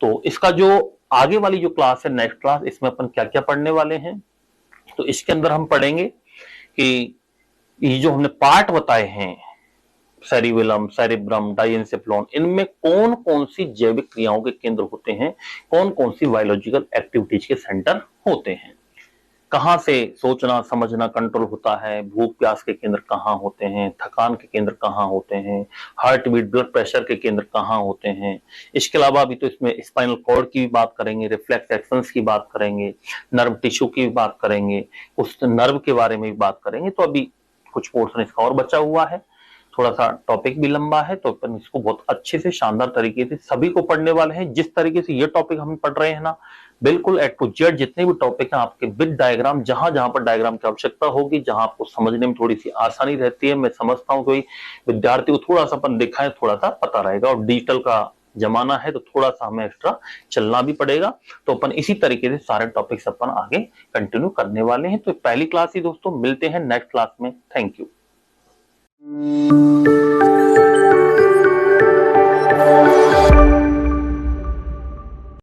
तो इसका जो आगे वाली जो क्लास है, नेक्स्ट क्लास, इसमें अपन क्या क्या पढ़ने वाले हैं, तो इसके अंदर हम पढ़ेंगे कि ये जो हमने पार्ट बताए हैं, सेरिबेलम, सेरिब्रम, डाइएन्सेफेलॉन, इनमें कौन कौन सी जैविक क्रियाओं के केंद्र होते हैं, कौन कौन सी बायोलॉजिकल एक्टिविटीज के सेंटर होते हैं, कहां से सोचना समझना कंट्रोल होता है, भूख प्यास के केंद्र कहां होते हैं, थकान के केंद्र कहां होते हैं, हार्ट बीट, ब्लड प्रेशर के केंद्र कहां होते हैं। इसके अलावा अभी तो इसमें स्पाइनल कॉर्ड की भी बात करेंगे, रिफ्लेक्स एक्शंस की बात करेंगे, नर्व टिश्यू की भी बात करेंगे, उस नर्व के बारे में भी बात करेंगे। तो अभी कुछ पोर्शन इसका और बचा हुआ है, थोड़ा सा टॉपिक भी लंबा है, तो अपन इसको बहुत अच्छे से शानदार तरीके से सभी को पढ़ने वाले हैं। जिस तरीके से ये टॉपिक हम पढ़ रहे हैं ना, बिल्कुल ए टू जेड जितने भी टॉपिक हैं आपके विद डायग्राम, जहां जहां पर डायग्राम की आवश्यकता होगी, जहां आपको समझने में थोड़ी सी आसानी रहती है, मैं समझता हूं कोई विद्यार्थी को थोड़ा सा अपन दिखाएं, थोड़ा सा पता रहेगा। और डिजिटल का जमाना है तो थोड़ा सा हमें एक्स्ट्रा चलना भी पड़ेगा। तो अपन इसी तरीके से सारे टॉपिक्स अपन आगे कंटिन्यू करने वाले हैं। तो पहली क्लास ही दोस्तों, मिलते हैं नेक्स्ट क्लास में। Thank you.